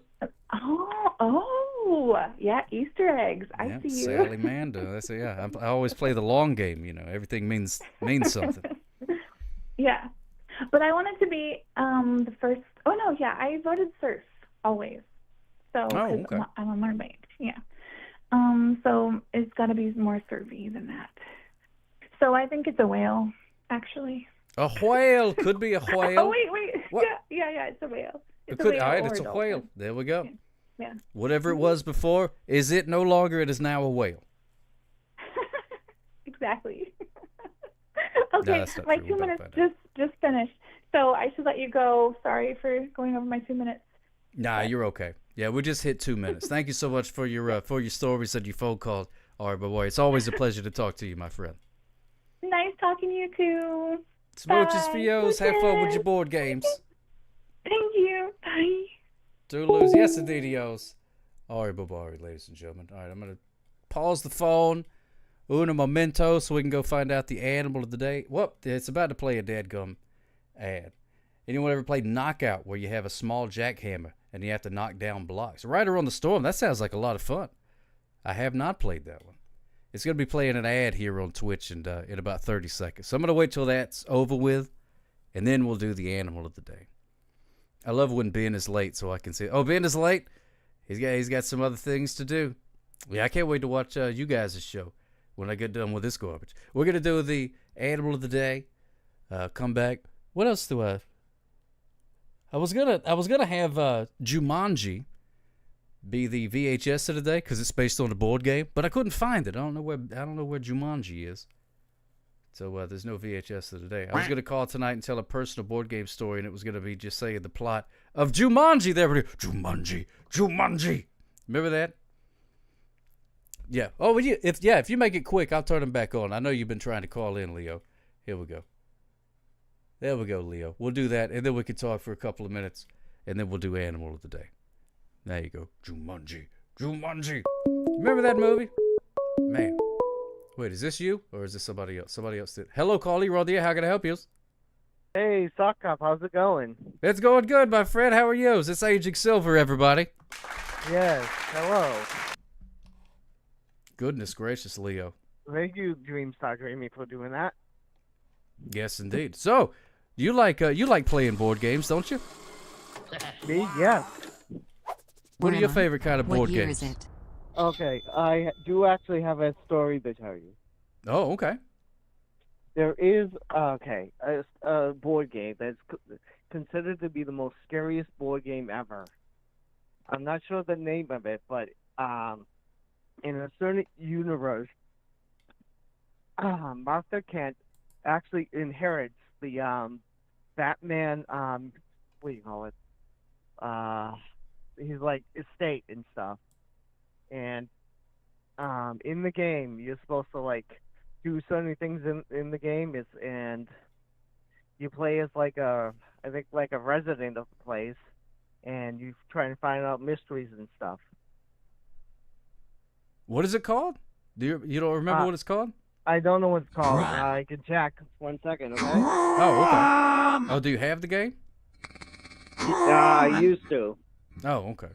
Oh, yeah, Easter eggs. I see you. Salamander. That's I always play the long game. You know, everything means something. Yeah, but I wanted to be the first. Oh no, yeah, I voted surf always. So okay. I'm a mermaid. Yeah. So it's got to be more surfy than that. So I think it's a whale, actually. A whale could be a whale. Oh wait. What? Yeah, it's a whale. It's a whale it's a whale. There we go. Yeah. Whatever it was before, is it no longer? It is now a whale. Exactly. Okay, no, my 2 minutes just finished, so I should let you go. Sorry for going over my 2 minutes. Nah, you're okay. Yeah, we just hit 2 minutes. Thank you so much for your stories and your phone calls. All right, boy, it's always a pleasure to talk to you, my friend. Nice talking to you too. Smooches for yo's. Have fun with your board games. Thank you. Bye. Toodaloos. Yes, indeed, yo's. All right, bye-bye, ladies and gentlemen. All right, I'm going to pause the phone. Uno momento, so we can go find out the animal of the day. Whoop, it's about to play a dadgum ad. Anyone ever played Knockout, where you have a small jackhammer and you have to knock down blocks? Rider on the Storm, that sounds like a lot of fun. I have not played that one. It's going to be playing an ad here on Twitch in about 30 seconds. So I'm going to wait till that's over with, and then we'll do the animal of the day. I love when Ben is late, so I can say, oh, Ben is late? He's got some other things to do. Yeah, I can't wait to watch you guys' show when I get done with this garbage. We're going to do the animal of the day, come back. What else do I was gonna have Jumanji be the VHS of the day because it's based on a board game, but I couldn't find it. I don't know where Jumanji is. So there's no VHS of the day. I was gonna call tonight and tell a personal board game story, and it was gonna be just saying the plot of Jumanji. There we go. Jumanji. Remember that? Yeah. Oh, if you make it quick, I'll turn them back on. I know you've been trying to call in, Leo. Here we go. There we go, Leo. We'll do that, and then we can talk for a couple of minutes, and then we'll do Animal of the Day. There you go. Jumanji. Remember that movie? Man. Wait, is this you, or is this somebody else? Somebody else did. Hello, caller. You're on the air. How can I help you? Hey, Sock Cop. How's it going? It's going good, my friend. How are you? It's Aging Silver, everybody. Yes. Hello. Goodness gracious, Leo. Thank you, Dreamstar Dreamy, for doing that. Yes, indeed. So, you like playing board games, don't you? Me? Yes. What are your favorite kind of board games? What year is it? Okay, I do actually have a story to tell you. Oh, okay. There is, a board game that's considered to be the most scariest board game ever. I'm not sure the name of it, but in a certain universe, Martha Kent actually inherits the Batman, what do you call it? His like estate and stuff. And in the game, you're supposed to like do certain things in the game, and you play as like a resident of the place, and you try and find out mysteries and stuff. What is it called? You don't remember what it's called? I don't know what it's called. I can check. 1 second, okay? Oh, okay. Oh, do you have the game? I used to. Oh, okay.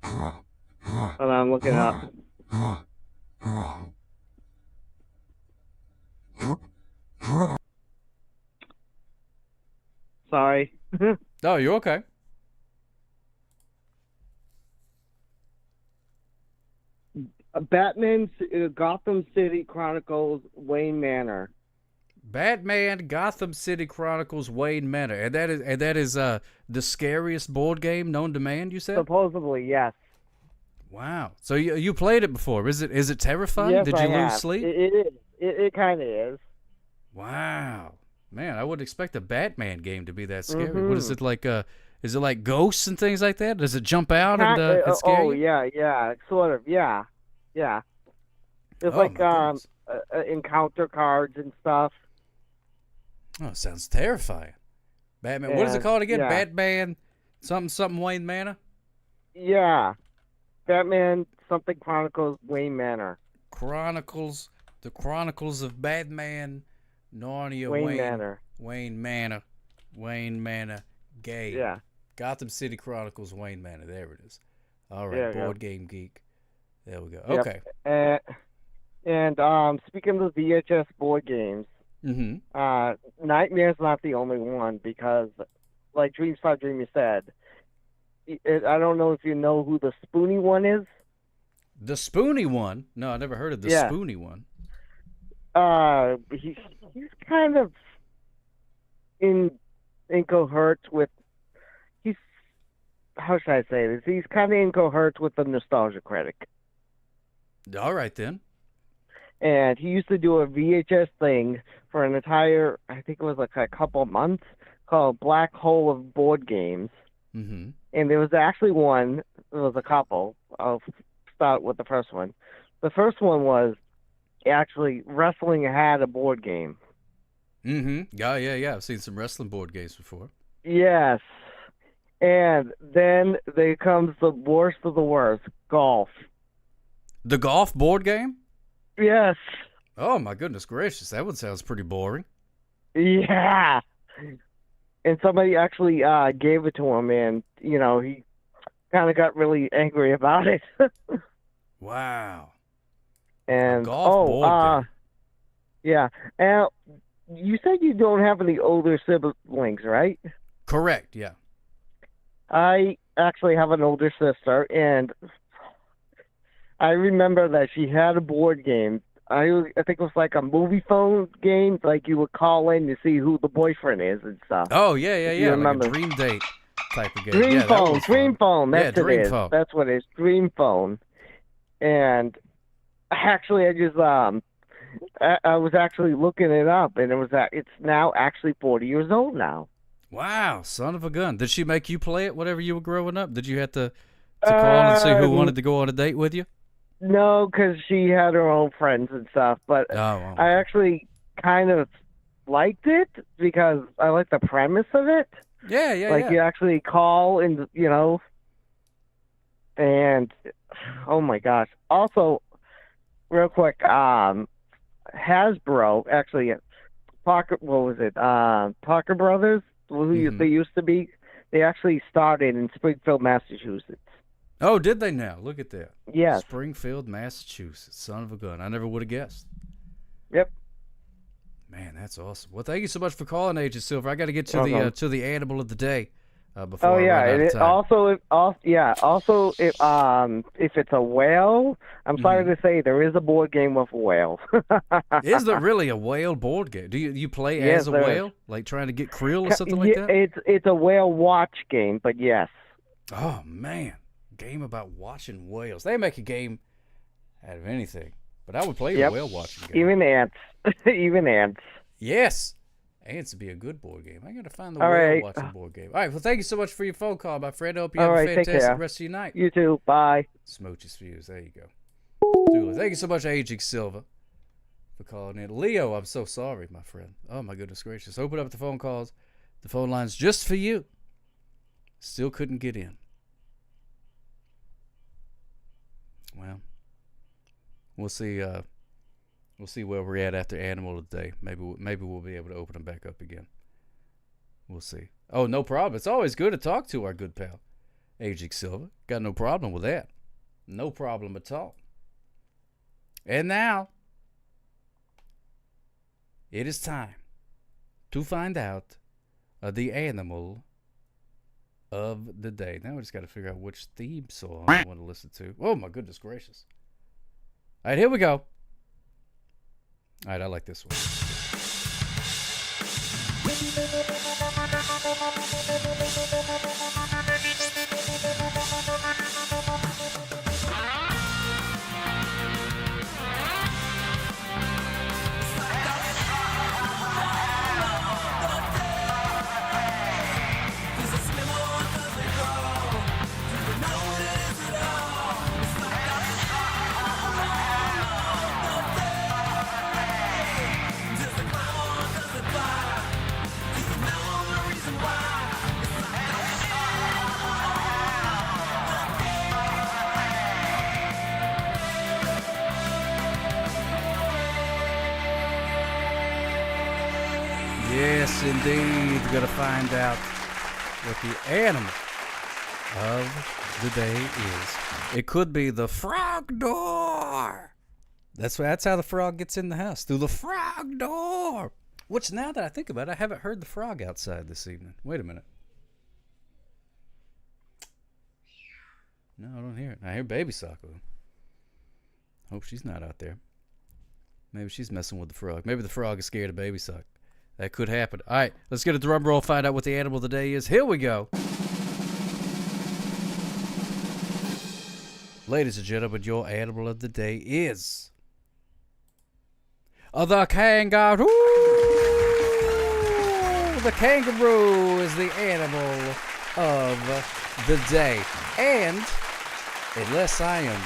Hold on, I'm looking up. Sorry. Oh, you're okay. Batman, Gotham City Chronicles, Wayne Manor. Batman Gotham City Chronicles Wayne Manor. And that is the scariest board game known to man, you said? Supposedly, yes. Wow. So you played it before. Is it terrifying? Yes, Did you lose sleep? It is. It kind of is. Wow. Man, I wouldn't expect a Batman game to be that scary. Mm-hmm. What is it like? Is it like ghosts and things like that? Does it jump out and scare you? Yeah, sort of, yeah. There's encounter cards and stuff. Oh, it sounds terrifying. Batman. What is it called again? Yeah. Batman something Wayne Manor? Yeah. Batman something Chronicles Wayne Manor. The Chronicles of Batman, Narnia, Wayne Manor. Wayne Manor game. Yeah. Gotham City Chronicles Wayne Manor. There it is. All right, There you Board go. Game Geek. There we go. Yep. Okay. And speaking of VHS board games, Mm-hmm. Nightmare's not the only one because, like Dreams Five Dreamy said, I don't know if you know who the Spoony one is. The Spoony one? No, I never heard of the Yeah. Spoony one. He's kind of incoherent with. How should I say this? He's kind of incoherent with the Nostalgia Critic. All right, then. And he used to do a VHS thing for an entire, I think it was like a couple months, called Black Hole of Board Games. Mm-hmm. And there was actually one, there was a couple. I'll start with the first one. The first one was actually Wrestling had a board game. Mm-hmm. Yeah. I've seen some wrestling board games before. Yes. And then there comes the worst of the worst, golf. The golf board game? Yes. Oh, my goodness gracious. That one sounds pretty boring. Yeah. And somebody actually gave it to him, and, he kind of got really angry about it. Wow. And, golf board game. Yeah. And you said you don't have any older siblings, right? Correct, yeah. I actually have an older sister, and I remember that she had a board game. I think it was like a movie phone game, like you would call in to see who the boyfriend is and stuff. Oh, yeah. You remember? Like a Dream Date type of game. Dream yeah, Phone, Dream Phone, that's Dream it is. Phone. That's what it is, Dream Phone. And actually, I just, I was actually looking it up, and it's now actually 40 years old now. Wow, son of a gun. Did she make you play it whenever you were growing up? Did you have to call and see who wanted to go on a date with you? No, because she had her own friends and stuff. But I actually kind of liked it because I like the premise of it. Yeah. You actually call and, and oh my gosh. Also, real quick, Hasbro, actually, Parker Brothers, who they used to be, they actually started in Springfield, Massachusetts. Oh, did they now? Look at that. Yes. Springfield, Massachusetts. Son of a gun. I never would have guessed. Yep. Man, that's awesome. Well, thank you so much for calling, Agent Silver. I got to get to the animal of the day before I run out of time. Also, if it's a whale, I'm sorry to say there is a board game with a whale. Is there really a whale board game? Do you play as a whale, like trying to get krill or something like that? It's a whale watch game, but yes. Oh man, game about watching whales. They make a game out of anything, but I would play the whale watching game. Even ants. Even ants. Yes. Ants would be a good board game. I got to find the whale watching board game. All right. Well, thank you so much for your phone call, my friend. I hope you have a fantastic rest of your night. You too. Bye. Smooches for you. There you go. Thank you so much, Aging Silva, for calling in. Leo, I'm so sorry, my friend. Oh, my goodness gracious. Open up the phone calls, the phone lines just for you. Still couldn't get in. Well, we'll see. We'll see where we're at after Animal of the Day. Maybe we'll be able to open them back up again. We'll see. Oh, no problem. It's always good to talk to our good pal, Aging Silva. Got no problem with that. No problem at all. And now, it is time to find out the animal of the day. Now we just got to figure out which theme song I want to listen to. Oh my goodness gracious! All right, here we go. All right, I like this one. Yes, indeed. We're going to find out what the animal of the day is. It could be the frog door. That's how the frog gets in the house, through the frog door. Which, now that I think about it, I haven't heard the frog outside this evening. Wait a minute. No, I don't hear it. I hear Baby Sock. Hope she's not out there. Maybe she's messing with the frog. Maybe the frog is scared of Baby Sock. That could happen. All right, let's get a drum roll, find out what the animal of the day is. Here we go. Ladies and gentlemen, your animal of the day is the kangaroo. The kangaroo is the animal of the day. And unless I am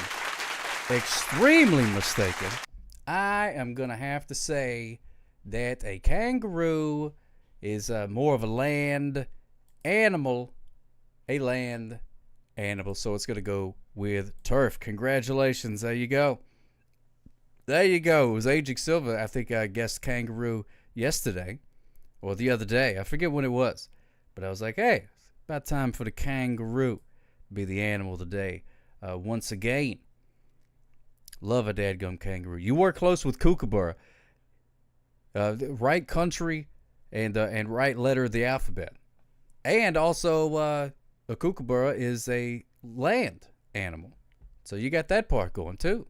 extremely mistaken, I am going to have to say that a kangaroo is more of a land animal. A land animal. So it's going to go with turf. Congratulations. There you go. There you go. It was Aging Silver. I think I guessed kangaroo yesterday. Or the other day. I forget when it was. But I was like, hey, it's about time for the kangaroo to be the animal of the day. Once again. Love a dadgum kangaroo. You work close with Kookaburra. Right country and right letter of the alphabet. And also, a kookaburra is a land animal. So you got that part going too.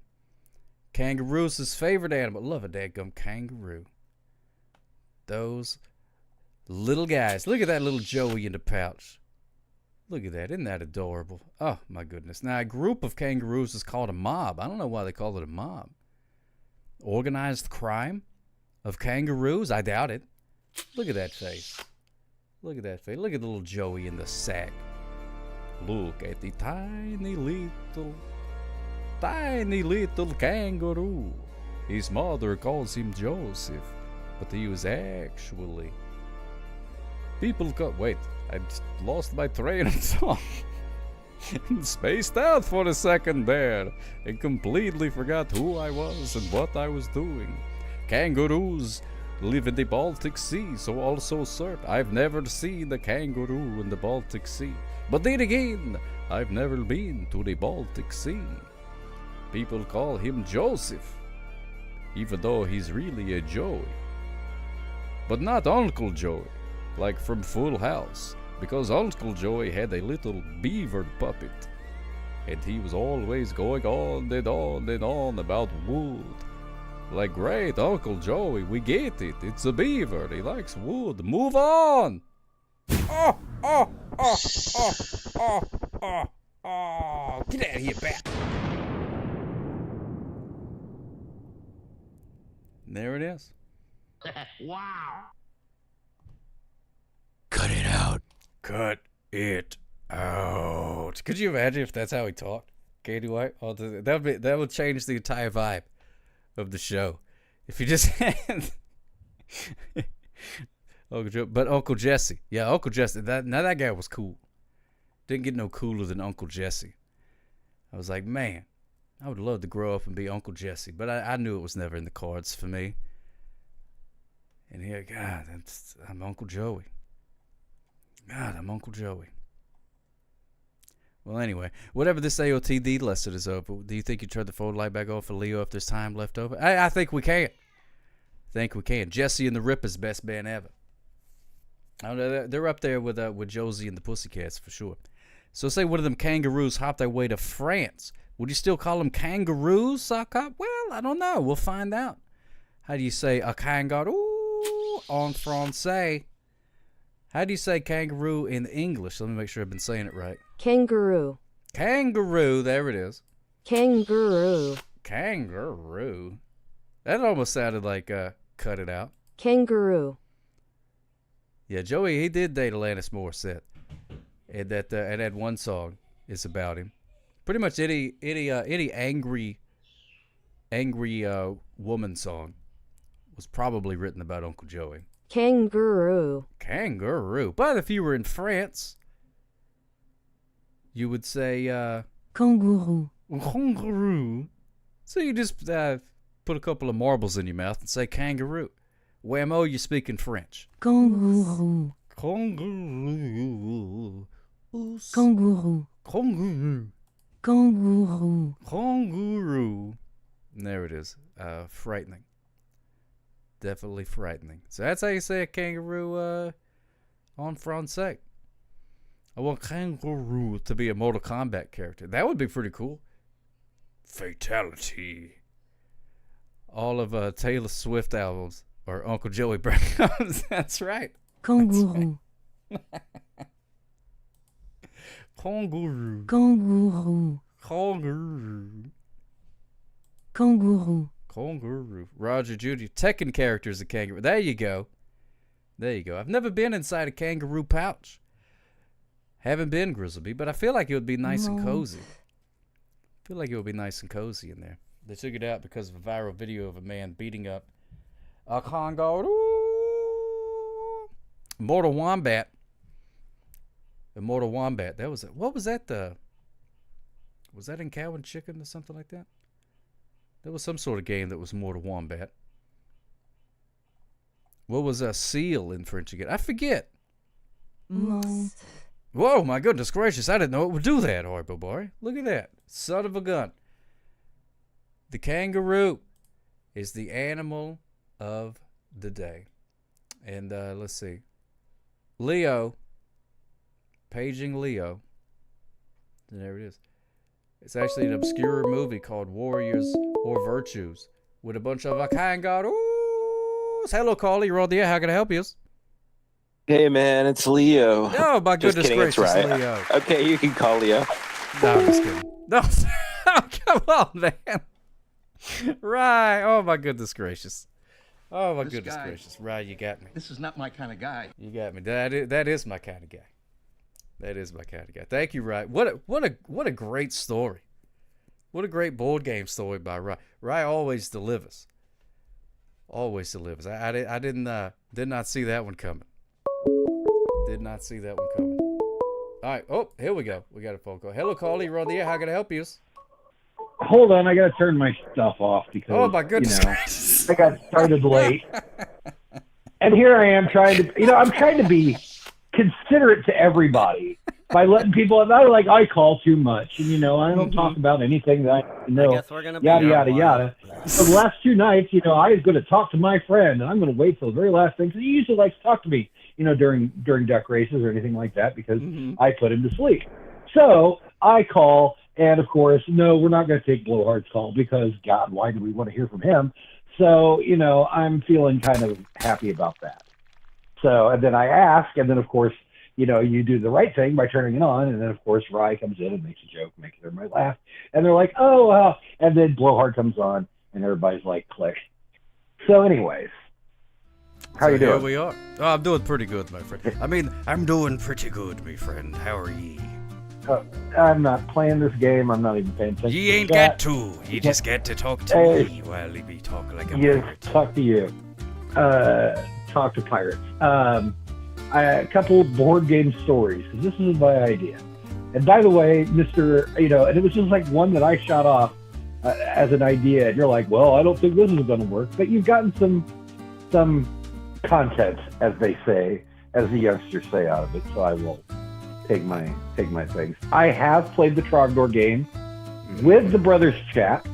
Kangaroo's his favorite animal. Love a dadgum kangaroo. Those little guys. Look at that little Joey in the pouch. Look at that. Isn't that adorable? Oh, my goodness. Now, a group of kangaroos is called a mob. I don't know why they call it a mob. Organized crime of kangaroos? I doubt it. Look at that face. Look at that face. Look at the little Joey in the sack. Look at the tiny little kangaroo. His mother calls him Joseph, but he was actually... Wait, I just lost my train of thought. Spaced out for a second there and completely forgot who I was and what I was doing. Kangaroos live in the Baltic Sea, so also surf. I've never seen a kangaroo in the Baltic Sea. But then again, I've never been to the Baltic Sea. People call him Joseph, even though he's really a Joey. But not Uncle Joey, like from Full House, because Uncle Joey had a little beaver puppet, and he was always going on and on and on about wood. Like, great, Uncle Joey, we get it. It's a beaver. He likes wood. Move on! Oh! Get out of here, bat! There it is. Wow. Cut it out. Cut it out. Could you imagine if that's how he talked? Katie White? Oh, that would change the entire vibe of the show. If you just had Uncle Jesse. Yeah, Uncle Jesse. That guy was cool. Didn't get no cooler than Uncle Jesse. I was like, man, I would love to grow up and be Uncle Jesse, but I knew it was never in the cards for me. And here, God, I'm Uncle Joey. God, I'm Uncle Joey. Well, anyway, whatever this AOTD lesson is over, do you think you turn the phone light back on for Leo if there's time left over? I think we can. Jesse and the Ripper's best band ever. I don't know, they're up there with Josie and the Pussycats for sure. So say one of them kangaroos hopped their way to France. Would you still call them kangaroos, Sock Hop? Well, I don't know. We'll find out. How do you say a kangaroo en français? How do you say kangaroo in English? Let me make sure I've been saying it right. Kangaroo. Kangaroo, there it is. Kangaroo. Kangaroo. That almost sounded like cut it out. Kangaroo. Yeah, Joey, he did date Alanis Morissette. And that one song is about him. Pretty much any angry woman song was probably written about Uncle Joey. Kangaroo. Kangaroo. But if you were in France, you would say kangaroo. Kangaroo. So you just put a couple of marbles in your mouth and say kangaroo. Whammo, you speak in French. Kangaroo. Kangaroo. Kangaroo. Kangaroo. Kangaroo. Kangaroo. There it is. Frightening. Definitely frightening. So that's how you say a kangaroo en français. I want kangaroo to be a Mortal Kombat character. That would be pretty cool. Fatality. All of Taylor Swift albums or Uncle Joey Brown albums. That's right. Kangaroo. Kangaroo. Kangaroo. Kangaroo. Kangaroo. Kangaroo. Roger Judy. Tekken characters of kangaroo. There you go. There you go. I've never been inside a kangaroo pouch. Haven't been, Grizzleby, but I feel like it would be nice and cozy. I feel like it would be nice and cozy in there. They took it out because of a viral video of a man beating up a kangaroo. Mortal Wombat. The Mortal Wombat. That was it. What was that? Was that in Cow and Chicken or something like that? There was some sort of game that was Mortal Wombat. What was a seal in French again? I forget. Whoa, my goodness gracious. I didn't know it would do that, horrible boy. Look at that. Son of a gun. The kangaroo is the animal of the day. And let's see. Leo. Paging Leo. And there it is. It's actually an obscure movie called Warriors or Virtues with a bunch of kangaroos. Hello, Carly. You're on the air. How can I help you? Hey, man, it's Leo. Oh, my Just goodness kidding, gracious, it's Ryan. Leo. Okay, you can call Leo. No, I'm just kidding. No, come on, man. Right. Oh, my goodness gracious. Oh, my goodness gracious. Right, you got me. This is not my kind of guy. You got me. That is my kind of guy. That is my kind of guy. Thank you, Rye. What a great story. What a great board game story by Rye. Rye always delivers. Always delivers. I did not see that one coming. Did not see that one coming. All right. Oh, here we go. We got a phone call. Hello, Carly. You're on the air. How can I help you? Hold on, I gotta turn my stuff off because oh my goodness, I got started late, and here I am trying to, I'm trying to be considerate to everybody by letting people. Not like I call too much, and I don't talk about anything that I know. I guess we're gonna be yada yada yada. So the last 2 nights, I was going to talk to my friend, and I'm going to wait till the very last thing because he usually likes to talk to me, during duck races or anything like that because I put him to sleep. So I call. And, of course, no, we're not going to take Blowhard's call because, God, why do we want to hear from him? So, I'm feeling kind of happy about that. So, and then I ask, and then, of course, you do the right thing by turning it on. And then, of course, Rye comes in and makes a joke, makes everybody laugh. And they're like, oh, and then Blowhard comes on, and everybody's like, click. So, anyways, how you doing? Here we are. Oh, I'm doing pretty good, my friend. I'm doing pretty good, my friend. How are ye? I'm not playing this game. I'm not even paying attention. You ain't got to. You just get to talk to me while you be talking like a pirate. Talk to you. Talk to pirates. A couple board game stories, because this is my idea. And by the way, Mr., and it was just like one that I shot off as an idea. And you're like, well, I don't think this is going to work. But you've gotten some content, as they say, as the youngsters say, out of it. So I will take my things. I have played the Trogdor game with the Brothers Chat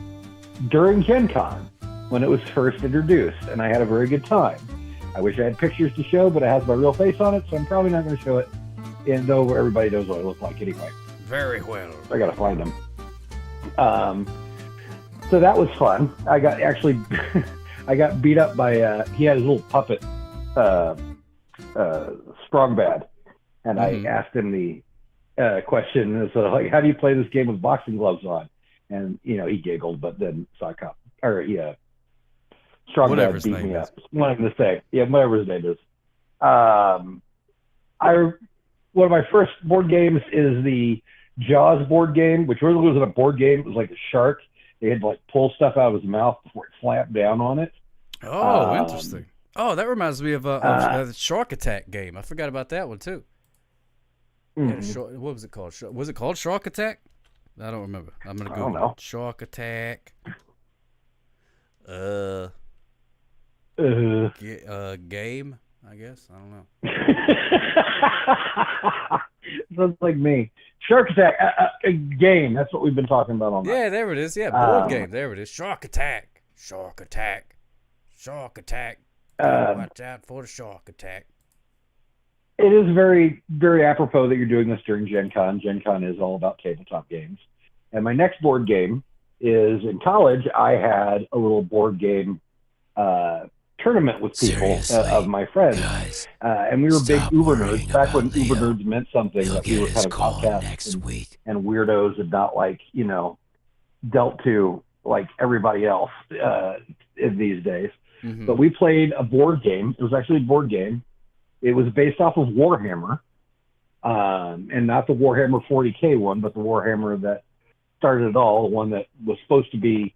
during Gen Con when it was first introduced, and I had a very good time. I wish I had pictures to show, but it has my real face on it, so I'm probably not going to show it. And though everybody knows what I look like anyway. Very well. I got to find them. So that was fun. I got I got beat up by he had his little puppet, Strong Bad, and I asked him the question, so like, how do you play this game with boxing gloves on? And he giggled, but then Strong Bad beat me up. Wanted to say, whatever his name is. One of my first board games is the Jaws board game, which really wasn't a board game. It was like a shark. They had to like pull stuff out of his mouth before it slapped down on it. Oh, interesting. Oh, that reminds me of the Shark Attack game. I forgot about that one too. What was it called? Was it called Shark Attack? I don't remember. I'm gonna Google it. Shark Attack. Game. I guess. I don't know. Sounds like me. Shark Attack, a game. That's what we've been talking about all night. Yeah, there it is. Yeah, board game. There it is. Shark Attack. Shark Attack. Shark Attack. Watch out for the Shark Attack. It is very, very apropos that you're doing this during Gen Con. Gen Con is all about tabletop games. And my next board game is in college. I had a little board game tournament with people of my friends, and we were big Uber nerds back when Uber nerds meant something, that we were kind of outcasts and weirdos and not like dealt to like everybody else in these days. But we played a board game. It was actually a board game. It was based off of Warhammer, and not the Warhammer 40K one, but the Warhammer that started it all, the one that was supposed to be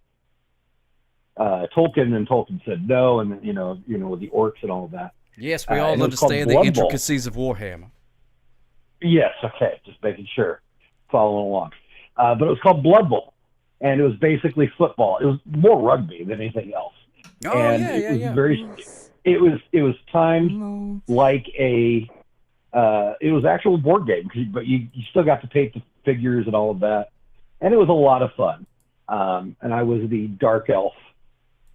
Tolkien, and Tolkien said no, and with the orcs and all of that. Yes, we all understand the intricacies of Warhammer. Yes, okay, just making sure, following along. But it was called Blood Bowl, and it was basically football. It was more rugby than anything else. Oh, and it was very. It was timed like it was actual board game, but you still got to paint the figures and all of that, and it was a lot of fun. And I was the Dark Elf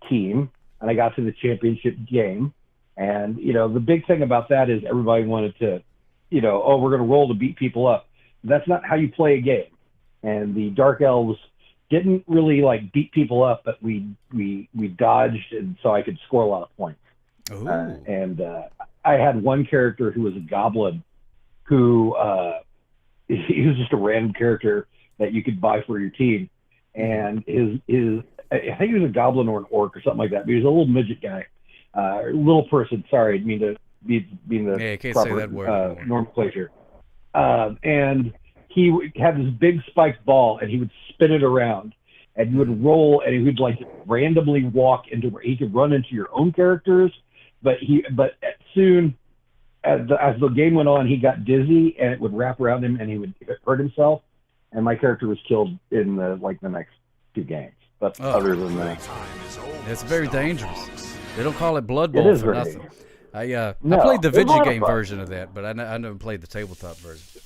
team, and I got to the championship game. And the big thing about that is everybody wanted to, we're going to roll to beat people up. That's not how you play a game. And the Dark Elves didn't really like beat people up, but we dodged, and so I could score a lot of points. And I had one character who was a goblin, who he was just a random character that you could buy for your team, and his I think he was a goblin or an orc or something like that. But he was a little midget guy, little person. Sorry, I didn't mean to be the can't proper say that word nomenclature. And he had this big spiked ball, and he would spin it around, and you would roll, and he would like randomly walk into where he could run into your own characters. But soon, as the game went on, he got dizzy, and it would wrap around him, and he would hurt himself. And my character was killed in the next 2 games. But other than that, it's very dangerous. They don't call it Blood Bowl for nothing. I played the video game version of that, but I never played the tabletop version.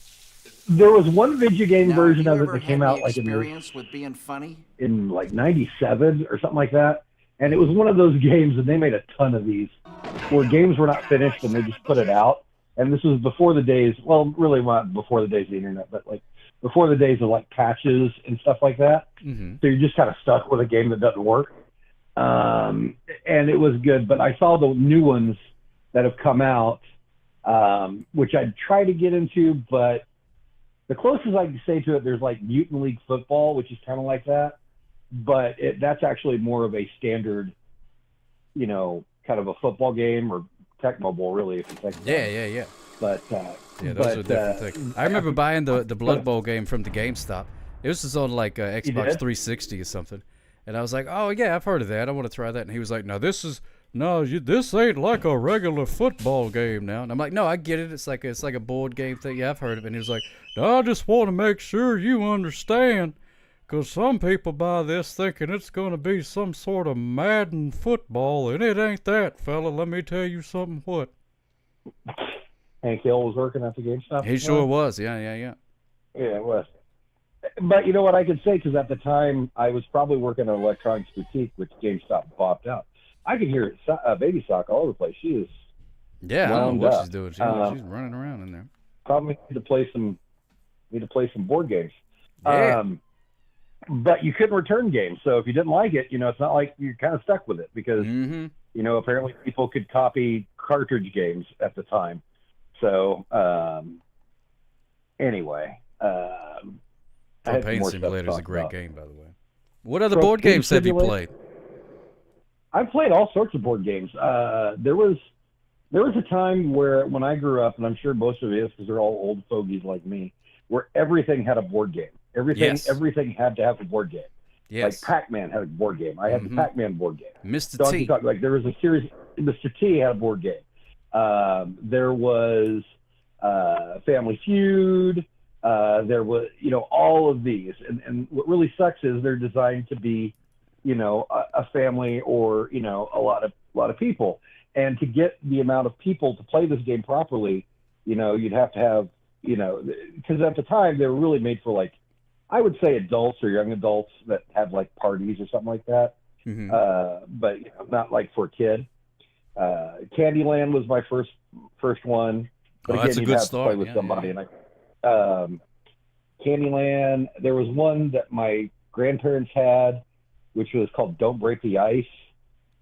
There was one video game version of it that came out like with being funny in like '97 or something like that. And it was one of those games, and they made a ton of these, where games were not finished and they just put it out. And this was before the days, well, really not before the days of the internet, but like before the days of like patches and stuff like that. So you're just kind of stuck with a game that doesn't work. And it was good, but I saw the new ones that have come out, which I'd try to get into, but the closest I can say to it, there's like Mutant League Football, which is kind of like that. But that's actually more of a standard, kind of a football game, or Tecmo Bowl, really, if you think. Yeah. But those are different things. I remember buying the Blood Bowl game from the GameStop. It was just on like Xbox 360 or something, and I was like, "Oh yeah, I've heard of that. I want to try that." And he was like, "This ain't like a regular football game now." And I'm like, "No, I get it. It's like a board game thing. Yeah, I've heard of it." And he was like, "No, I just want to make sure you understand." Because some people buy this thinking it's going to be some sort of Madden football, and it ain't that, fella. Let me tell you something what. Hank Hill was working at the GameStop? He sure was, yeah. Yeah, it was. But you know what I could say, because at the time I was probably working at Electronics Boutique, which GameStop bopped out. I could hear Baby Sock all over the place. She is Yeah, I don't wound know what up. she's doing. She's running around in there. Probably need to play some board games. Yeah. But you couldn't return games, so if you didn't like it, it's not like you're kind of stuck with it because apparently people could copy cartridge games at the time. So anyway, Propane Simulator is a great game, by the way. What other Propane board games have you Simulator? played? I've played all sorts of board games. There was a time where when I grew up, and I'm sure most of it is because they're all old fogies like me, where everything had a board game. Everything had to have a board game. Yes. Like Pac-Man had a board game. I had the Pac-Man board game. Mr. Donkey T. Kong, like there was a series. Mr. T had a board game. There was Family Feud. There was all of these, and what really sucks is they're designed to be a family or a lot of people, and to get the amount of people to play this game properly, you'd have to have because at the time they were really made for like, I would say adults or young adults that had like parties or something like that. But not like for a kid. Candyland was my first one. But That's a you'd good have to start. play with somebody. And Candyland, there was one that my grandparents had, which was called Don't Break the Ice.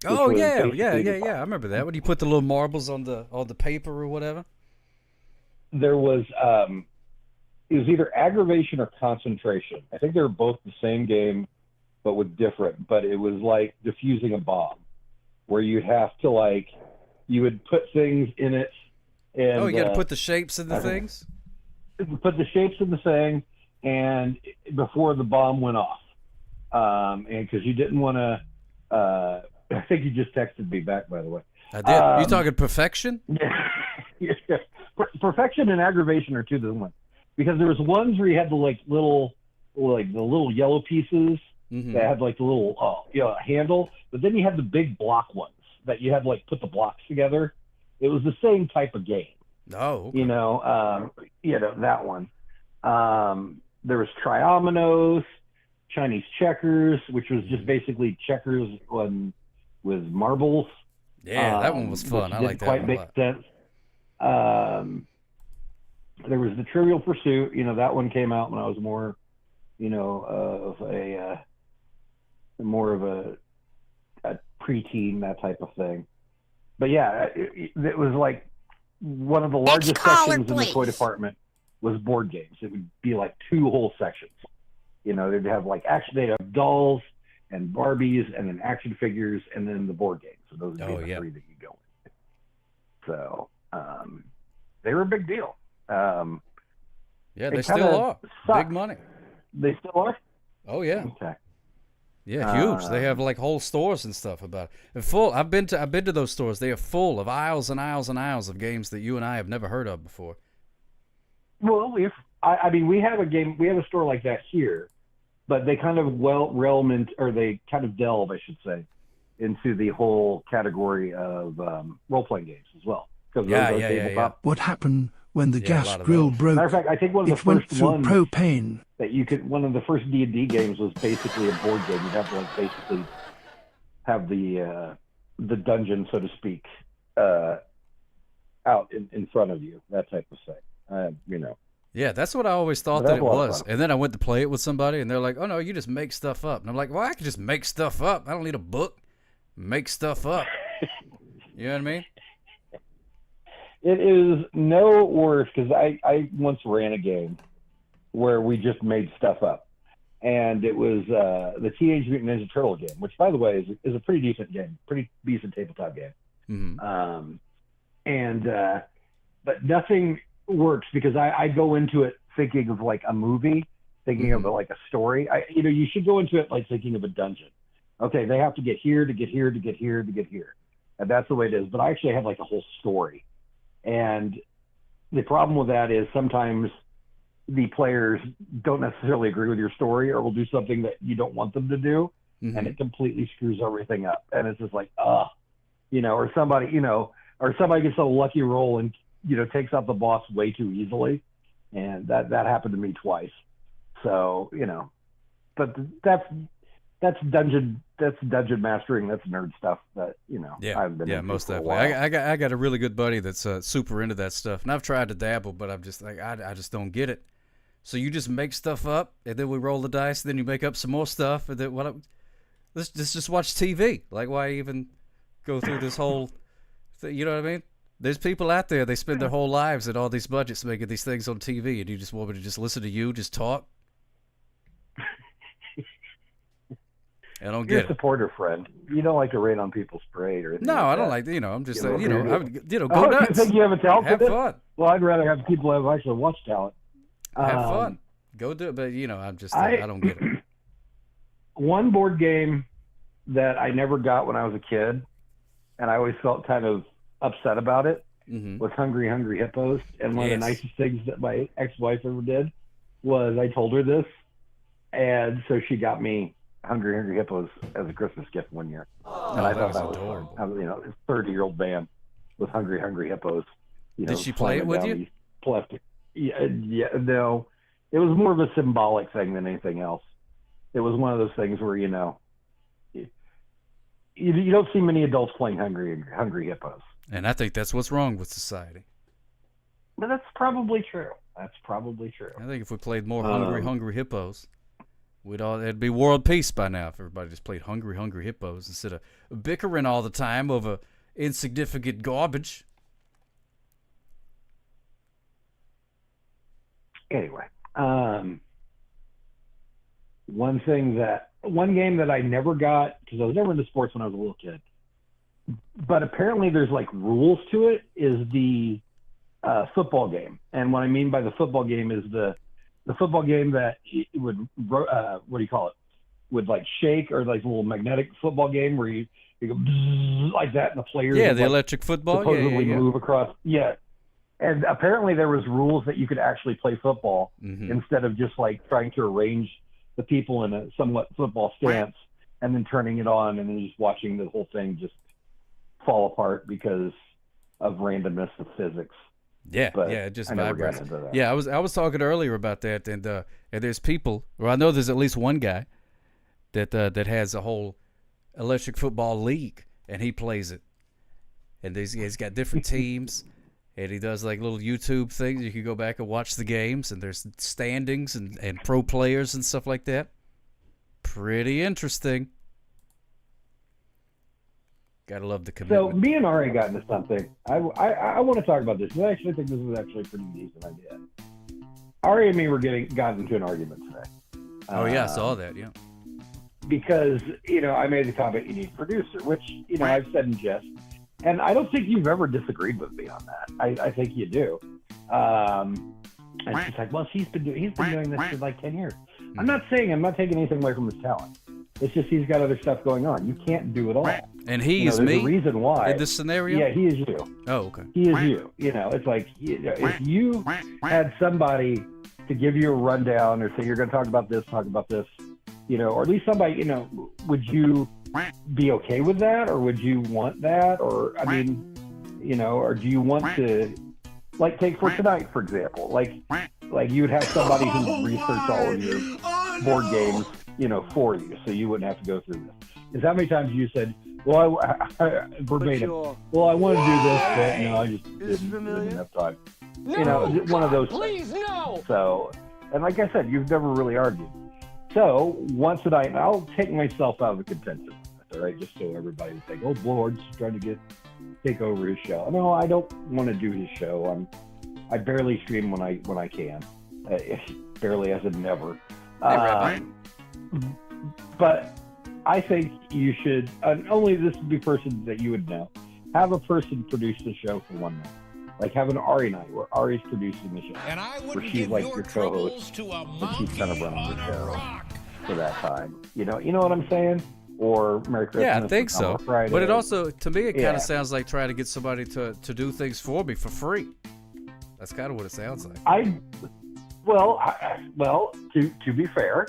Oh yeah. I remember that. When you put the little marbles on the paper or whatever. There was it was either aggravation or concentration. I think they were both the same game, but with different. But it was like defusing a bomb, where you'd have to you would put things in it. And, you got to put the shapes in the things? Put the shapes in the thing, and before the bomb went off. And because you didn't want to, I think you just texted me back, by the way. I did. You talking perfection? Yeah. Perfection and aggravation are two different ones. Because there was ones where you had the the little yellow pieces that had like the little handle, but then you had the big block ones that you had to put the blocks together. It was the same type of game. Oh, okay. That one. There was Triominoes, Chinese checkers, which was just basically checkers with marbles. Yeah, that one was fun. I like that one a lot. Sense. There was the Trivial Pursuit. That one came out when I was more, more of a preteen, that type of thing. But yeah, it was like one of the largest sections in the toy department was board games. It would be like two whole sections. They'd have they'd have dolls and Barbies and then action figures and then the board games. So those would be the three that you go with. So they were a big deal. Yeah, they still are. Big money. They still are? Oh yeah. Okay. Yeah, huge. They have whole stores and stuff about it. And full. I've been to those stores. They are full of aisles and aisles and aisles of games that you and I have never heard of before. Well, we have a game. We have a store like that here, but they kind of they kind of delve, I should say, into the whole category of role-playing games as well. Yeah. What happened when the gas grill broke? Matter of fact, I think one of the it went first through ones propane. that you could. One of the first D&D games was basically a board game. You'd have to basically have the dungeon, so to speak, out in front of you. That type of thing. Yeah, that's what I always thought that it was. And then I went to play it with somebody, and they're like, "Oh no, you just make stuff up." And I'm like, "Well, I can just make stuff up. I don't need a book. Make stuff up." You know what I mean? It is no worse because I once ran a game where we just made stuff up, and it was the Teenage Mutant Ninja Turtle game, which, by the way, is a pretty decent game, pretty decent tabletop game. But nothing works because I go into it thinking of a movie, thinking of a story. You should go into it thinking of a dungeon. Okay, they have to get here to get here to get here to get here, and that's the way it is. But I actually have a whole story. And the problem with that is sometimes the players don't necessarily agree with your story or will do something that you don't want them to do. And it completely screws everything up. And it's just or somebody gets a lucky roll and, takes out the boss way too easily. And that happened to me twice. So, but that's that's dungeon mastering. That's nerd stuff that Yeah, I've been into most for a definitely. while. I got a really good buddy that's super into that stuff, and I've tried to dabble, but I'm just like I just don't get it. So you just make stuff up, and then we roll the dice, and then you make up some more stuff, and then let's just watch TV. Like, why even go through this whole thing? You know what I mean? There's people out there, they spend their whole lives at all these budgets making these things on TV, and you just want me to just listen to you just talk? I don't You're get a supporter friend. You don't like to rain on people's parade or anything. No, like I don't that. like. I'm just You saying. know, Go nuts. You think you have a talent? Have for this? fun. Well, I'd rather have people who have actually watch talent. Have fun. Go do it. But I'm just. I don't get it. One board game that I never got when I was a kid, and I always felt kind of upset about it, was Hungry Hungry Hippos. And one of the nicest things that my ex-wife ever did was I told her this, and so she got me Hungry Hungry Hippos as a Christmas gift one year. And I thought that was adorable. This 30-year-old band with Hungry Hungry Hippos. Did she play it with you? Plastic. Yeah, no. It was more of a symbolic thing than anything else. It was one of those things where, you don't see many adults playing Hungry Hippos. And I think that's what's wrong with society. But that's probably true. I think if we played more Hungry Hippos, it'd be world peace by now if everybody just played Hungry Hippos instead of bickering all the time over insignificant garbage. Anyway, one game that I never got, because I was never into sports when I was a little kid, but apparently there's like rules to it, is the football game. And what I mean by the football game is the football game that it would, what do you call it? Would like shake, or like a little magnetic football game where you go like that, and the players the electric football supposedly move across. Yeah. And apparently there was rules that you could actually play football instead of just like trying to arrange the people in a somewhat football stance and then turning it on and then just watching the whole thing just fall apart because of randomness of physics. Yeah, but it just I never vibrates. got into that. Yeah, I was talking earlier about that, and there's people, or I know there's at least one guy that has a whole electric football league, and he plays it, and he's got different teams, and he does like little YouTube things. You can go back and watch the games, and there's standings and pro players and stuff like that. Pretty interesting. Gotta love the commitment. So me and Ari got into something. I want to talk about this. I actually think this is actually a pretty decent idea. Ari and me got into an argument today. Oh yeah, I saw that. Yeah. Because I made the comment, you need a producer, which I've said in jest, and I don't think you've ever disagreed with me on that. I think you do. And she's like, well, he's been doing this for like 10 years. I'm not taking anything away from his talent. It's just he's got other stuff going on. You can't do it all. And he is there's me? a reason why. In this scenario? Yeah, he is you. Oh, okay. He is you. It's like, if you had somebody to give you a rundown or say you're going to talk about this, or at least somebody, would you be okay with that, or would you want that? Or, I mean, or do you want to, like, take for tonight, for example, like you'd have somebody who researched all of your board games, for you, so you wouldn't have to go through this. Is how many times you said, well, I verbatim, well, I want to do this, but no, I just didn't have time. No, one of those please, things. no. So, and like I said, you've never really argued. So once a night, I'll take myself out of the contention, all right, just so everybody's like, oh, Lord's trying to take over his show. No, I don't want to do his show. I barely stream when I can, barely as in never. But I think you should, only this would be person that you would know, have a person produce the show for one night. Like have an Ari night where Ari's producing the show. And I where wouldn't she's give like your your co-host, to a and she's kind of running the on a show rock. for that time. You know what I'm saying? Or Merry Christmas. Yeah, I think so. Friday. But it also, to me, it kind Yeah. of sounds like trying to get somebody to do things for me for free. That's kind of what it sounds like. Well, to be fair,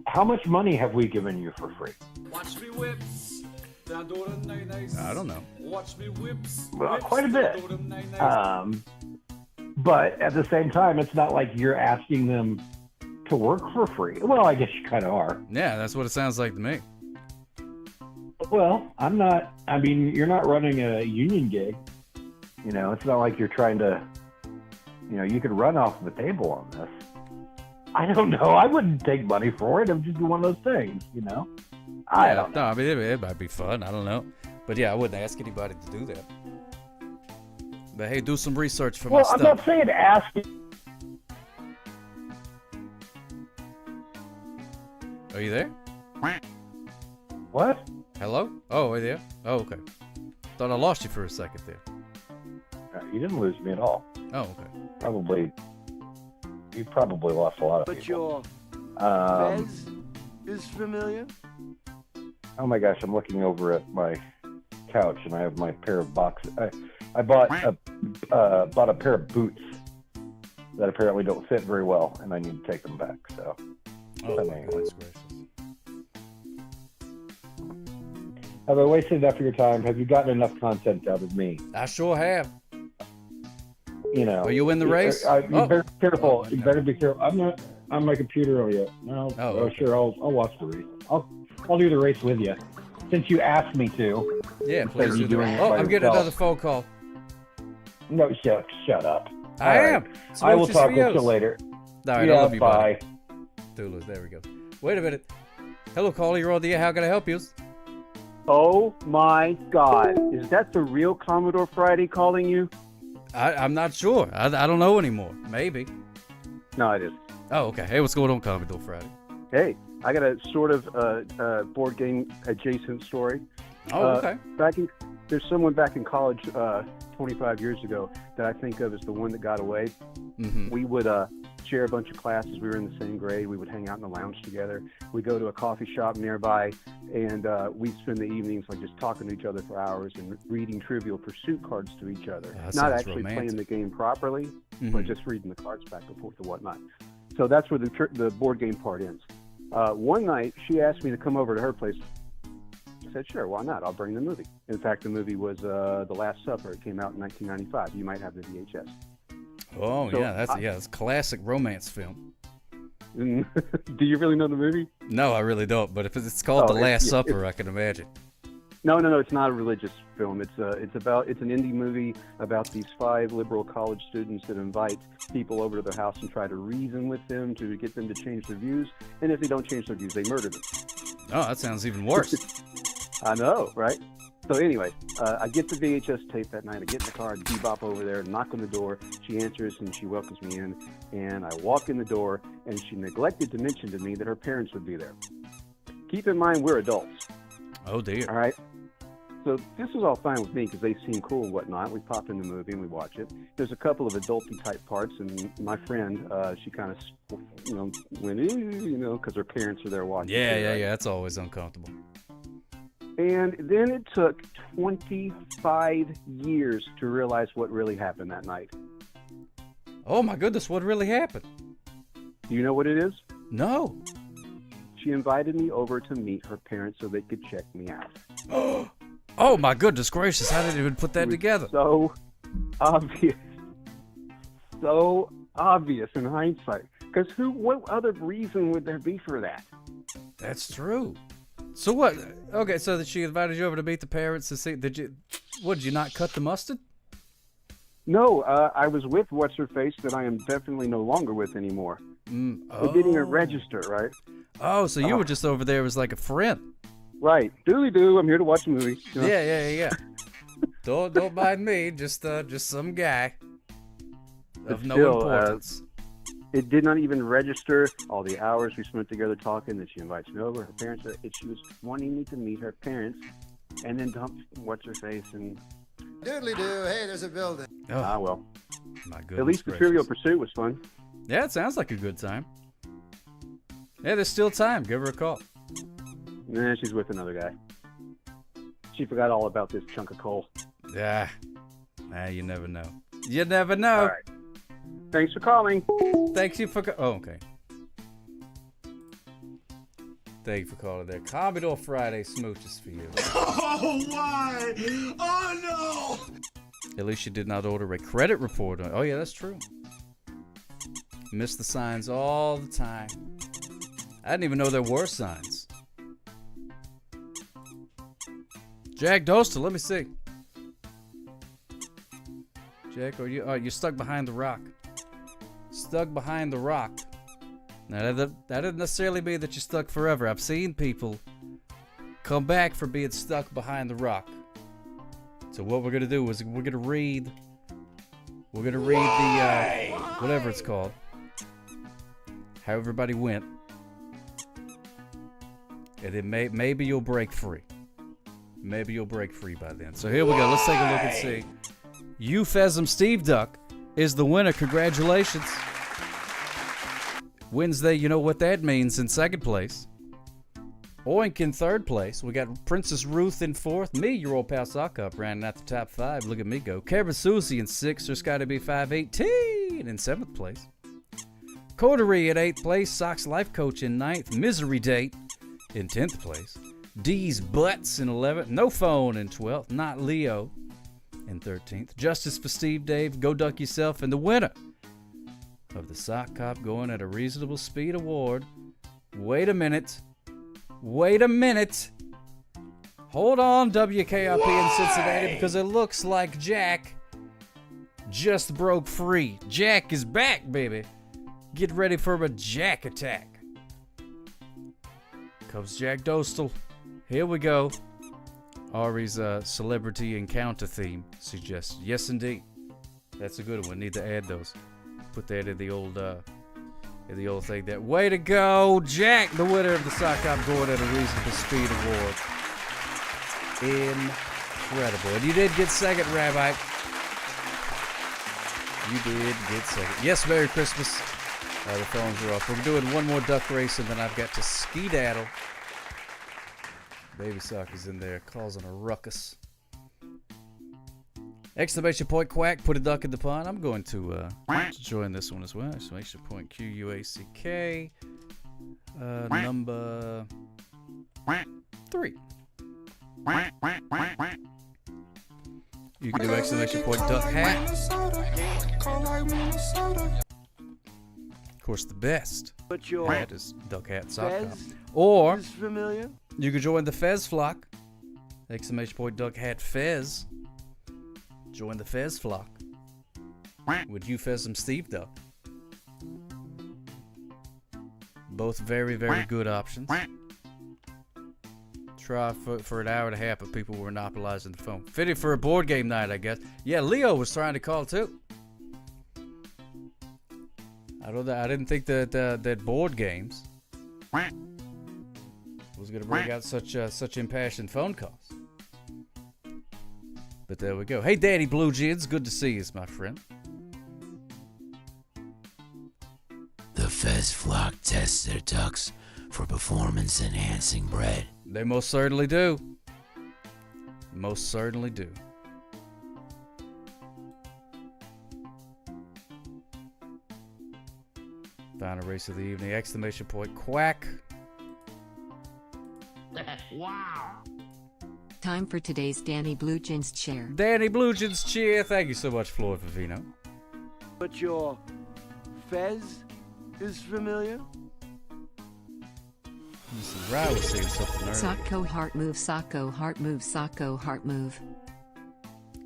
how much money have we given you for free? Watch me whips. I don't know. Watch me whips. Well, quite a bit. But at the same time, it's not like you're asking them to work for free. Well, I guess you kind of are. Yeah, that's what it sounds like to me. Well, I'm not. I mean, you're not running a union gig. You know, it's not like you're trying to. You know, you could run off the table on this. I don't know. I wouldn't take money for it. It would just be one of those things, you know. I don't know. No, I mean, it might be fun. I don't know. But yeah, I wouldn't ask anybody to do that. But hey, do some research for my stuff. Well, I'm not saying ask. Are you there? What? Hello? Oh, are you there? Oh, okay. Thought I lost you for a second there. You didn't lose me at all. Oh, okay. You probably lost a lot of But people. your Fez is familiar? Oh my gosh, I'm looking over at my couch and I have my pair of boxes. I bought a pair of boots that apparently don't fit very well, and I need to take them back. So, goodness gracious. Have I wasted enough of your time? Have you gotten enough content out of me? I sure have. You know. Are you in the race? You better be careful. You better be careful. I'm not on my computer yet. No. Okay. Sure. I'll watch the race. I'll do the race with you, since you asked me to. Yeah, instead please of you do doing that. it Oh, by I'm getting yourself. another phone call. No, shut up. I All right. am. I will Smooches talk for with you yous. later. All right, Yeah, I love you, bye. buddy. Toodaloo, there we go. Wait a minute. Hello, caller. You're on the air. How can I help you? Oh my God! Is that the real Commodore Friday calling you? I'm not sure. I don't know anymore. Maybe. No, it is. Oh, okay. Hey, what's going on, Commodore Friday? Hey, I got a sort of board game adjacent story. Oh, okay. There's someone back in college 25 years ago that I think of as the one that got away. Mm-hmm. We would share a bunch of classes. We were in the same grade. We would hang out in the lounge together. We'd go to a coffee shop nearby, and we'd spend the evenings like just talking to each other for hours and reading Trivial Pursuit cards to each other. That Not sounds actually romantic. playing the game properly, Mhm. but just reading the cards back and forth and whatnot. So that's where the board game part ends. One night, she asked me to come over to her place. I said, sure, why not? I'll bring the movie. In fact, the movie was The Last Supper. It came out in 1995. You might have the VHS. Oh, So yeah. That's a classic romance film. Do you really know the movie? No, I really don't. But if it's called Oh, The Last Supper, I can imagine. No, it's not a religious film. It's an indie movie about these 5 liberal college students that invite people over to their house and try to reason with them to get them to change their views. And if they don't change their views, they murder them. Oh, that sounds even worse. I know, right? So anyway, I get the VHS tape that night. I get in the car, bebop over there, knock on the door. She answers and she welcomes me in. And I walk in the door, and she neglected to mention to me that her parents would be there. Keep in mind, we're adults. Oh, dear. All right. So this was all fine with me because they seem cool and whatnot. We pop in the movie and we watch it. There's a couple of adulty type parts, and my friend, she kind of, went, because her parents are there watching. Yeah. That's always uncomfortable. And then it took 25 years to realize what really happened that night. Oh, my goodness. What really happened? Do you know what it is? No. She invited me over to meet her parents so they could check me out. Oh, my goodness gracious. I didn't even put that together. So obvious. So obvious in hindsight. Because what other reason would there be for that? That's true. So what? Okay, so that she invited you over to meet the parents to see. Did you not cut the mustard? No, I was with what's-her-face that I am definitely no longer with anymore. It didn't even register, right? Oh, so you were just over there as like a friend. Right. Dooley-doo, I'm here to watch a movie. You know? Yeah. Don't mind me, just some guy of no importance. It did not even register all the hours we spent together talking. That she invites me over. Her parents, she was wanting me to meet her parents, and then dump what's-her-face and... Doodly-doo, hey, there's a building. Oh, well. My goodness At least the gracious. Trivial Pursuit was fun. Yeah, it sounds like a good time. Yeah, there's still time. Give her a call. Nah, she's with another guy. She forgot all about this chunk of coal. Yeah. You never know. You never know. All right. Thanks for calling. Thank you for... Oh, okay. Thank you for calling there. Commodore Friday smooches for you. Oh, why? Oh, no! At least you did not order a credit report. Oh, yeah, that's true. Miss the signs all the time. I didn't even know there were signs. Jack Doster, let me see. Jack, are you're stuck behind the rock? Stuck behind the rock. Now that doesn't necessarily mean that you're stuck forever. I've seen people come back for being stuck behind the rock. So what we're gonna do is we're gonna read the whatever it's called. How everybody went. And then maybe you'll break free. Maybe you'll break free by then. So here we go. Let's take a look and see. Eupheism Steve Duck is the winner. Congratulations. Wednesday, you know what that means in second place. Oink in third place. We got Princess Ruth in fourth. Me, your old pal Sock Up, rounding out the top five. Look at me go. Kevin Susie in sixth. There's got to be 518 in seventh place. Coterie in eighth place. Sock's Life Coach in ninth. Misery Date in 10th place. D's Butts in 11th. No Phone in 12th. Not Leo in 13th. Justice for Steve Dave. Go Duck Yourself. And the winner of the Sock Cop Going at a Reasonable Speed Award. Wait a minute. Hold on, WKRP in Cincinnati, because it looks like Jack just broke free. Jack is back, baby. Get ready for a Jack attack. Comes Jack Dostal. Here we go. Ari's celebrity encounter theme suggested. Yes, indeed. That's a good one. Need to add those. Put that in the old thing there. Way to go, Jack, the winner of the Sock Cop Going at a Reasonable Speed Award. Incredible. And you did get second, Rabbi. You did get second. Yes, Merry Christmas. The phones are off. We're doing one more duck race, and then I've got to skedaddle. Baby Sock is in there causing a ruckus. Exclamation point quack, put a duck in the pond. I'm going to join this one as well. Exclamation point QUACK. Number 3. You can do exclamation point duck hat. Of course, the best hat is duck hat sock cop. Or you could join the Fez flock. Exclamation point duck hat Fez. Join the Fez flock with Eupheism Steve Duck. Both very, very good options. Try for an hour and a half, but people were monopolizing the phone. Fitting for a board game night, I guess. Yeah, Leo was trying to call too. I didn't think that board games was going to bring out such impassioned phone calls. But there we go. Hey, Daddy Blue Jeans, good to see you, my friend. The Fez flock tests their ducks for performance-enhancing bread. They most certainly do. Most certainly do. Final race of the evening. Exclamation point quack. Wow. Time for today's Danny Blue Jeans cheer. Danny Blue Jeans cheer. Thank you so much, Floyd Vivino. But your Fez is familiar? Rye was saying something earlier. Socko heart move, Socko heart move, Socko heart move.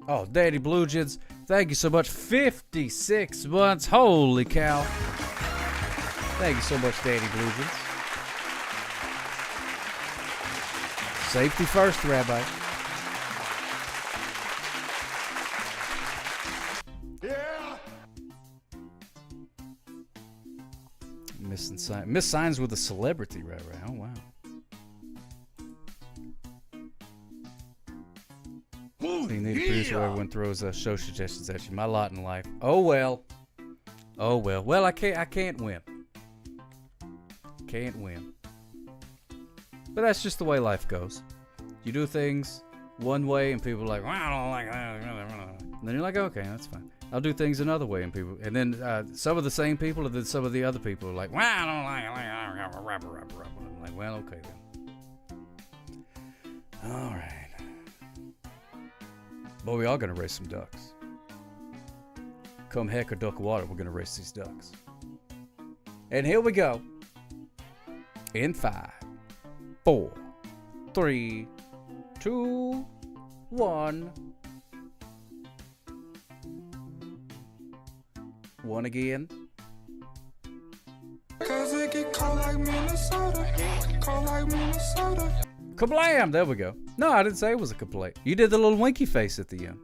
Oh, Danny Blue Jeans, thank you so much. 56 months. Holy cow. Thank you so much, Danny Blue Jeans. Safety first, Rabbi. Yeah. Miss Signs with a celebrity, right? Oh, wow. So you need a producer where everyone throws show suggestions at you. My lot in life. Oh, well. Oh, well. Well, I can't win. Can't win. But that's just the way life goes. You do things one way and people are like, well, I don't like that. And then you're like, okay, that's fine. I'll do things another way and then some of the same people and then some of the other people are like, well, I don't like it. I'm like, well, okay then. All right. Boy, we are going to race some ducks. Come heck or duck water, we're going to race these ducks. And here we go. In 5, 4, 3, 2, 1. One again. Kablam! There we go. No, I didn't say it was a complaint. You did the little winky face at the end.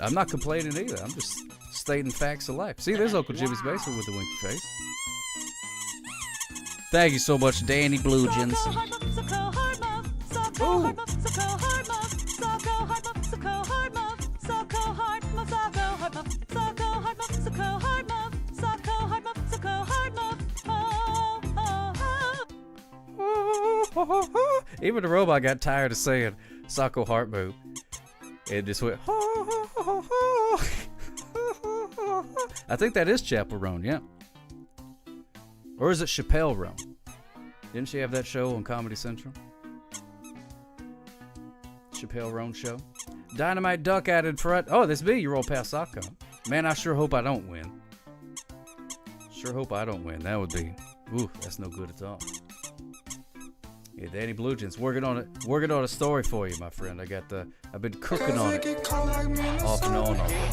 I'm not complaining either. I'm just stating facts of life. See, there's Uncle Jimmy's basement with the winky face. Thank you so much, Danny Bluegens. Ooh. Even the robot got tired of saying Socko Heart Move. It just went. I think that is Chapel Roan, yeah. Or is it Chappelle Roan? Didn't she have that show on Comedy Central? Chappelle Roan show. Dynamite Duck out in front. Oh, this be your old pal Socko. Man, I sure hope I don't win. Sure hope I don't win. That would be. Ooh, that's no good at all. Yeah, Danny Bluegens working on a story for you, my friend. I've been cooking on it off and on all day.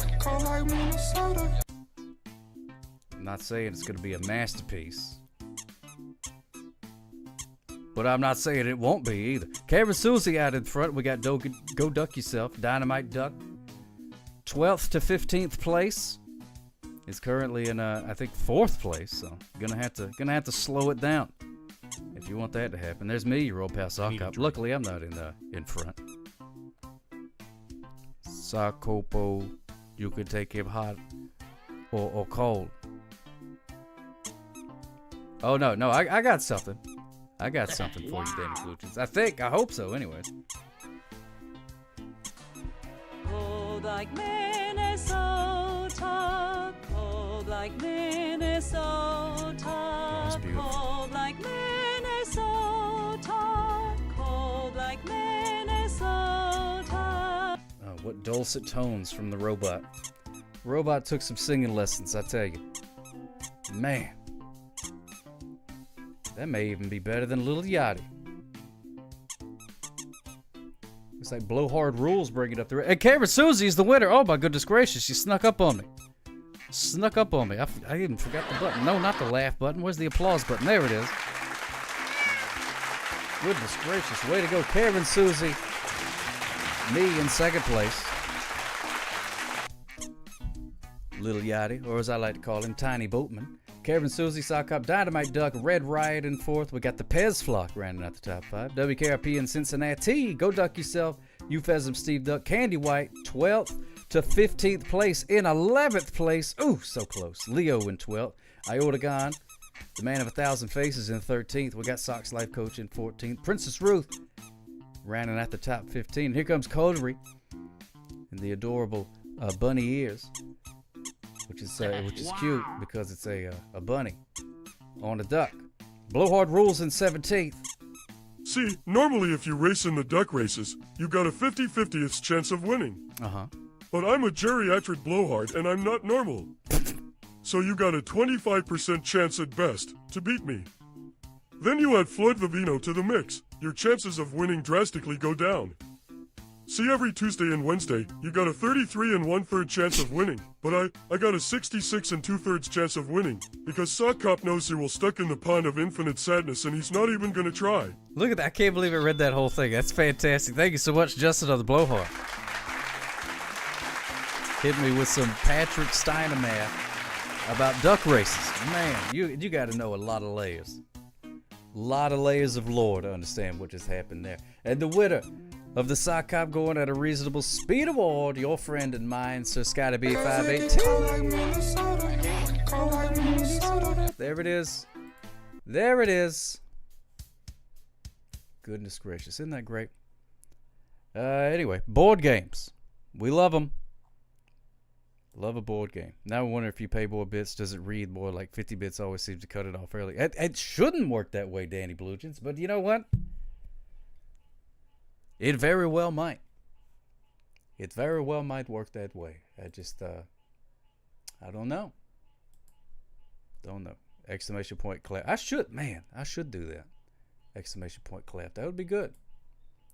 I'm not saying it's gonna be a masterpiece, but I'm not saying it won't be either. Kevin Susie out in front. We got Go Duck Yourself, Dynamite Duck. 12th to 15th place. Is currently in I think 4th place, so gonna have to slow it down. If you want that to happen. There's me, your old pal Sockop. Luckily, I'm not in front. Sockopo, you can take him hot or cold. Oh, no, I got something. I got something for you, Danny Bluegens. I hope so, anyways. Cold like Minnesota, cold like Minnesota, That's beautiful. cold like Minnesota, cold like Minnesota. Oh, what dulcet tones from the robot. Robot took some singing lessons, I tell you. Man. That may even be better than Lil Yachty. It's like Blowhard Rules bring it up there. And Cameron Susie's the winner. Oh my goodness gracious, she snuck up on me. Snuck up on me. I even forgot the button. No, not the laugh button. Where's the applause button? There it is. Goodness gracious. Way to go, Cameron Susie. Me in second place. Lil Yachty, or as I like to call him, Tiny Boatman. Kevin Susie, Sock Up, Dynamite Duck, Red Riot in 4th. We got the Pez Flock rounding out the top 5. WKRP in Cincinnati, Go Duck Yourself, Eupheism Steve Duck, Candy White, 12th to 15th place. In 11th place, ooh, so close. Leo in 12th. Iotagon, the Man of 1,000 Faces in 13th. We got Sox Life Coach in 14th. Princess Ruth, rounding out the top 15. Here comes Coterie and the adorable bunny ears. Which is cute because it's a bunny on a duck. Blowhard Rules in 17th. See, normally if you race in the duck races, you got a 50-50th chance of winning. Uh-huh. But I'm a geriatric blowhard and I'm not normal. So you got a 25% chance at best to beat me. Then you add Floyd Vivino to the mix. Your chances of winning drastically go down. See, every Tuesday and Wednesday, you got a 33 1/3 chance of winning, but I got a 66 2/3 chance of winning, because Sock Cop knows you will stuck in the pond of infinite sadness and he's not even gonna try. Look at that, I can't believe I read that whole thing. That's fantastic. Thank you so much, Justin on the Blowhard. Hit me with some Patrick Steiner math about duck races. Man, you got to know a lot of layers. A lot of layers of lore to understand what just happened there. And the winner of the Sock Cop going at a reasonable speed award, your friend and mine, Sir Scotty B 518. There it is. There it is. Goodness gracious, isn't that great? Anyway, board games. We love them. Love a board game. Now I wonder if you pay more bits, does it read more? Like 50 bits always seems to cut it off early. It shouldn't work that way, Danny Bluegens, but you know what? It very well might. It very well might work that way. I just, I don't know. Don't know. Exclamation point clap. I should do that. Exclamation point clap. That would be good.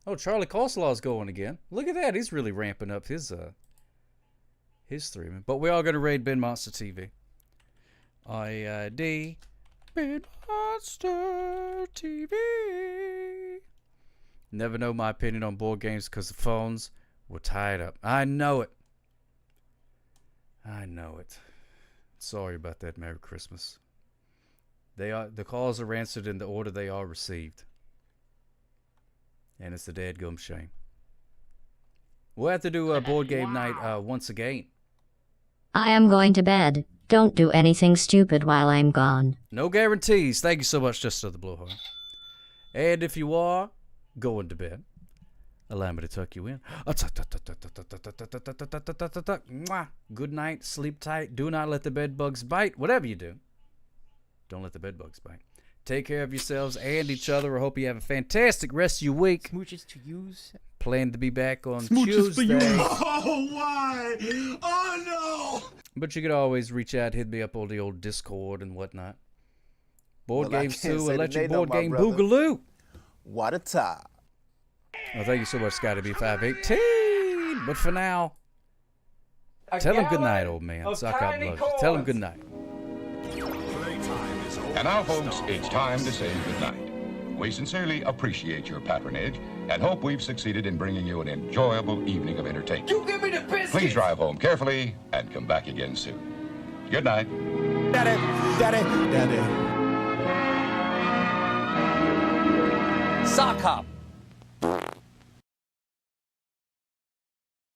Oh, Charlie Coslaw's going again. Look at that. He's really ramping up his streaming. But we're all going to raid Ben Monster TV. IID Ben Monster TV. Never know my opinion on board games because the phones were tied up. I know it. Sorry about that. Merry Christmas. The calls are answered in the order they are received. And it's a dadgum shame. We'll have to do a board game night once again. I am going to bed. Don't do anything stupid while I'm gone. No guarantees. Thank you so much, Justice of the Blowhard. And if you are going to bed, allow me to tuck you in. Good night. Sleep tight. Do not let the bed bugs bite. Whatever you do, don't let the bed bugs bite. Take care of yourselves and each other. I hope you have a fantastic rest of your week. Smooches to use. Plan to be back on Smooches Tuesday. for you. Oh, why? Oh, no! But you could always reach out, hit me up on the old Discord and whatnot. Board Well, I Games can't 2, say Electric today, Board though, my Game brother. Boogaloo. What a time. Well, thank you so much, Scotty B518. But for now, tell him good night, old man. Sock out loves you. Tell him good night. And now, folks, it's time to say goodnight. We sincerely appreciate your patronage and hope we've succeeded in bringing you an enjoyable evening of entertainment. You give me the biscuits! Please drive home carefully and come back again soon. Good night. Daddy, daddy, daddy. Sock hop.